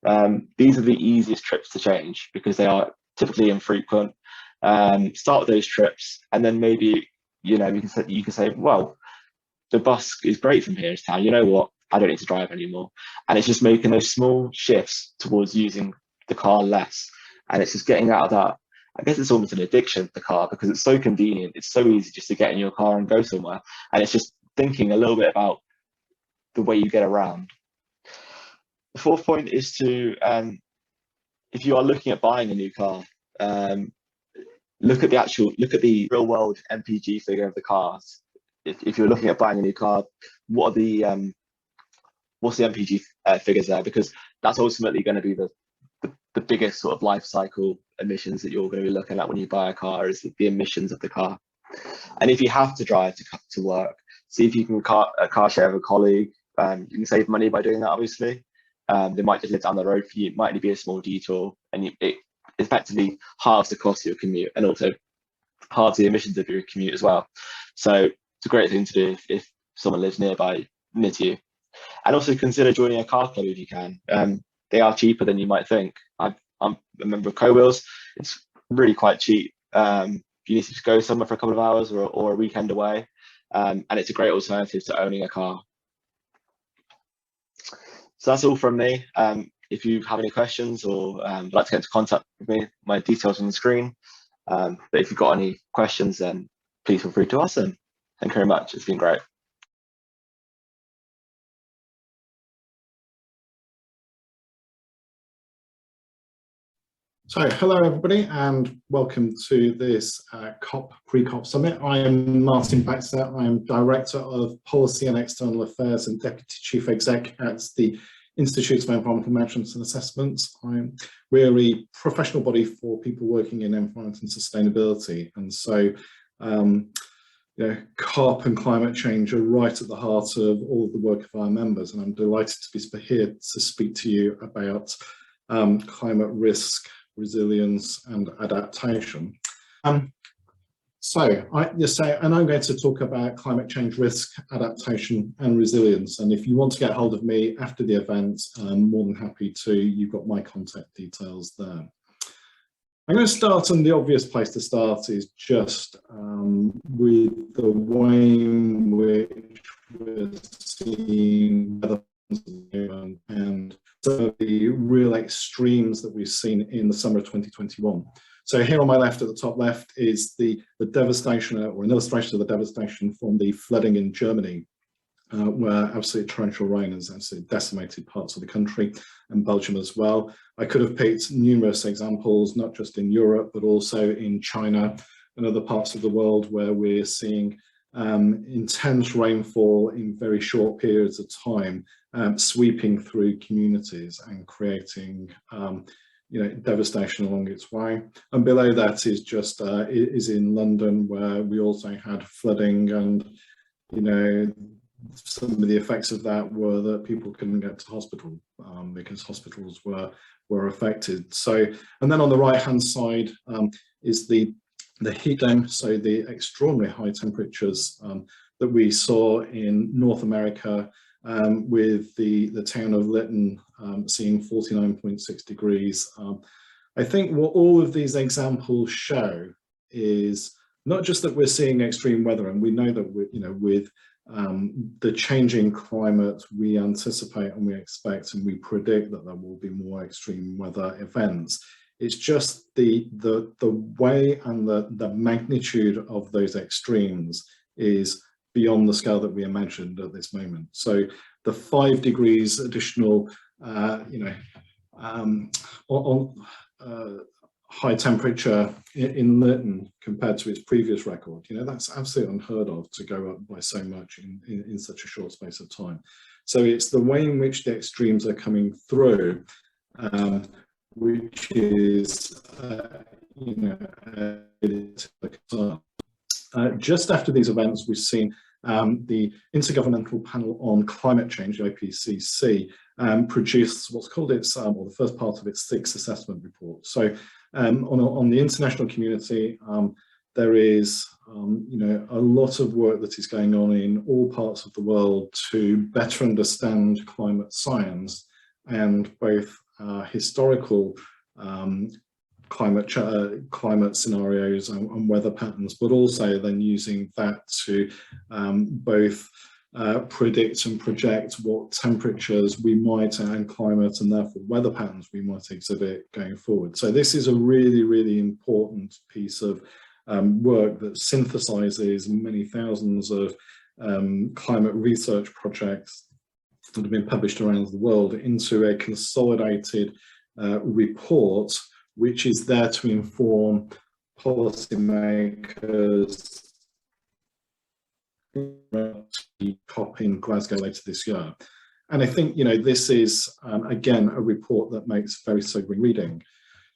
These are the easiest trips to change because they are typically infrequent. Start with those trips, and then maybe you can say, well, the bus is great from here to town. You know what? I don't need to drive anymore. And it's just making those small shifts towards using the car less. And it's just getting out of that. I guess it's almost an addiction, the car, because it's so convenient. It's so easy just to get in your car and go somewhere. And it's just thinking a little bit about the way you get around. The fourth point is to, if you are looking at buying a new car, look at the real world MPG figure of the cars. If you're looking at buying a new car, what are the what's the MPG figures there? Because that's ultimately going to be the biggest sort of life cycle emissions that you're going to be looking at when you buy a car, is the emissions of the car. And if you have to drive to work, see if you can car share with a colleague. You can save money by doing that, obviously. They might just live down the road for you. It might only be a small detour, and it effectively halves the cost of your commute and also halves the emissions of your commute as well. So it's a great thing to do if someone lives near to you. And also consider joining a car club if you can. They are cheaper than you might think. I'm a member of Co-Wheels. It's really quite cheap. You need to go somewhere for a couple of hours or a weekend away. And it's a great alternative to owning a car. So that's all from me. If you have any questions or would like to get into contact with me, my details on the screen. But if you've got any questions, then please feel free to ask them. Thank you very much. It's been great. So hello everybody and welcome to this pre-COP summit. I am Martin Baxter. I am Director of Policy and External Affairs and Deputy Chief Exec at the Institute of Environmental Management and Assessment. We're a professional body for people working in environment and sustainability, and so COP and climate change are right at the heart of all of the work of our members, and I'm delighted to be here to speak to you about climate risk, resilience and adaptation. And I'm going to talk about climate change risk, adaptation and resilience. And if you want to get hold of me after the event, I'm more than happy to. You've got my contact details there. I'm going to start, and the obvious place to start is just with the way in which we're seeing weather and some of the real extremes that we've seen in the summer of 2021. So here on my left, at the top left, is the devastation, or an illustration of the devastation from the flooding in Germany, where absolute torrential rain has absolutely decimated parts of the country, and Belgium as well. I could have picked numerous examples, not just in Europe, but also in China and other parts of the world where we're seeing intense rainfall in very short periods of time, sweeping through communities and creating devastation along its way. And below that is just is in London, where we also had flooding, and some of the effects of that were that people couldn't get to hospital because hospitals were affected. So, and then on the right hand side is the heatling, so the extraordinary high temperatures that we saw in North America, with the town of Lytton seeing 49.6 degrees. I think what all of these examples show is not just that we're seeing extreme weather, and we know that with the changing climate, we anticipate and we expect and we predict that there will be more extreme weather events. It's just the way and the magnitude of those extremes is beyond the scale that we imagined at this moment. So the 5 degrees additional, high temperature in Lytton compared to its previous record, that's absolutely unheard of, to go up by so much in such a short space of time. So it's the way in which the extremes are coming through, which is, just after these events, we've seen the Intergovernmental Panel on Climate Change, the IPCC, produced what's called its, or the first part of its 6th assessment report. So on the international community, there is a lot of work that is going on in all parts of the world to better understand climate science, and both historical climate scenarios and weather patterns, but also then using that to both predict and project what temperatures we might, and climate and therefore weather patterns we might exhibit going forward. So this is a really, really important piece of work that synthesizes many thousands of climate research projects that have been published around the world into a consolidated report, which is there to inform policymakers COP in Glasgow later this year. And I think, you know, this is, again, a report that makes very sobering reading.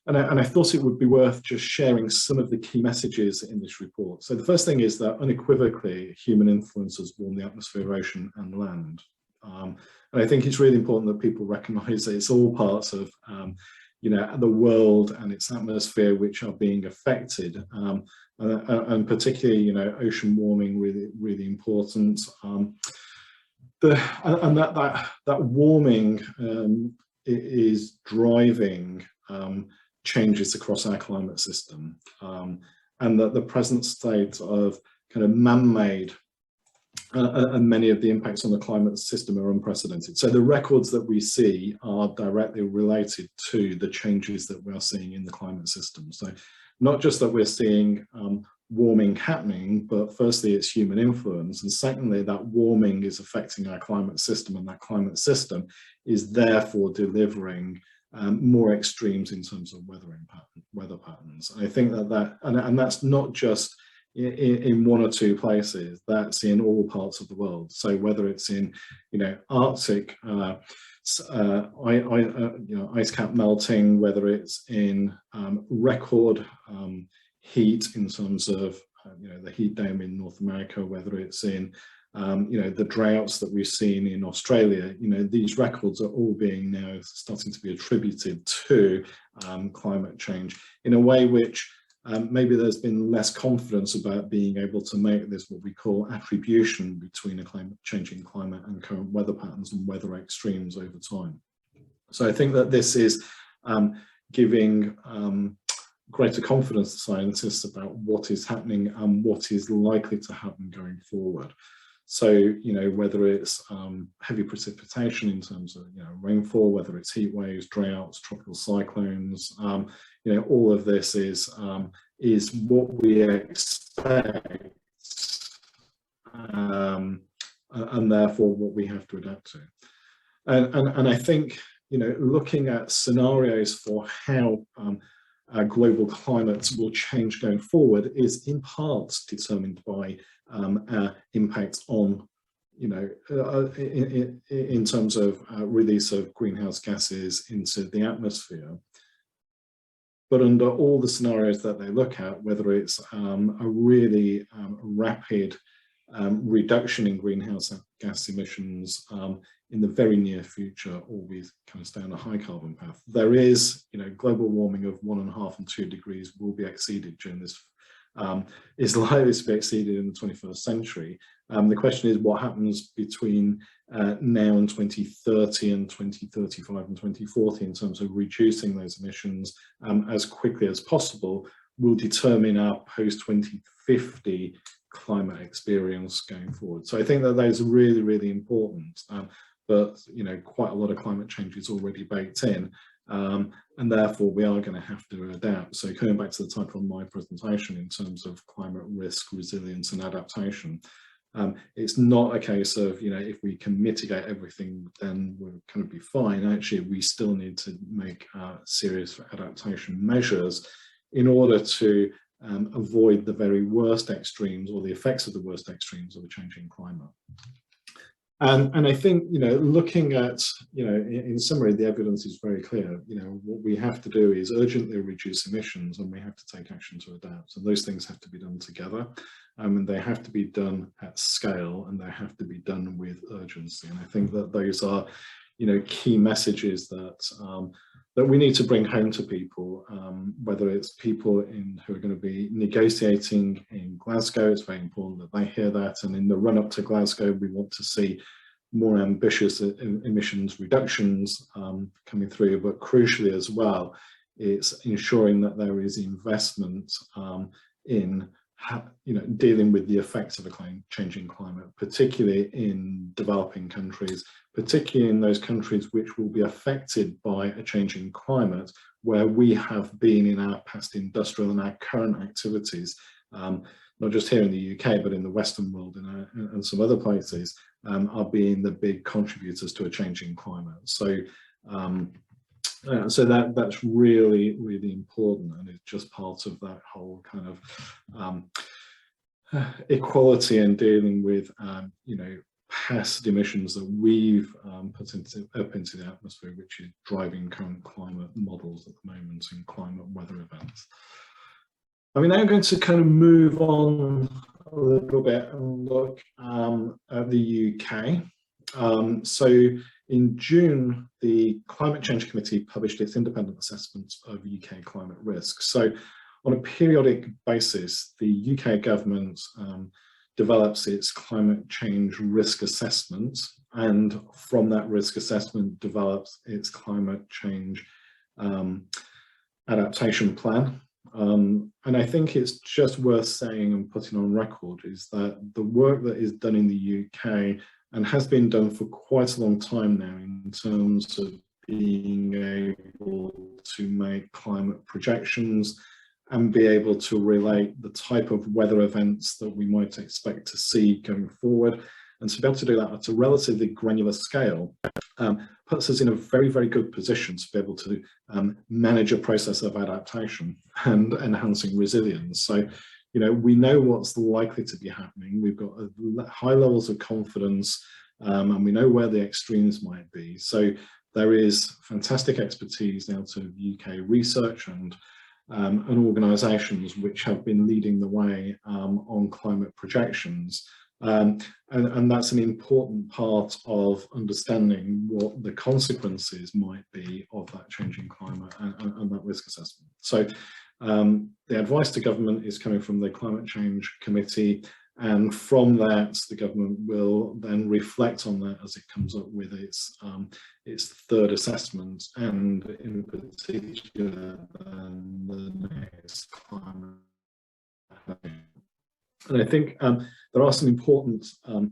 And I thought it would be worth just sharing some of the key messages in this report. So the first thing is that unequivocally, human influence has warmed the atmosphere, ocean and land. And I think it's really important that people recognise that it's all parts of, you know, the world and its atmosphere which are being affected. And particularly, you know, ocean warming really important. That warming is driving changes across our climate system, and that the present state of kind of man-made and many of the impacts on the climate system are unprecedented. So the records that we see are directly related to the changes that we are seeing in the climate system. So not just that we're seeing warming happening, but firstly it's human influence, and secondly that warming is affecting our climate system, and that climate system is therefore delivering more extremes in terms of weather patterns. And I think and that's not just in one or two places, that's in all parts of the world. So whether it's in, you know, Arctic ice cap melting, whether it's in record heat in terms of you know, the heat dome in North America, whether it's in you know, the droughts that we've seen in Australia, you know, these records are all being now starting to be attributed to climate change in a way which maybe there's been less confidence about being able to make this what we call attribution between a changing climate and current weather patterns and weather extremes over time. So I think that this is giving greater confidence to scientists about what is happening and what is likely to happen going forward. So, you know, whether it's heavy precipitation in terms of, you know, rainfall, whether it's heat waves, droughts, tropical cyclones, you know, all of this is what we expect, and therefore what we have to adapt to. And I think, you know, looking at scenarios for how global climate will change going forward is in part determined by our impact on, you know, in terms of release of greenhouse gases into the atmosphere. But under all the scenarios that they look at, whether it's a really rapid reduction in greenhouse gas emissions in the very near future, or we kind of stay on a high carbon path, there is, you know, global warming of 1.5 and 2 degrees will be exceeded during this, is likely to be exceeded in the 21st century. The question is what happens between now and 2030 and 2035 and 2040 in terms of reducing those emissions as quickly as possible will determine our post-2050 climate experience going forward. So I think that those are really, really important. But, you know, quite a lot of climate change is already baked in, and therefore we are going to have to adapt. So coming back to the title of my presentation in terms of climate risk, resilience and adaptation, it's not a case of, you know, if we can mitigate everything, then we'll kind of be fine. Actually, we still need to make serious adaptation measures in order to avoid the very worst extremes or the effects of the worst extremes of a changing climate. And I think, you know, looking at, you know, in summary, the evidence is very clear. You know, what we have to do is urgently reduce emissions, and we have to take action to adapt. So those things have to be done together, and they have to be done at scale, and they have to be done with urgency. And I think that those are, you know, key messages that that we need to bring home to people, whether it's people who are going to be negotiating in Glasgow. It's very important that they hear that, and in the run up to Glasgow we want to see more ambitious emissions reductions coming through, but crucially as well it's ensuring that there is investment in, you know, dealing with the effects of a changing climate, particularly in developing countries, particularly in those countries which will be affected by a changing climate, where we have been in our past industrial and our current activities, not just here in the UK, but in the Western world and some other places, are being the big contributors to a changing climate. So So that's really, really important, and it's just part of that whole kind of equality and dealing with, you know, past emissions that we've put up into the atmosphere, which is driving current climate models at the moment and climate weather events. I'm now going to kind of move on a little bit and look at the UK. So in June, the Climate Change Committee published its independent assessment of UK climate risk. So on a periodic basis, the UK government develops its climate change risk assessment, and from that risk assessment develops its climate change adaptation plan. And I think it's just worth saying and putting on record is that the work that is done in the UK and has been done for quite a long time now in terms of being able to make climate projections and be able to relate the type of weather events that we might expect to see going forward, and to be able to do that at a relatively granular scale puts us in a very, very good position to be able to manage a process of adaptation and enhancing resilience. So, you know, we know what's likely to be happening. We've got high levels of confidence, and we know where the extremes might be. So there is fantastic expertise now to UK research and organisations which have been leading the way on climate projections. And that's an important part of understanding what the consequences might be of that changing climate and that risk assessment. So the advice to government is coming from the Climate Change Committee, and from that the government will then reflect on that as it comes up with its third assessment, and in particular the next climate. And I think there are some important kind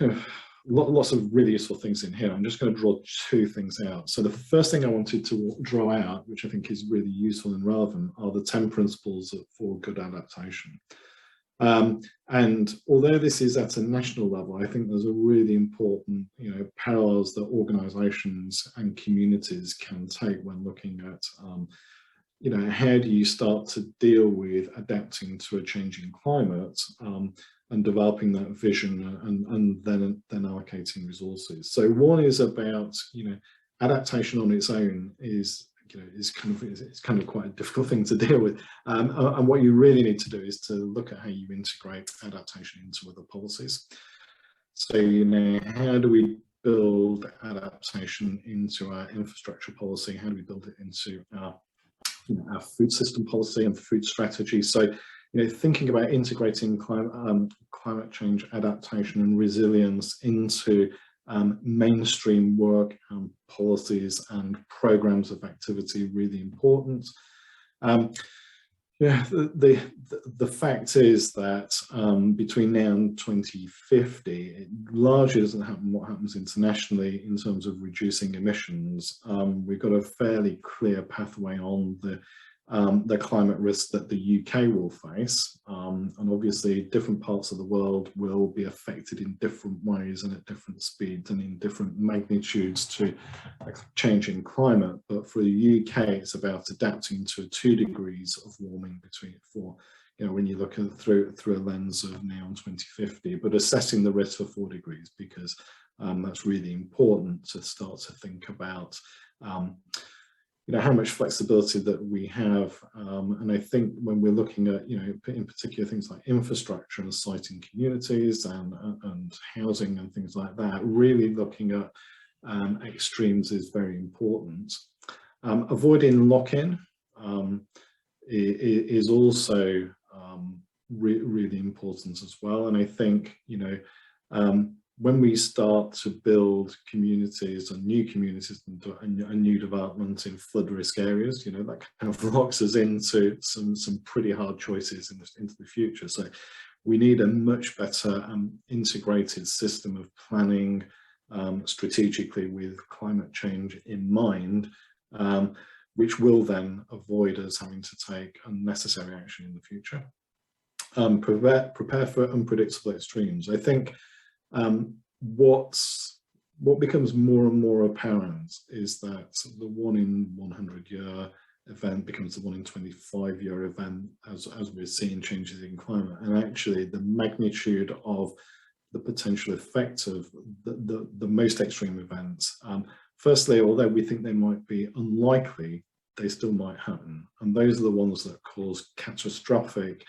of lots of really useful things in here. I'm just going to draw two things out. So the first thing I wanted to draw out, which I think is really useful and relevant, are the 10 principles for good adaptation. And although this is at a national level, I think there's a really important, you know, parallels that organisations and communities can take when looking at, you know, how do you start to deal with adapting to a changing climate and developing that vision and then allocating resources. So one is about, you know, adaptation on its own is, you know, it's kind of quite a difficult thing to deal with. And what you really need to do is to look at how you integrate adaptation into other policies. So, you know, how do we build adaptation into our infrastructure policy? How do we build it into our, you know, our food system policy and food strategy? So, you know, thinking about integrating climate change adaptation and resilience into mainstream work and policies and programs of activity, really important. Yeah, the fact is that between now and 2050, it largely doesn't happen what happens internationally in terms of reducing emissions. We've got a fairly clear pathway on the climate risks that the UK will face, and obviously different parts of the world will be affected in different ways and at different speeds and in different magnitudes to a changing climate. But for the UK, it's about adapting to 2 degrees of warming for, you know, when you look at through a lens of now and 2050, but assessing the risk for 4 degrees, because that's really important to start to think about you know, how much flexibility that we have. And I think when we're looking at, you know, in particular things like infrastructure and siting communities and housing and things like that, really looking at extremes is very important. Avoiding lock-in is also really important as well. And I think, you know, when we start to build communities and new communities and new development in flood risk areas, you know, that kind of locks us into some pretty hard choices into the future. So we need a much better integrated system of planning strategically with climate change in mind, which will then avoid us having to take unnecessary action in the future. Prepare for unpredictable extremes. I think what's what becomes more and more apparent is that the 1 in 100 year event becomes the 1 in 25 year event as we're seeing changes in climate, and actually the magnitude of the potential effect of the most extreme events. Firstly, although we think they might be unlikely, they still might happen, and those are the ones that cause catastrophic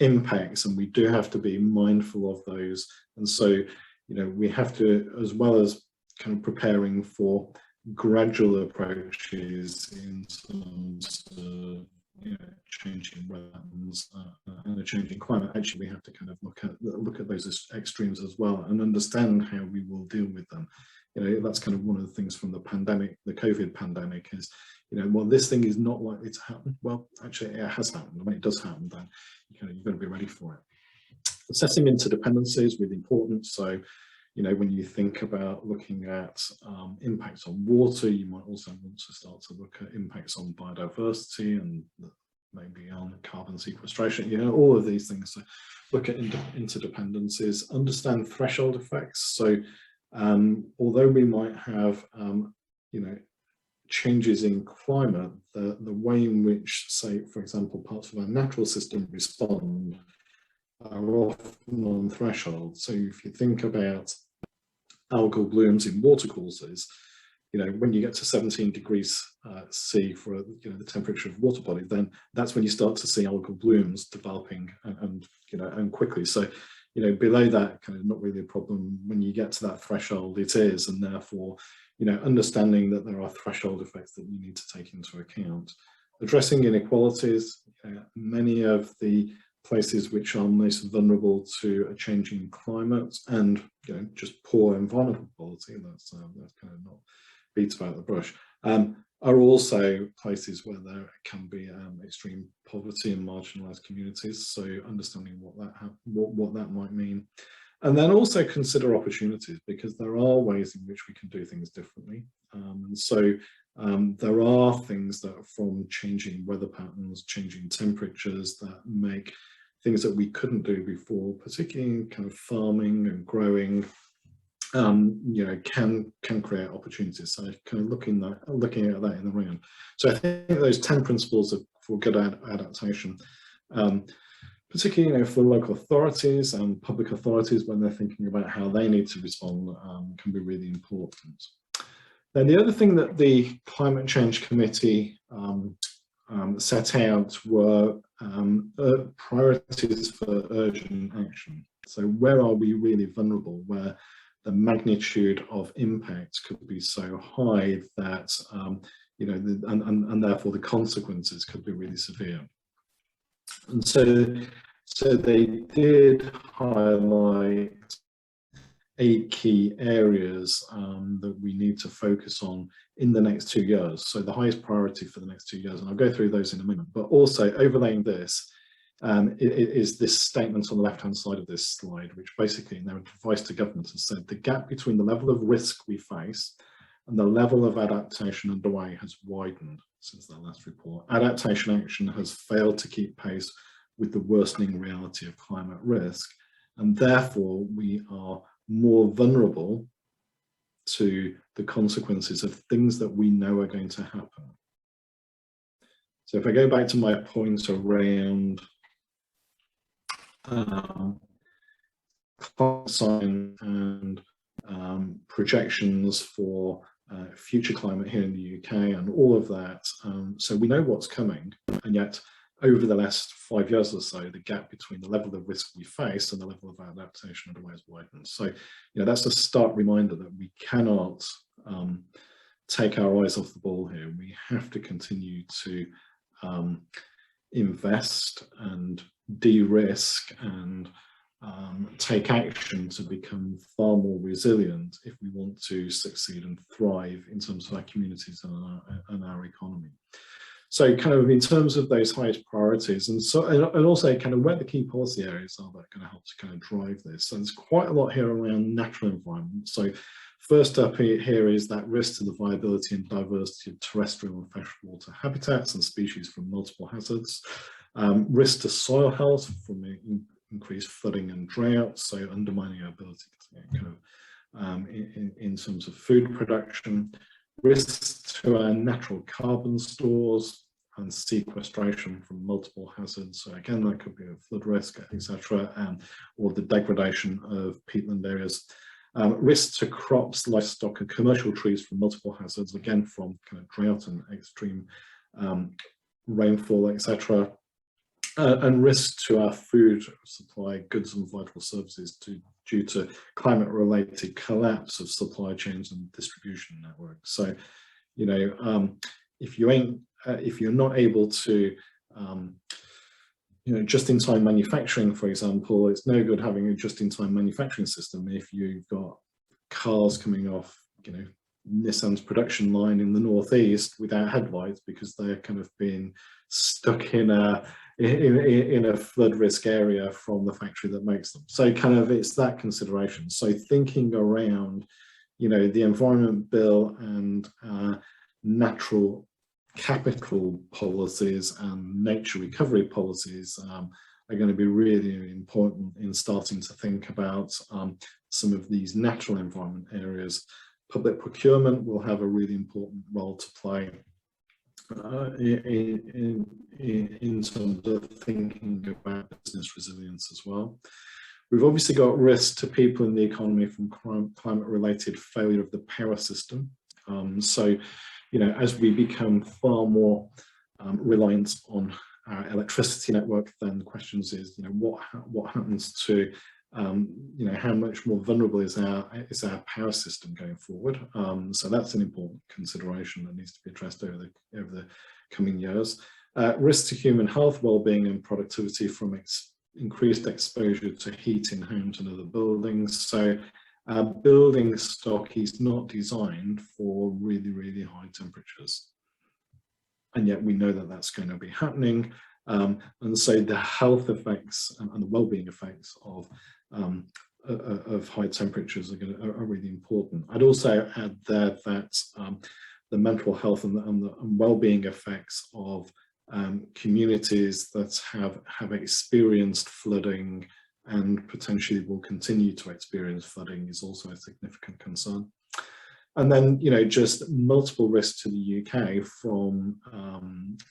impacts, and we do have to be mindful of those. And so, you know, we have to, as well as kind of preparing for gradual approaches in terms of, you know, changing weather patterns and a changing climate, actually we have to kind of look at those extremes as well and understand how we will deal with them. You know, that's kind of one of the things from the pandemic, the COVID pandemic, is, you know, well, this thing is not likely to happen. Well, actually it has happened. When it does happen, then you've got to be ready for it. Assessing interdependency is really important. So, you know, when you think about looking at impacts on water, you might also want to start to look at impacts on biodiversity and maybe on carbon sequestration, you know, all of these things. So look at interdependencies, understand threshold effects. So although we might have, you know, changes in climate, the way in which, say, for example, parts of our natural system respond are often on threshold. So if you think about algal blooms in watercourses, you know, when you get to 17 degrees C for, you know, the temperature of water body, then that's when you start to see algal blooms developing and you know, and quickly. So, you know, below that, kind of not really a problem. When you get to that threshold, it is, and therefore, you know, understanding that there are threshold effects that you need to take into account. Addressing inequalities, many of the places which are most vulnerable to a changing climate and, you know, just poor environmental quality, that's kind of not beats about the brush, are also places where there can be extreme poverty in marginalised communities. So understanding what that might mean, and then also consider opportunities, because there are ways in which we can do things differently. And so there are things that, from changing weather patterns, changing temperatures, that make things that we couldn't do before, particularly in kind of farming and growing, you know, can create opportunities. So kind of looking at that in the round. So I think those 10 principles for good adaptation, particularly, you know, for local authorities and public authorities when they're thinking about how they need to respond, can be really important. Then the other thing that the Climate Change Committee set out were priorities for urgent action. So where are we really vulnerable, where the magnitude of impact could be so high that, you know, and therefore the consequences could be really severe. And so they did highlight 8 key areas that we need to focus on in the next 2 years. So the highest priority for the next 2 years, and I'll go through those in a minute, but also overlaying this is this statement on the left-hand side of this slide, which basically in their advice to government has said the gap between the level of risk we face and the level of adaptation underway has widened since that last report. Adaptation action has failed to keep pace with the worsening reality of climate risk, and therefore we are more vulnerable to the consequences of things that we know are going to happen. So if I go back to my point around climate science and projections for future climate here in the UK and all of that, so we know what's coming, and yet over the last 5 years or so, the gap between the level of risk we face and the level of adaptation underway has widened. So, you know, that's a stark reminder that we cannot take our eyes off the ball here. We have to continue to invest and de-risk and take action to become far more resilient if we want to succeed and thrive in terms of our communities and our economy. So kind of in terms of those highest priorities, and so and also kind of where the key policy areas are that are going to help to kind of drive this. So there's quite a lot here around natural environment. So first up here is that risk to the viability and diversity of terrestrial and freshwater habitats and species from multiple hazards. Risk to soil health from increased flooding and drought, so undermining our ability to kind in terms of food production, risks to our natural carbon stores and sequestration from multiple hazards. So again, that could be a flood risk, etc., or the degradation of peatland areas. Risks to crops, livestock, and commercial trees from multiple hazards, again from kind of drought and extreme rainfall, etc. And risks to our food supply, goods and vital services due to climate-related collapse of supply chains and distribution networks. So, you know, if you're not able to, you know, just-in-time manufacturing, for example, it's no good having a just-in-time manufacturing system if you've got cars coming off, you know, Nissan's production line in the northeast without headlights because they're kind of being stuck in a flood risk area from the factory that makes them. So kind of it's that consideration. So thinking around, you know, the Environment Bill and natural capital policies and nature recovery policies are going to be really important in starting to think about some of these natural environment areas. Public procurement will have a really important role to play in terms of thinking about business resilience as well. We've obviously got risks to people in the economy from climate-related failure of the power system. So, you know, as we become far more reliant on our electricity network, then the question is, you know, what happens to you know, how much more vulnerable is our power system going forward? So that's an important consideration that needs to be addressed over the coming years. Risks to human health, well-being, and productivity from increased exposure to heat in homes and other buildings. So building stock is not designed for really, really high temperatures, and yet we know that that's going to be happening. And so the health effects and the well-being effects of high temperatures are really important. I'd also add there that the mental health and the well-being effects of communities that have experienced flooding and potentially will continue to experience flooding is also a significant concern. And then, you know, just multiple risks to the UK from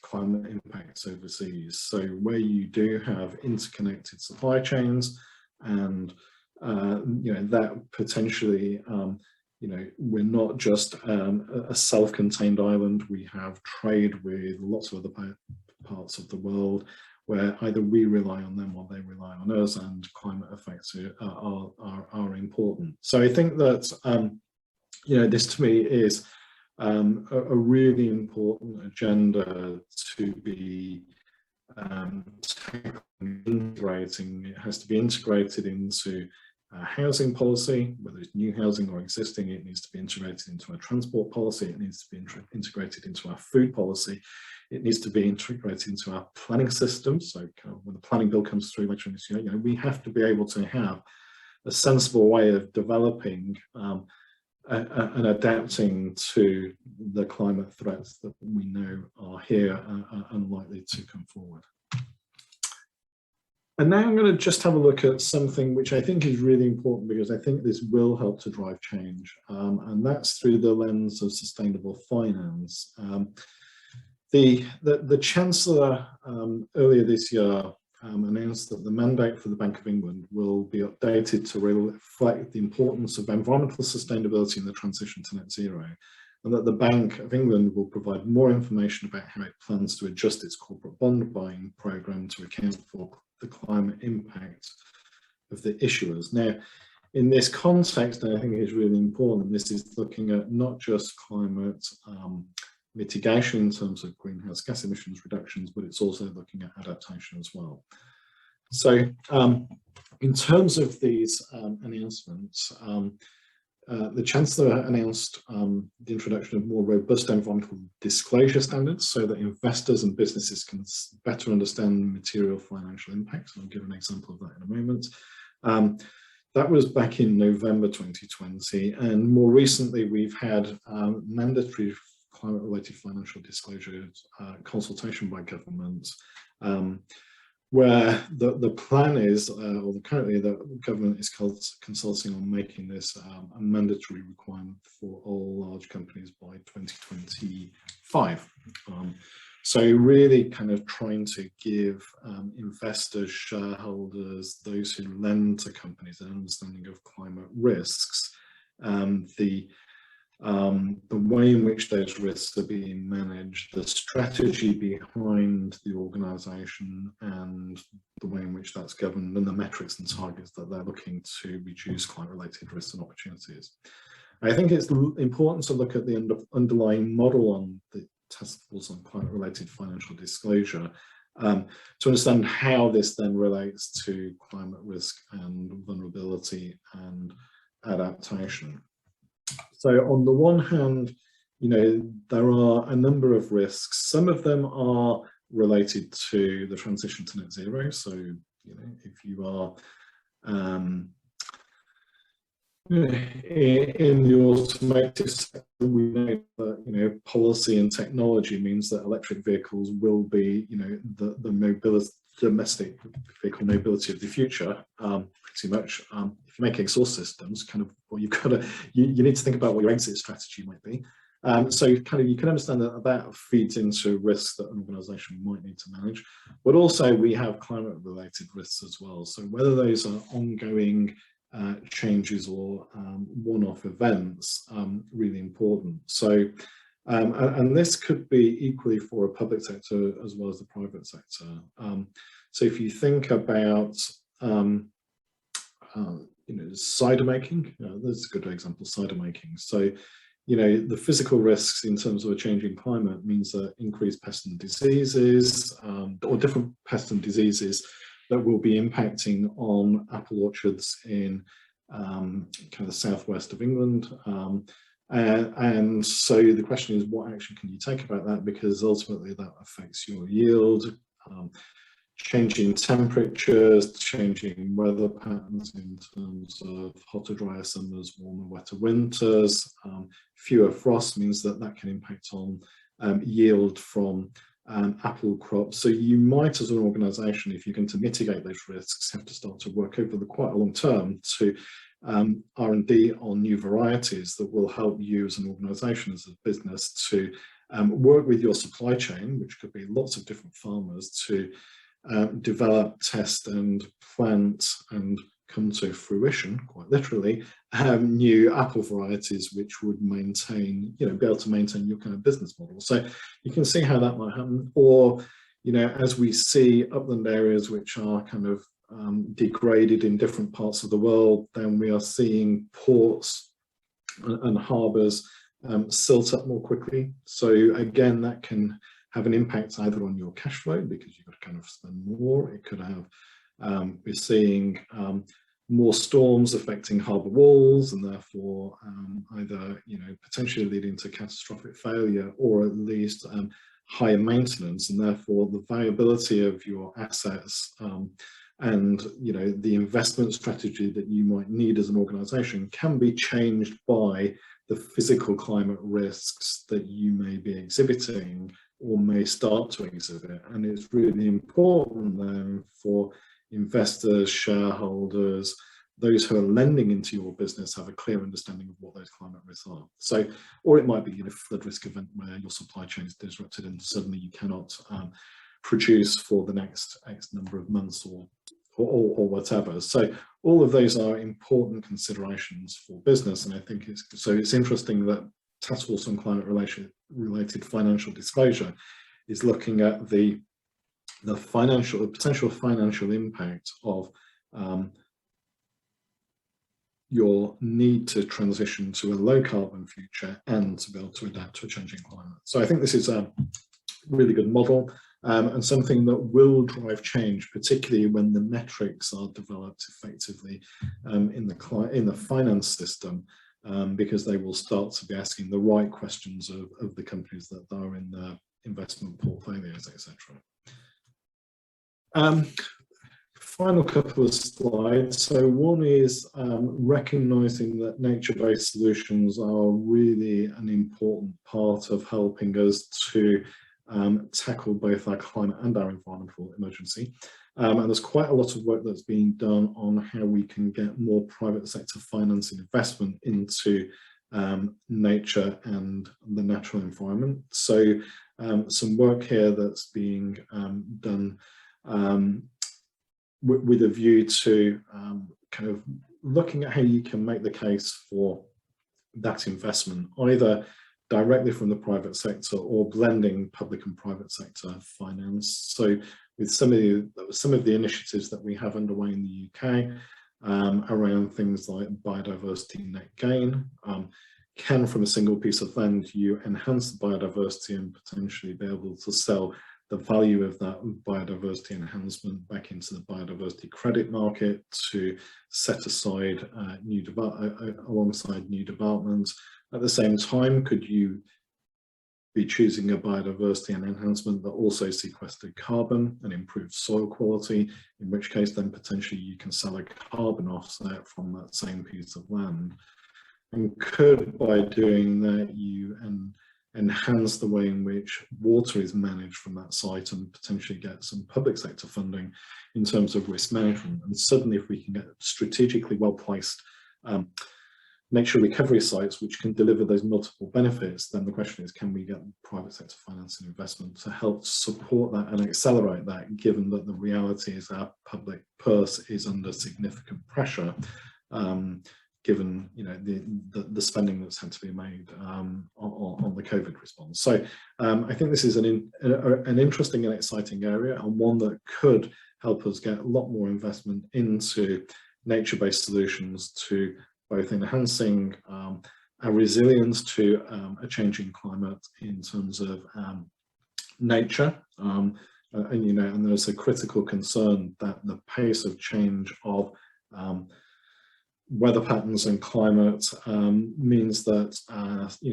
climate impacts overseas. So where you do have interconnected supply chains and, you know, that potentially, you know, we're not just a self-contained island. We have trade with lots of other parts of the world where either we rely on them or they rely on us, and climate effects are important. So I think that, you know, this to me is a really important agenda to be integrating. It has to be integrated into housing policy, whether it's new housing or existing. It needs to be integrated into our transport policy. It needs to be integrated into our food policy. It needs to be integrated into our planning system. So when the planning bill comes through later this year, you know, we have to be able to have a sensible way of developing and adapting to the climate threats that we know are here and likely to come forward. And now I'm going to just have a look at something which I think is really important, because I think this will help to drive change, and that's through the lens of sustainable finance. The Chancellor earlier this year announced that the mandate for the Bank of England will be updated to reflect the importance of environmental sustainability in the transition to net zero, and that the Bank of England will provide more information about how it plans to adjust its corporate bond buying programme to account for the climate impact of the issuers. Now, in this context, I think it's really important, this is looking at not just climate mitigation in terms of greenhouse gas emissions reductions, but it's also looking at adaptation as well. So in terms of these announcements, the Chancellor announced the introduction of more robust environmental disclosure standards so that investors and businesses can better understand material financial impacts. I'll give an example of that in a moment. That was back in November 2020, and more recently we've had mandatory climate-related financial disclosures consultation by government, where the plan is, or currently the government is consulting on making this a mandatory requirement for all large companies by 2025. So really kind of trying to give investors, shareholders, those who lend to companies an understanding of climate risks, the way in which those risks are being managed, the strategy behind the organisation, and the way in which that's governed, and the metrics and targets that they're looking to reduce climate-related risks and opportunities. I think it's important to look at the underlying model on the task force on climate-related financial disclosure to understand how this then relates to climate risk and vulnerability and adaptation. So on the one hand, you know, there are a number of risks. Some of them are related to the transition to net zero. So, you know, if you are in the automotive sector, we know that, you know, policy and technology means that electric vehicles will be, you know, the mobility, domestic vehicle mobility of the future. Pretty much, if you make exhaust systems, kind of, well, you've got to, you need to think about what your exit strategy might be. So kind of you can understand that that feeds into risks that an organisation might need to manage, but also we have climate-related risks as well. So whether those are ongoing changes or one-off events, really important. So and this could be equally for a public sector as well as the private sector. So if you think about you know, cider making, that's a good example, cider making. So, you know, the physical risks in terms of a changing climate means that increased pests and diseases, or different pests and diseases that will be impacting on apple orchards in kind of the southwest of England. And so the question is, what action can you take about that? Because ultimately that affects your yield. Changing temperatures, changing weather patterns in terms of hotter, drier summers, warmer, wetter winters. Fewer frosts means that that can impact on yield from apple crops. So you might, as an organisation, if you're going to mitigate those risks, have to start to work over the quite a long term to R&D on new varieties that will help you as an organisation, as a business, to work with your supply chain, which could be lots of different farmers, to develop, test and plant and come to fruition, quite literally, new apple varieties which would maintain, you know, be able to maintain your kind of business model. So you can see how that might happen. Or, you know, as we see upland areas which are kind of degraded in different parts of the world, then we are seeing ports and harbours silt up more quickly. So again, that can have an impact either on your cash flow because you've got to kind of spend more. It could have, we're seeing more storms affecting harbour walls and therefore either, you know, potentially leading to catastrophic failure or at least higher maintenance, and therefore the viability of your assets and, you know, the investment strategy that you might need as an organisation can be changed by the physical climate risks that you may be exhibiting or may start to exhibit. And it's really important then for investors, shareholders, those who are lending into your business have a clear understanding of what those climate risks are. So, or it might be, you know, flood risk event where your supply chain is disrupted and suddenly you cannot produce for the next X number of months or whatever. So all of those are important considerations for business. And I think it's interesting that Task Force on Climate related financial disclosure is looking at the potential financial impact of your need to transition to a low carbon future and to be able to adapt to a changing climate. So I think this is a really good model and something that will drive change, particularly when the metrics are developed effectively in the finance system. Because they will start to be asking the right questions of the companies that are in their investment portfolios, etc. Final couple of slides. So one is recognising that nature-based solutions are really an important part of helping us to tackle both our climate and our environmental emergency. And there's quite a lot of work that's being done on how we can get more private sector finance and investment into nature and the natural environment. So some work here that's being done with a view to kind of looking at how you can make the case for that investment, either directly from the private sector or blending public and private sector finance. So with some of the initiatives that we have underway in the UK around things like biodiversity net gain, can from a single piece of land you enhance the biodiversity and potentially be able to sell the value of that biodiversity enhancement back into the biodiversity credit market to set aside alongside new developments. At the same time, could you be choosing a biodiversity and enhancement that also sequestered carbon and improved soil quality, in which case then potentially you can sell a carbon offset from that same piece of land. And could, by doing that, you enhance the way in which water is managed from that site and potentially get some public sector funding in terms of risk management. And suddenly, if we can get strategically well-placed nature recovery sites which can deliver those multiple benefits, then the question is, can we get private sector finance and investment to help support that and accelerate that, given that the reality is our public purse is under significant pressure, given the spending that's had to be made on the COVID response. So I think this is an interesting and exciting area, and one that could help us get a lot more investment into nature-based solutions to both enhancing our resilience to a changing climate in terms of nature, and there's a critical concern that the pace of change of weather patterns and climate means that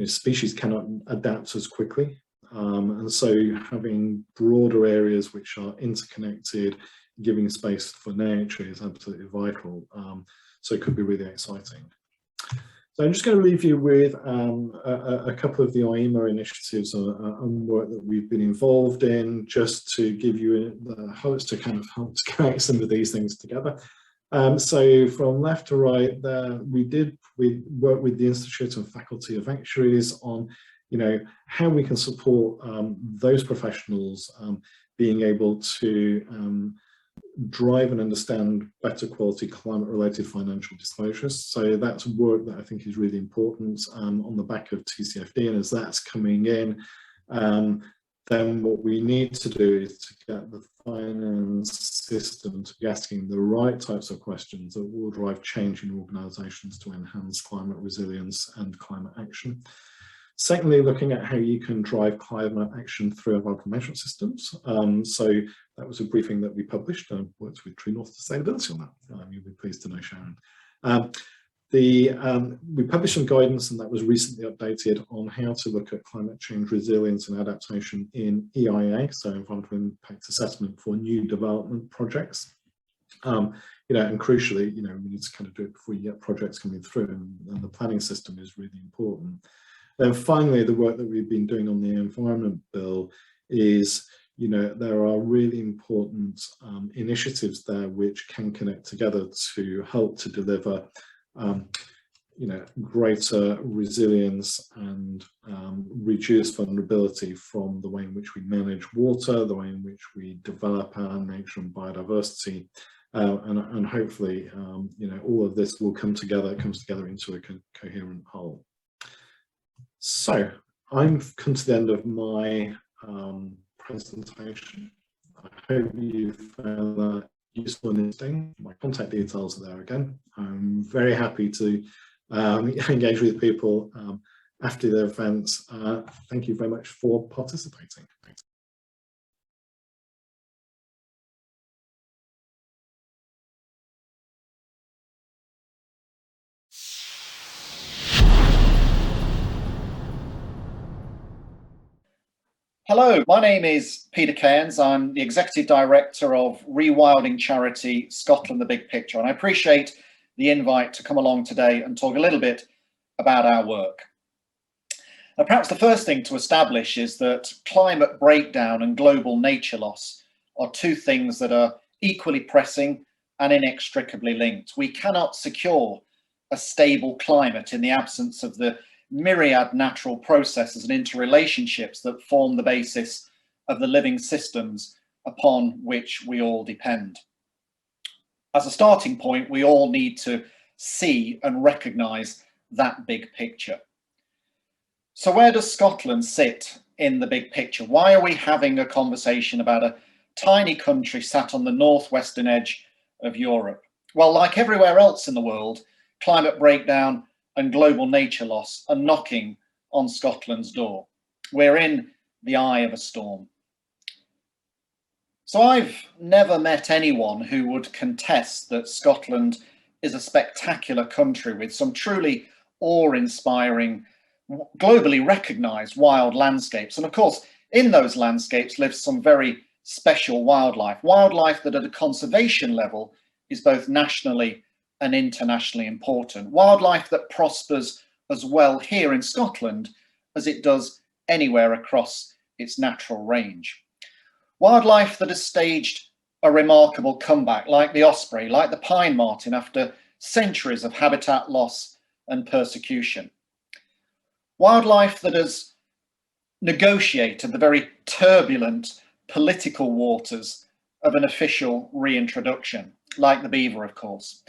species cannot adapt as quickly, and so having broader areas which are interconnected, giving space for nature is absolutely vital. So it could be really exciting. So I'm just going to leave you with a couple of the IEMA initiatives and work that we've been involved in, just to give you the hopes to kind of help to connect some of these things together. So from left to right there, we worked with the Institute and Faculty of Actuaries on, how we can support those professionals being able to drive and understand better quality climate-related financial disclosures. So that's work that I think is really important on the back of TCFD, and as that's coming in, then what we need to do is to get the finance system to be asking the right types of questions that will drive change in organisations to enhance climate resilience and climate action. Secondly, looking at how you can drive climate action through environmental management systems. So that was a briefing that we published and worked with True North Sustainability on that. You'll be pleased to know, Sharon. We published some guidance, and that was recently updated, on how to look at climate change resilience and adaptation in EIA, so environmental impact assessment for new development projects. And crucially, we need to kind of do it before you get projects coming through, and the planning system is really important. Then finally, the work that we've been doing on the Environment Bill is, there are really important initiatives there which can connect together to help to deliver greater resilience and reduce vulnerability from the way in which we manage water, the way in which we develop our nature and biodiversity, and hopefully, all of this will comes together into a coherent whole. So I've come to the end of my presentation. I hope you found that useful and interesting. My contact details are there again. I'm very happy to engage with people after the events. Thank you very much for participating. Thanks. Hello, my name is Peter Cairns. I'm the Executive Director of Rewilding charity Scotland The Big Picture, and I appreciate the invite to come along today and talk a little bit about our work. Now, perhaps the first thing to establish is that climate breakdown and global nature loss are two things that are equally pressing and inextricably linked. We cannot secure a stable climate in the absence of the myriad natural processes and interrelationships that form the basis of the living systems upon which we all depend. As a starting point, we all need to see and recognise that big picture. So where does Scotland sit in the big picture? Why are we having a conversation about a tiny country sat on the northwestern edge of Europe? Well, like everywhere else in the world, climate breakdown and global nature loss are knocking on Scotland's door. We're in the eye of a storm. So I've never met anyone who would contest that Scotland is a spectacular country with some truly awe-inspiring, globally recognised wild landscapes. And of course, in those landscapes lives some very special wildlife, wildlife that at a conservation level is both nationally and internationally important, wildlife that prospers as well here in Scotland as it does anywhere across its natural range. Wildlife that has staged a remarkable comeback, like the osprey, like the pine marten, after centuries of habitat loss and persecution. Wildlife that has negotiated the very turbulent political waters of an official reintroduction, like the beaver, of course.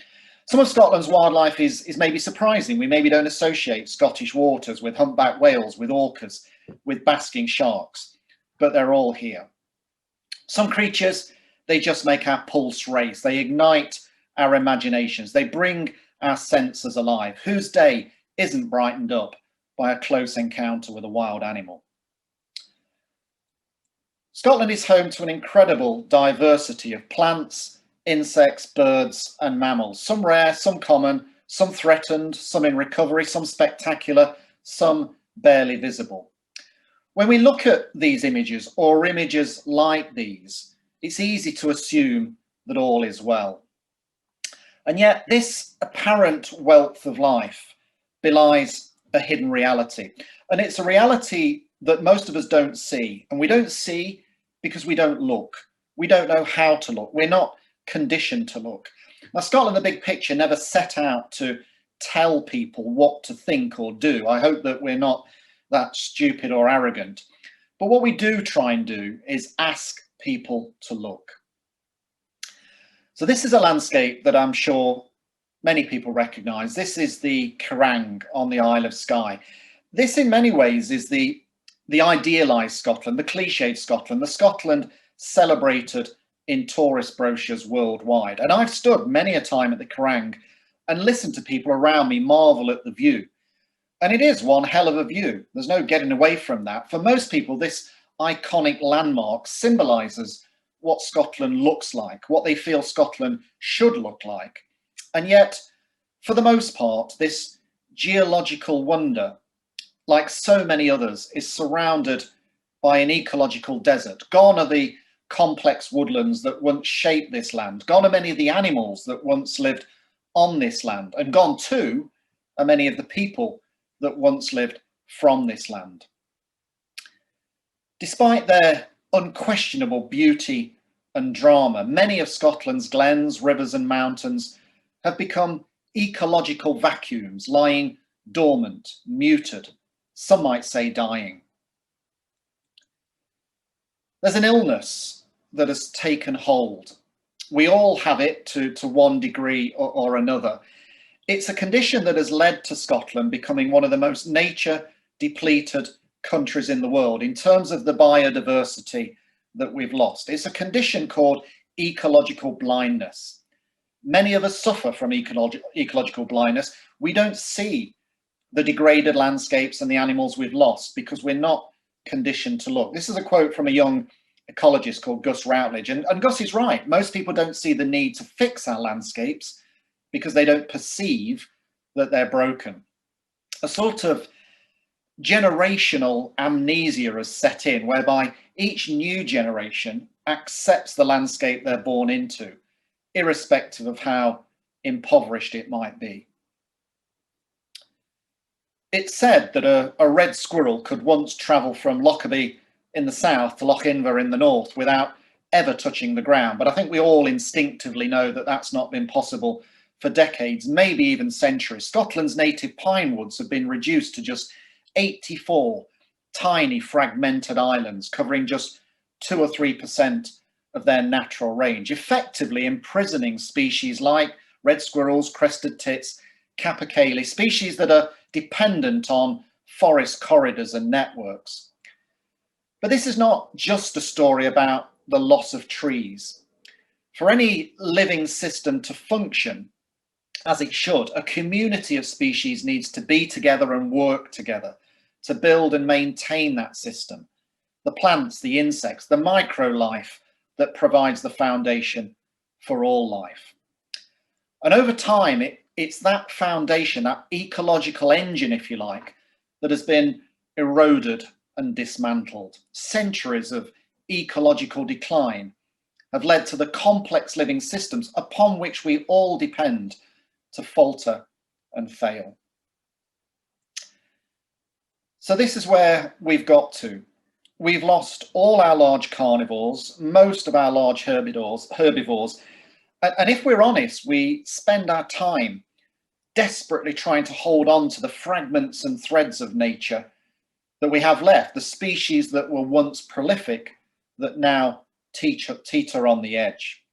Some of Scotland's wildlife is maybe surprising. We maybe don't associate Scottish waters with humpback whales, with orcas, with basking sharks, but they're all here. Some creatures, they just make our pulse race. They ignite our imaginations. They bring our senses alive. Whose day isn't brightened up by a close encounter with a wild animal? Scotland is home to an incredible diversity of plants, insects, birds and mammals, some rare, some common, some threatened, some in recovery, some spectacular, some barely visible. When we look at these images or images like these, it's easy to assume that all is well. And yet this apparent wealth of life belies a hidden reality. And it's a reality that most of us don't see. And we don't see because we don't look. We don't know how to look. We're not conditioned to look. Now, Scotland, the big picture, never set out to tell people what to think or do. I hope that we're not that stupid or arrogant. But what we do try and do is ask people to look. So this is a landscape that I'm sure many people recognise. This is the Cairns on the Isle of Skye. This in many ways is the idealised Scotland, the cliched Scotland, the Scotland celebrated in tourist brochures worldwide. And I've stood many a time at the Cairns and listened to people around me marvel at the view. And it is one hell of a view. There's no getting away from that. For most people, this iconic landmark symbolises what Scotland looks like, what they feel Scotland should look like. And yet, for the most part, this geological wonder, like so many others, is surrounded by an ecological desert. Gone are the complex woodlands that once shaped this land. Gone are many of the animals that once lived on this land. And gone too are many of the people that once lived from this land. Despite their unquestionable beauty and drama, many of Scotland's glens, rivers and mountains have become ecological vacuums, lying dormant, muted, some might say dying. There's an illness that has taken hold. We all have it to one degree or another. It's a condition that has led to Scotland becoming one of the most nature depleted countries in the world in terms of the biodiversity that we've lost. It's a condition called ecological blindness. Many of us suffer from ecological blindness. We don't see the degraded landscapes and the animals we've lost because we're not conditioned to look. This is a quote from a young ecologist called Gus Routledge. And Gus is right. Most people don't see the need to fix our landscapes because they don't perceive that they're broken. A sort of generational amnesia has set in, whereby each new generation accepts the landscape they're born into, irrespective of how impoverished it might be. It's said that a red squirrel could once travel from Lockerbie in the south to Loch Inver in the north without ever touching the ground. But I think we all instinctively know that that's not been possible for decades, maybe even centuries. Scotland's native pine woods have been reduced to just 84 tiny fragmented islands covering just 2 or 3% of their natural range, effectively imprisoning species like red squirrels, crested tits, capercaillie, species that are dependent on forest corridors and networks. But this is not just a story about the loss of trees. For any living system to function as it should, a community of species needs to be together and work together to build and maintain that system. The plants, the insects, the microlife that provides the foundation for all life. And over time, it's that foundation, that ecological engine, if you like, that has been eroded and dismantled. Centuries of ecological decline have led to the complex living systems upon which we all depend to falter and fail. So this is where we've got to. We've lost all our large carnivores, most of our large herbivores, and if we're honest, we spend our time desperately trying to hold on to the fragments and threads of nature that we have left, the species that were once prolific that now teeter on the edge.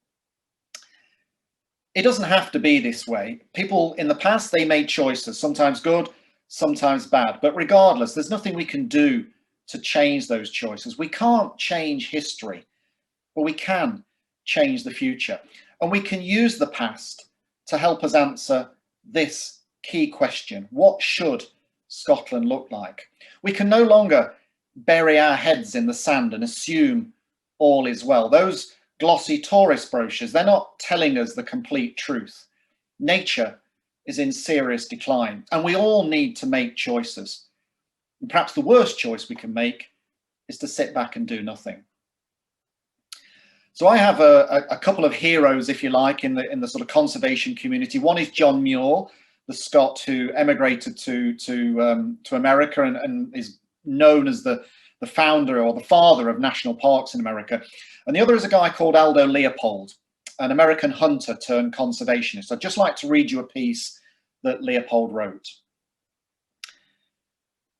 It doesn't have to be this way. People in the past, they made choices, sometimes good, sometimes bad, but regardless, there's nothing we can do to change those choices. We can't change history, but we can change the future. And we can use the past to help us answer this key question: what should Scotland look like? We can no longer bury our heads in the sand and assume all is well. Those glossy tourist brochures, they're not telling us the complete truth. Nature is in serious decline, and we all need to make choices. And perhaps the worst choice we can make is to sit back and do nothing. So I have a couple of heroes, if you like, in the sort of conservation community. One is John Muir, the Scot who emigrated to America and is known as the founder or the father of national parks in America. And the other is a guy called Aldo Leopold, an American hunter turned conservationist. I'd just like to read you a piece that Leopold wrote.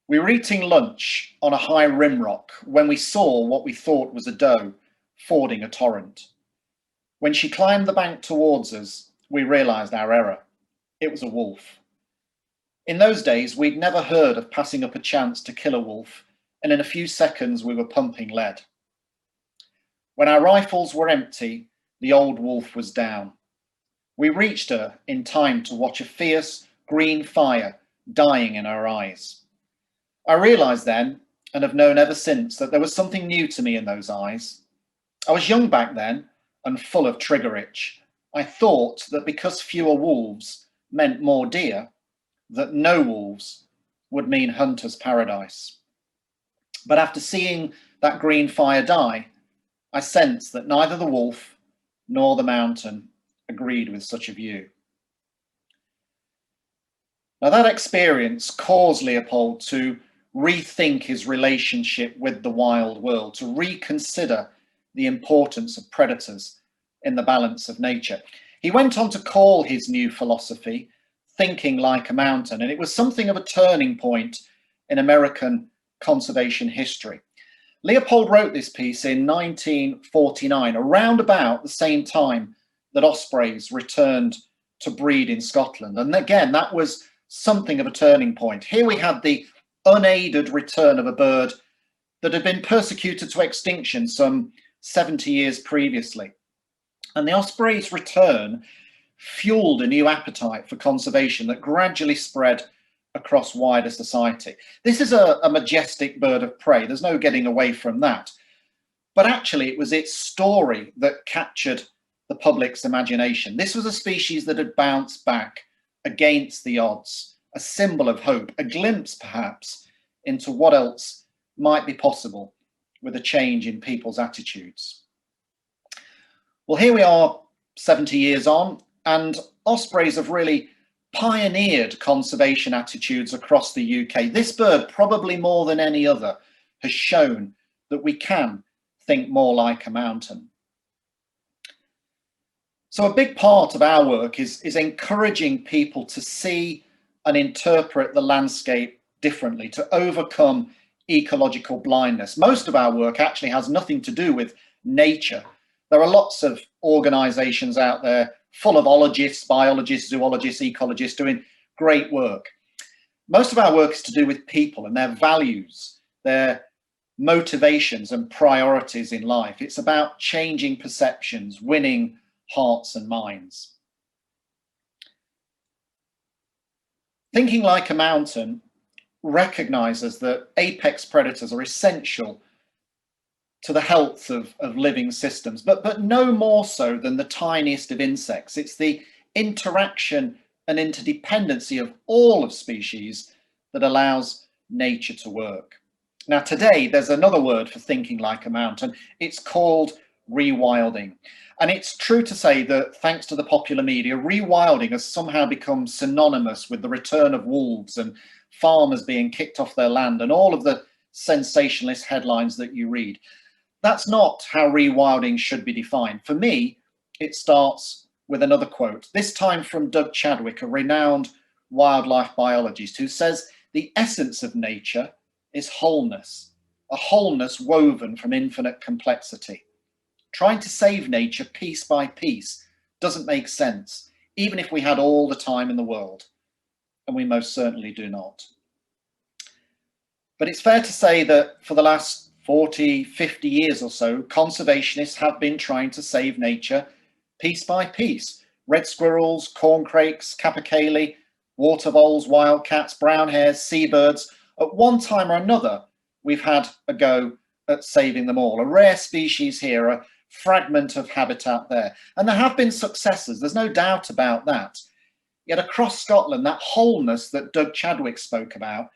We were eating lunch on a high rim rock when we saw what we thought was a doe fording a torrent. When she climbed the bank towards us, we realized our error. It was a wolf. In those days, we'd never heard of passing up a chance to kill a wolf, and in a few seconds we were pumping lead. When our rifles were empty, the old wolf was down. We reached her in time to watch a fierce green fire dying in her eyes. I realized then, and have known ever since, that there was something new to me in those eyes. I was young back then and full of trigger itch. I thought that because fewer wolves meant more deer, that no wolves would mean hunter's paradise. But after seeing that green fire die, I sensed that neither the wolf nor the mountain agreed with such a view. Now that experience caused Leopold to rethink his relationship with the wild world, to reconsider the importance of predators in the balance of nature. He went on to call his new philosophy thinking like a mountain, and it was something of a turning point in American conservation history. Leopold wrote this piece in 1949, around about the same time that ospreys returned to breed in Scotland. And again, that was something of a turning point. Here we had the unaided return of a bird that had been persecuted to extinction some 70 years previously. And the osprey's return fueled a new appetite for conservation that gradually spread across wider society. This is a majestic bird of prey. There's no getting away from that. But actually, it was its story that captured the public's imagination. This was a species that had bounced back against the odds, a symbol of hope, a glimpse perhaps into what else might be possible with a change in people's attitudes. Well, here we are 70 years on, and ospreys have really pioneered conservation attitudes across the UK. This bird, probably more than any other, has shown that we can think more like a mountain. So a big part of our work is encouraging people to see and interpret the landscape differently, to overcome ecological blindness. Most of our work actually has nothing to do with nature. There are lots of organizations out there full of ologists, biologists, zoologists, ecologists doing great work. Most of our work is to do with people and their values, their motivations and priorities in life. It's about changing perceptions, winning hearts and minds. Thinking Like a Mountain recognizes that apex predators are essential to the health of living systems, but no more so than the tiniest of insects. It's the interaction and interdependency of all of species that allows nature to work. Now today, there's another word for thinking like a mountain. It's called rewilding. And it's true to say that thanks to the popular media, rewilding has somehow become synonymous with the return of wolves and farmers being kicked off their land and all of the sensationalist headlines that you read. That's not how rewilding should be defined. For me, it starts with another quote, this time from Doug Chadwick, a renowned wildlife biologist, who says the essence of nature is wholeness, a wholeness woven from infinite complexity. Trying to save nature piece by piece doesn't make sense, even if we had all the time in the world, and we most certainly do not. But it's fair to say that for the last 40, 50 years or so, conservationists have been trying to save nature piece by piece. Red squirrels, corncrakes, capercaillie, water voles, wildcats, brown hares, seabirds. At one time or another, we've had a go at saving them all. A rare species here, a fragment of habitat there. And there have been successes, there's no doubt about that. Yet across Scotland, that wholeness that Doug Chadwick spoke about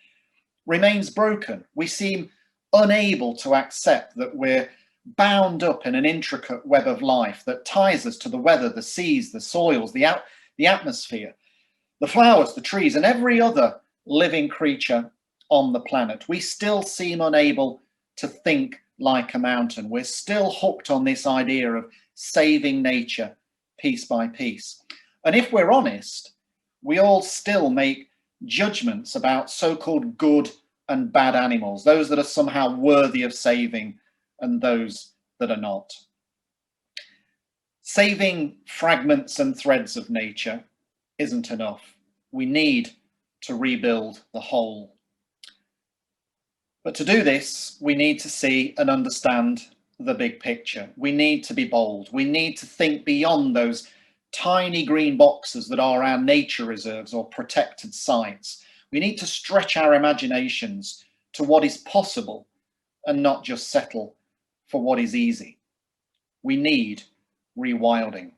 remains broken. We seem unable to accept that we're bound up in an intricate web of life that ties us to the weather, the seas, the soils, the atmosphere, the flowers, the trees, and every other living creature on the planet. We still seem unable to think like a mountain. We're still hooked on this idea of saving nature piece by piece. And if we're honest, we all still make judgments about so-called good and bad animals, those that are somehow worthy of saving and those that are not. Saving fragments and threads of nature isn't enough. We need to rebuild the whole. But to do this, we need to see and understand the big picture. We need to be bold. We need to think beyond those tiny green boxes that are our nature reserves or protected sites. We need to stretch our imaginations to what is possible and not just settle for what is easy. We need rewilding.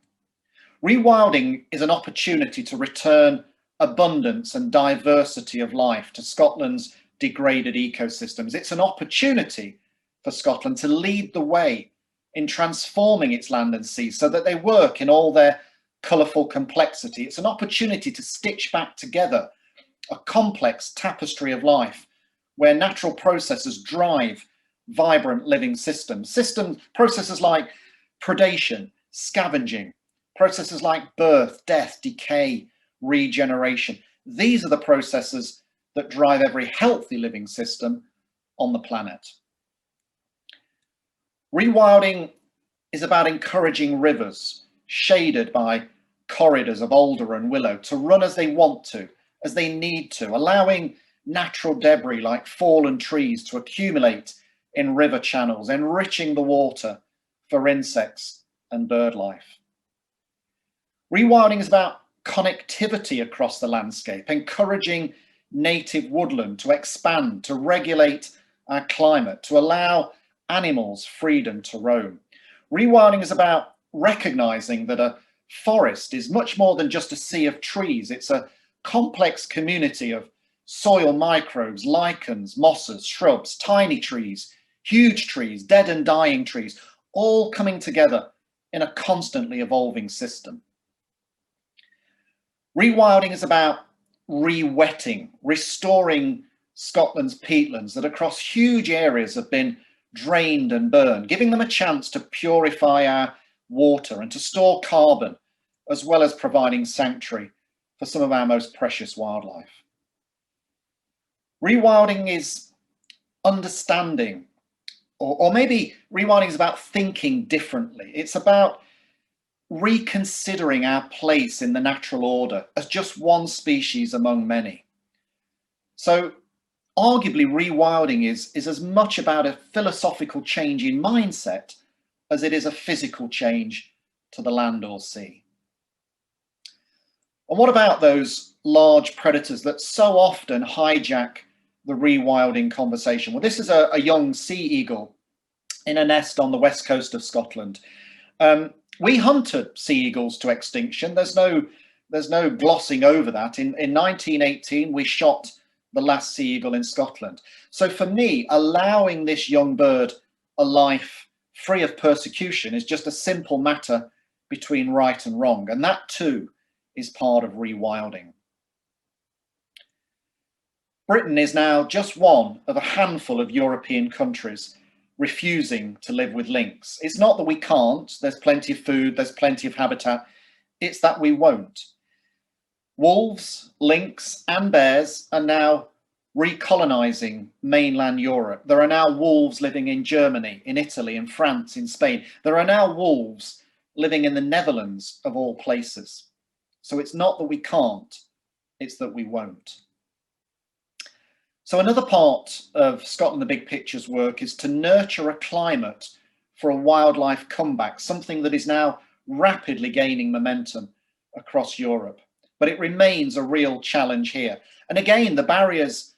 Rewilding is an opportunity to return abundance and diversity of life to Scotland's degraded ecosystems. It's an opportunity for Scotland to lead the way in transforming its land and seas so that they work in all their colourful complexity. It's an opportunity to stitch back together a complex tapestry of life where natural processes drive vibrant living systems. Processes like predation, scavenging, processes like birth, death, decay, regeneration. These are the processes that drive every healthy living system on the planet. Rewilding is about encouraging rivers shaded by corridors of alder and willow to run as they want to, as they need to, allowing natural debris like fallen trees to accumulate in river channels, enriching the water for insects and bird life. Rewilding is about connectivity across the landscape, encouraging native woodland to expand, to regulate our climate, to allow animals freedom to roam. Rewilding is about recognizing that a forest is much more than just a sea of trees. It's a complex community of soil microbes, lichens, mosses, shrubs, tiny trees, huge trees, dead and dying trees, all coming together in a constantly evolving system. Rewilding is about re-wetting, restoring Scotland's peatlands that across huge areas have been drained and burned, giving them a chance to purify our water and to store carbon as well as providing sanctuary for some of our most precious wildlife. Rewilding is understanding, or maybe rewilding is about thinking differently. It's about reconsidering our place in the natural order as just one species among many. So arguably rewilding is as much about a philosophical change in mindset as it is a physical change to the land or sea. And what about those large predators that so often hijack the rewilding conversation? Well, this is a young sea eagle in a nest on the west coast of Scotland. We hunted sea eagles to extinction. There's no glossing over that. In 1918, we shot the last sea eagle in Scotland. So for me, allowing this young bird a life free of persecution is just a simple matter between right and wrong. And that too is part of rewilding. Britain is now just one of a handful of European countries refusing to live with lynx. It's not that we can't, there's plenty of food, there's plenty of habitat, it's that we won't. Wolves, lynx and bears are now recolonizing mainland Europe. There are now wolves living in Germany, in Italy, in France, in Spain. There are now wolves living in the Netherlands, of all places. So it's not that we can't, it's that we won't. So another part of Scotland the Big Picture's work is to nurture a climate for a wildlife comeback, something that is now rapidly gaining momentum across Europe. But it remains a real challenge here. And again, the barriers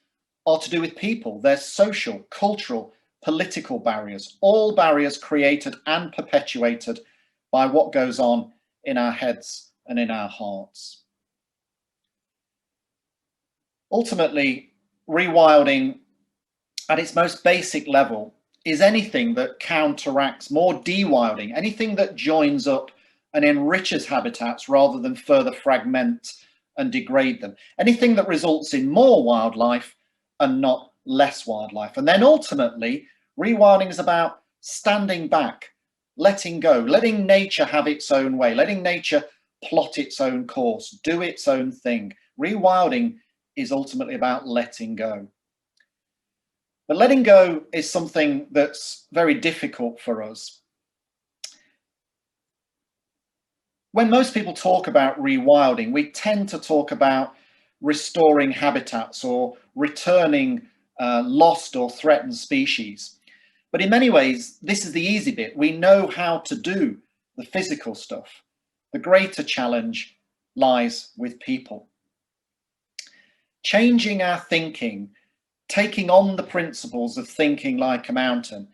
are to do with people. They're social, cultural, political barriers, all barriers created and perpetuated by what goes on in our heads and in our hearts. Ultimately, rewilding at its most basic level is anything that counteracts more dewilding, anything that joins up and enriches habitats rather than further fragment and degrade them, anything that results in more wildlife and not less wildlife. And then ultimately, rewilding is about standing back, letting go, letting nature have its own way, letting nature plot its own course, do its own thing. Rewilding is ultimately about letting go. But letting go is something that's very difficult for us. When most people talk about rewilding, we tend to talk about restoring habitats or returning lost or threatened species. But in many ways, this is the easy bit. We know how to do the physical stuff. The greater challenge lies with people. Changing our thinking, taking on the principles of thinking like a mountain,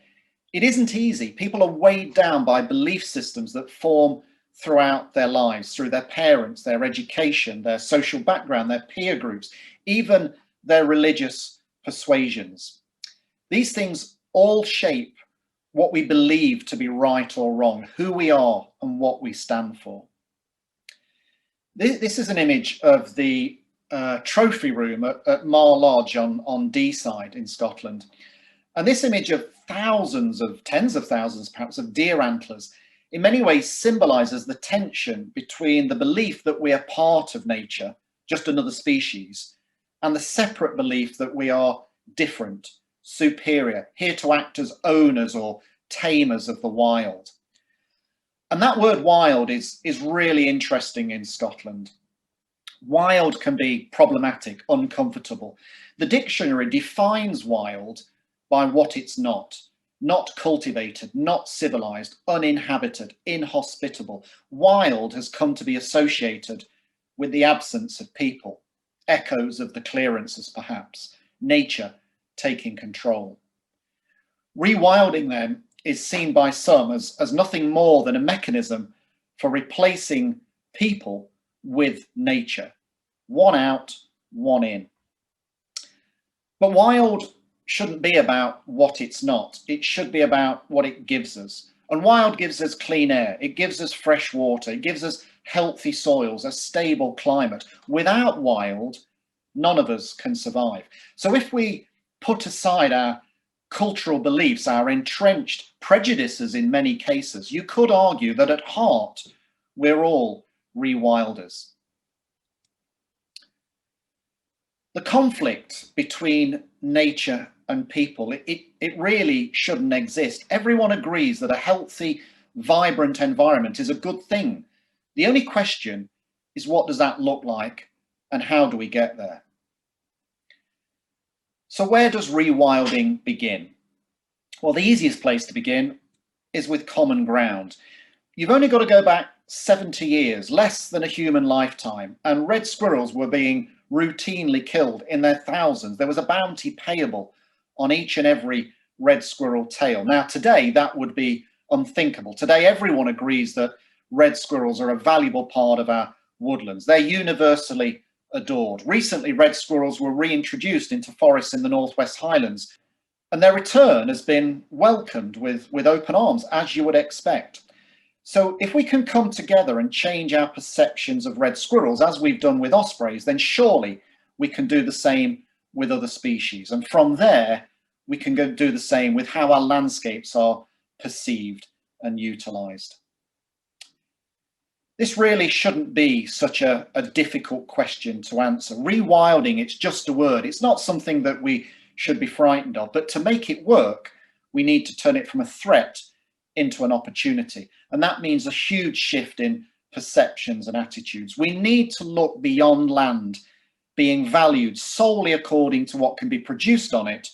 it isn't easy. People are weighed down by belief systems that form throughout their lives, through their parents, their education, their social background, their peer groups, even their religious persuasions. These things all shape what we believe to be right or wrong, who we are and what we stand for. This is an image of the trophy room at Mar Lodge on Deeside in Scotland. And this image of thousands of, tens of thousands perhaps, of deer antlers in many ways symbolises the tension between the belief that we are part of nature, just another species, and the separate belief that we are different, superior, here to act as owners or tamers of the wild. And that word wild is really interesting in Scotland. Wild can be problematic, uncomfortable. The dictionary defines wild by what it's not cultivated, not civilized, uninhabited, inhospitable. Wild has come to be associated with the absence of people, echoes of the clearances perhaps, nature taking control. Rewilding then is seen by some as nothing more than a mechanism for replacing people with nature. One out, one in. But wild shouldn't be about what it's not. It should be about what it gives us. And wild gives us clean air. It gives us fresh water. It gives us healthy soils, a stable climate. Without wild, none of us can survive. So if we put aside our cultural beliefs, our entrenched prejudices in many cases, you could argue that at heart, we're all rewilders. The conflict between nature and people, it really shouldn't exist. Everyone agrees that a healthy, vibrant environment is a good thing. The only question is, what does that look like and how do we get there? So where does rewilding begin? Well, the easiest place to begin is with common ground. You've only got to go back 70 years, less than a human lifetime, and red squirrels were being routinely killed in their thousands. There was a bounty payable on each and every red squirrel tail. Now, today, that would be unthinkable. Today, everyone agrees that red squirrels are a valuable part of our woodlands. They're universally adored. Recently, red squirrels were reintroduced into forests in the Northwest Highlands, and their return has been welcomed with open arms, as you would expect. So if we can come together and change our perceptions of red squirrels, as we've done with ospreys, then surely we can do the same with other species. And from there, we can go do the same with how our landscapes are perceived and utilised. This really shouldn't be such a difficult question to answer. Rewilding, it's just a word. It's not something that we should be frightened of, but to make it work, we need to turn it from a threat into an opportunity. And that means a huge shift in perceptions and attitudes. We need to look beyond land being valued solely according to what can be produced on it,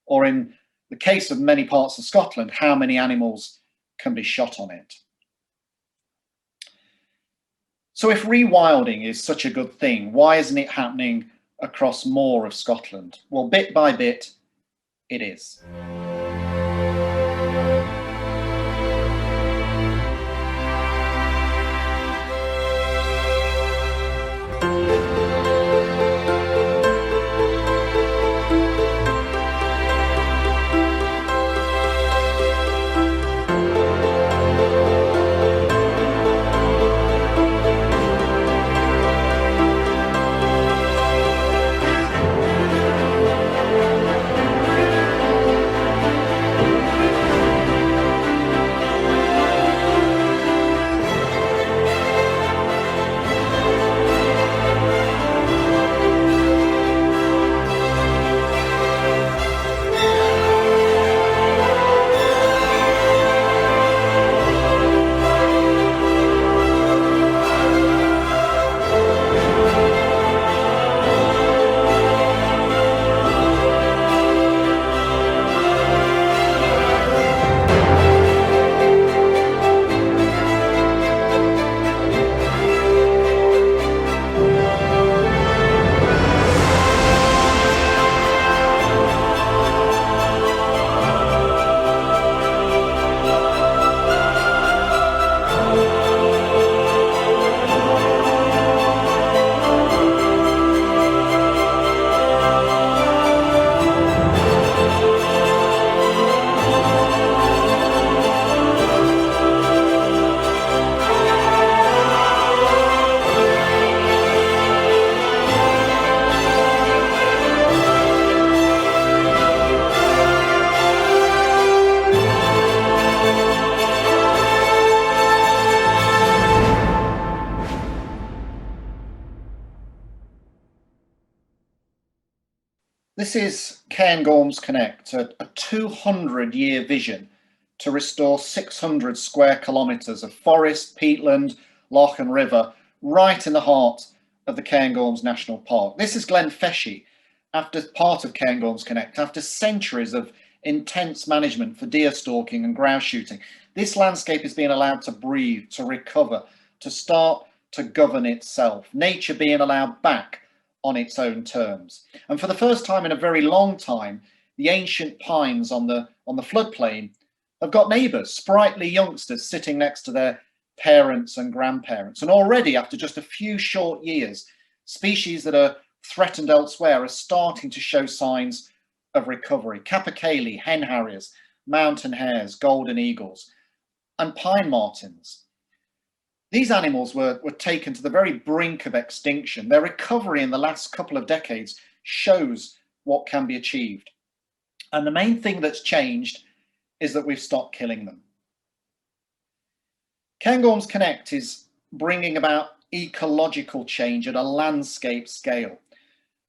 or in the case of many parts of Scotland, how many animals can be shot on it. So if rewilding is such a good thing, why isn't it happening across more of Scotland? Well, bit by bit, it is. This is Cairns Connect, a 200-year vision to restore 600 square kilometres of forest, peatland, loch and river right in the heart of the Cairns National Park. This is Glen Feshie, after part of Cairns Connect, after centuries of intense management for deer stalking and grouse shooting. This landscape is being allowed to breathe, to recover, to start to govern itself, nature being allowed back on its own terms. And for the first time in a very long time, the ancient pines on the floodplain have got neighbours, sprightly youngsters sitting next to their parents and grandparents. And already, after just a few short years, species that are threatened elsewhere are starting to show signs of recovery. Capercaillie, hen harriers, mountain hares, golden eagles, and pine martens. These animals were taken to the very brink of extinction. Their recovery in the last couple of decades shows what can be achieved. And the main thing that's changed is that we've stopped killing them. Cairns Connect is bringing about ecological change at a landscape scale.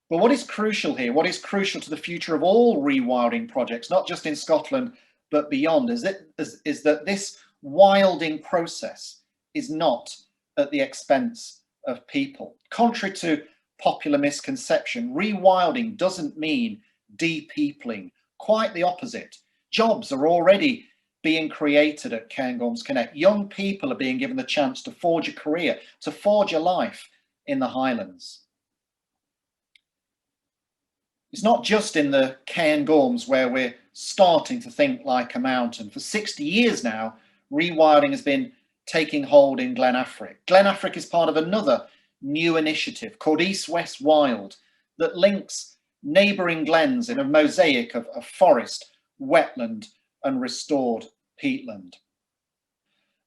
But what is crucial here, what is crucial to the future of all rewilding projects, not just in Scotland, but beyond, is that this wilding process is not at the expense of people. Contrary to popular misconception, rewilding doesn't mean de-peopling, quite the opposite. Jobs are already being created at Cairns Connect. Young people are being given the chance to forge a career, to forge a life in the Highlands. It's not just in the Cairns where we're starting to think like a mountain. For 60 years now, rewilding has been taking hold in Glen Affric. Glen Affric is part of another new initiative called East West Wild that links neighbouring glens in a mosaic of forest, wetland and restored peatland.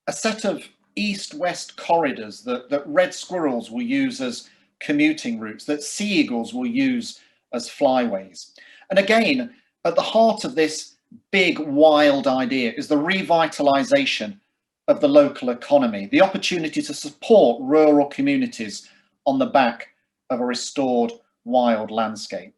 A set of east-west corridors that red squirrels will use as commuting routes, that sea eagles will use as flyways. And again, at the heart of this big wild idea is the revitalisation of the local economy, the opportunity to support rural communities on the back of a restored wild landscape.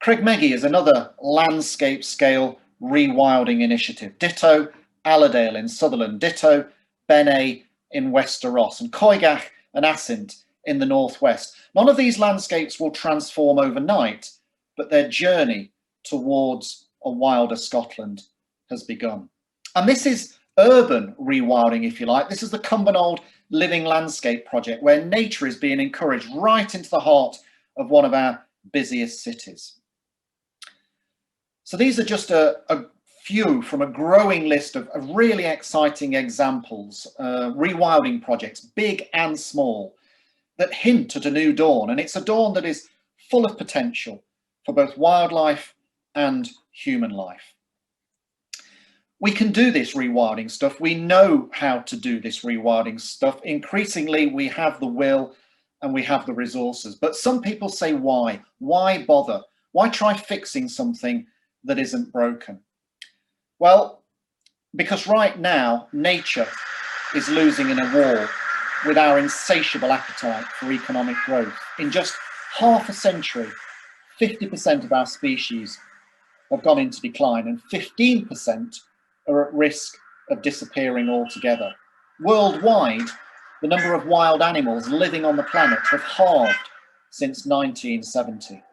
Craigmeggy is another landscape scale rewilding initiative. Ditto Allerdale in Sutherland, ditto Benay in Wester Ross, and Coigach and Assynt in the northwest. None of these landscapes will transform overnight, but their journey towards a wilder Scotland has begun. And this is urban rewilding, if you like. This is the Cumbernauld Living Landscape Project, where nature is being encouraged right into the heart of one of our busiest cities. So these are just a few from a growing list of really exciting examples, rewilding projects, big and small, that hint at a new dawn. And it's a dawn that is full of potential for both wildlife and human life. We can do this rewilding stuff. We know how to do this rewilding stuff. Increasingly, we have the will and we have the resources. But some people say, why? Why bother? Why try fixing something that isn't broken? Well, because right now, nature is losing in a war with our insatiable appetite for economic growth. In just half a century, 50% of our species have gone into decline and 15% are at risk of disappearing altogether. Worldwide, the number of wild animals living on the planet have halved since 1970.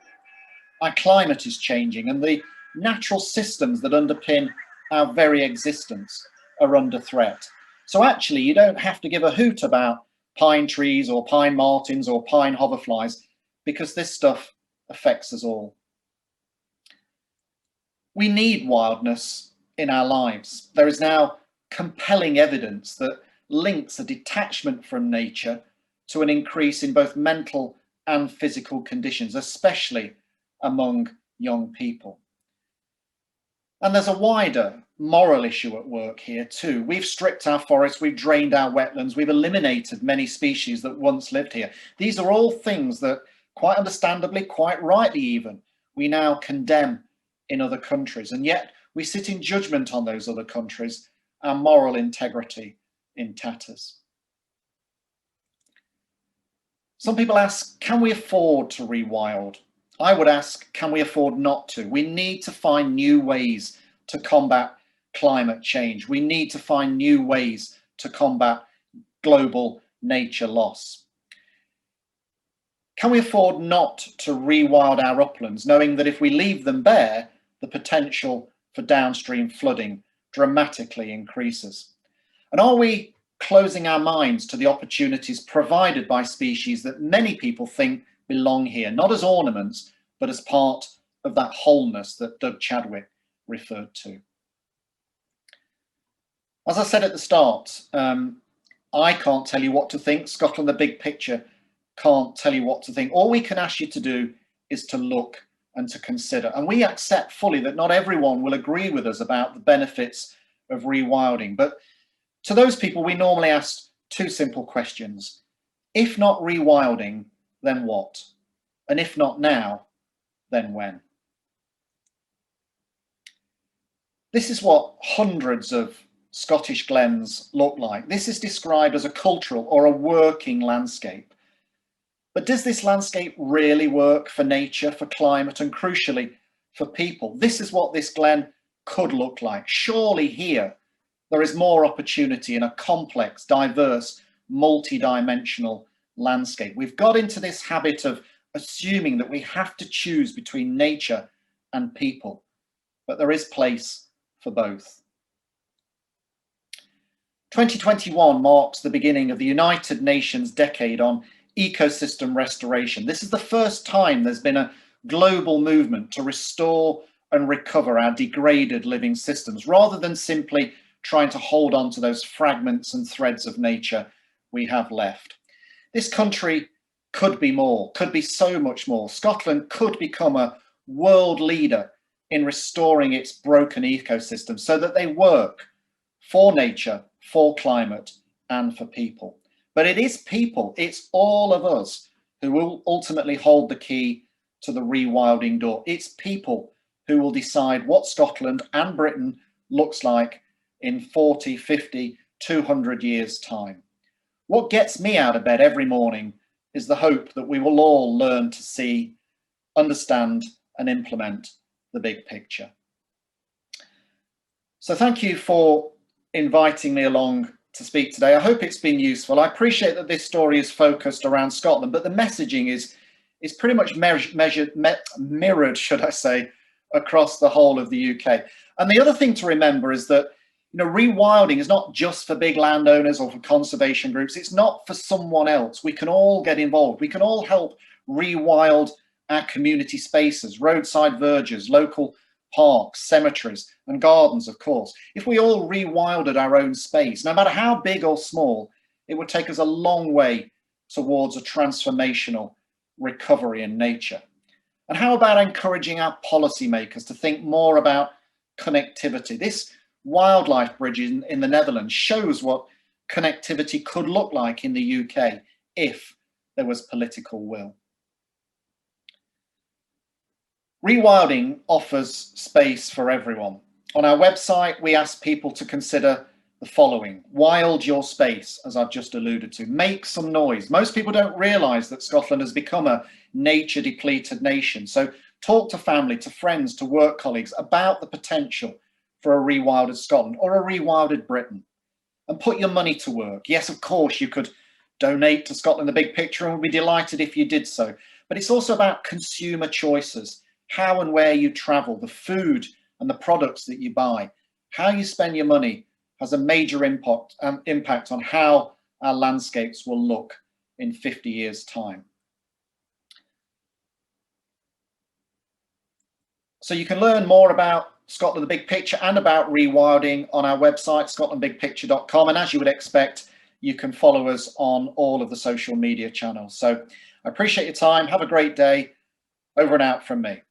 Our climate is changing and the natural systems that underpin our very existence are under threat. So actually, you don't have to give a hoot about pine trees or pine martins or pine hoverflies, because this stuff affects us all. We need wildness in our lives. There is now compelling evidence that links a detachment from nature to an increase in both mental and physical conditions, especially among young people. And there's a wider moral issue at work here too. We've stripped our forests, we've drained our wetlands, we've eliminated many species that once lived here. These are all things that, quite understandably, quite rightly even, we now condemn in other countries. And yet we sit in judgment on those other countries, our moral integrity in tatters. Some people ask, can we afford to rewild? I would ask, can we afford not to? We need to find new ways to combat climate change. We need to find new ways to combat global nature loss. Can we afford not to rewild our uplands, knowing that if we leave them bare, the potential for downstream flooding dramatically increases? And are we closing our minds to the opportunities provided by species that many people think belong here, not as ornaments, but as part of that wholeness that Doug Chadwick referred to? As I said at the start, I can't tell you what to think. Scotland, the big picture, can't tell you what to think. All we can ask you to do is to look and to consider. And we accept fully that not everyone will agree with us about the benefits of rewilding. But to those people, we normally ask two simple questions. If not rewilding, then what? And if not now, then when? This is what hundreds of Scottish glens look like. This is described as a cultural or a working landscape. But does this landscape really work for nature, for climate, and crucially, for people? This is what this glen could look like. Surely here, there is more opportunity in a complex, diverse, multi-dimensional landscape. We've got into this habit of assuming that we have to choose between nature and people, but there is place for both. 2021 marks the beginning of the United Nations Decade on Ecosystem Restoration. This is the first time there's been a global movement to restore and recover our degraded living systems, rather than simply trying to hold on to those fragments and threads of nature we have left. This country could be more, could be so much more. Scotland could become a world leader in restoring its broken ecosystems so that they work for nature, for climate, and for people. But it is people, it's all of us who will ultimately hold the key to the rewilding door. It's people who will decide what Scotland and Britain looks like in 40, 50, 200 years' time. What gets me out of bed every morning is the hope that we will all learn to see, understand, and implement the big picture. So thank you for inviting me along to speak today. I hope it's been useful. I appreciate that this story is focused around Scotland, but the messaging is pretty much mirrored, should I say, across the whole of the UK. And the other thing to remember is that, you know, rewilding is not just for big landowners or for conservation groups. It's not for someone else. We can all get involved. We can all help rewild our community spaces, roadside verges, local parks, cemeteries, and gardens, of course. If we all rewilded our own space, no matter how big or small, it would take us a long way towards a transformational recovery in nature. And how about encouraging our policymakers to think more about connectivity? This wildlife bridge in the Netherlands shows what connectivity could look like in the UK if there was political will. Rewilding offers space for everyone. On our website, we ask people to consider the following. Wild your space, as I've just alluded to. Make some noise. Most people don't realise that Scotland has become a nature-depleted nation. So talk to family, to friends, to work colleagues about the potential for a rewilded Scotland or a rewilded Britain. And put your money to work. Yes, of course, you could donate to Scotland the Big Picture, and we'd be delighted if you did so. But it's also about consumer choices. How and where you travel, the food and the products that you buy, how you spend your money has a major impact on how our landscapes will look in 50 years' time. So you can learn more about Scotland the Big Picture and about rewilding on our website, scotlandbigpicture.com. And as you would expect, you can follow us on all of the social media channels. So I appreciate your time. Have a great day. Over and out from me.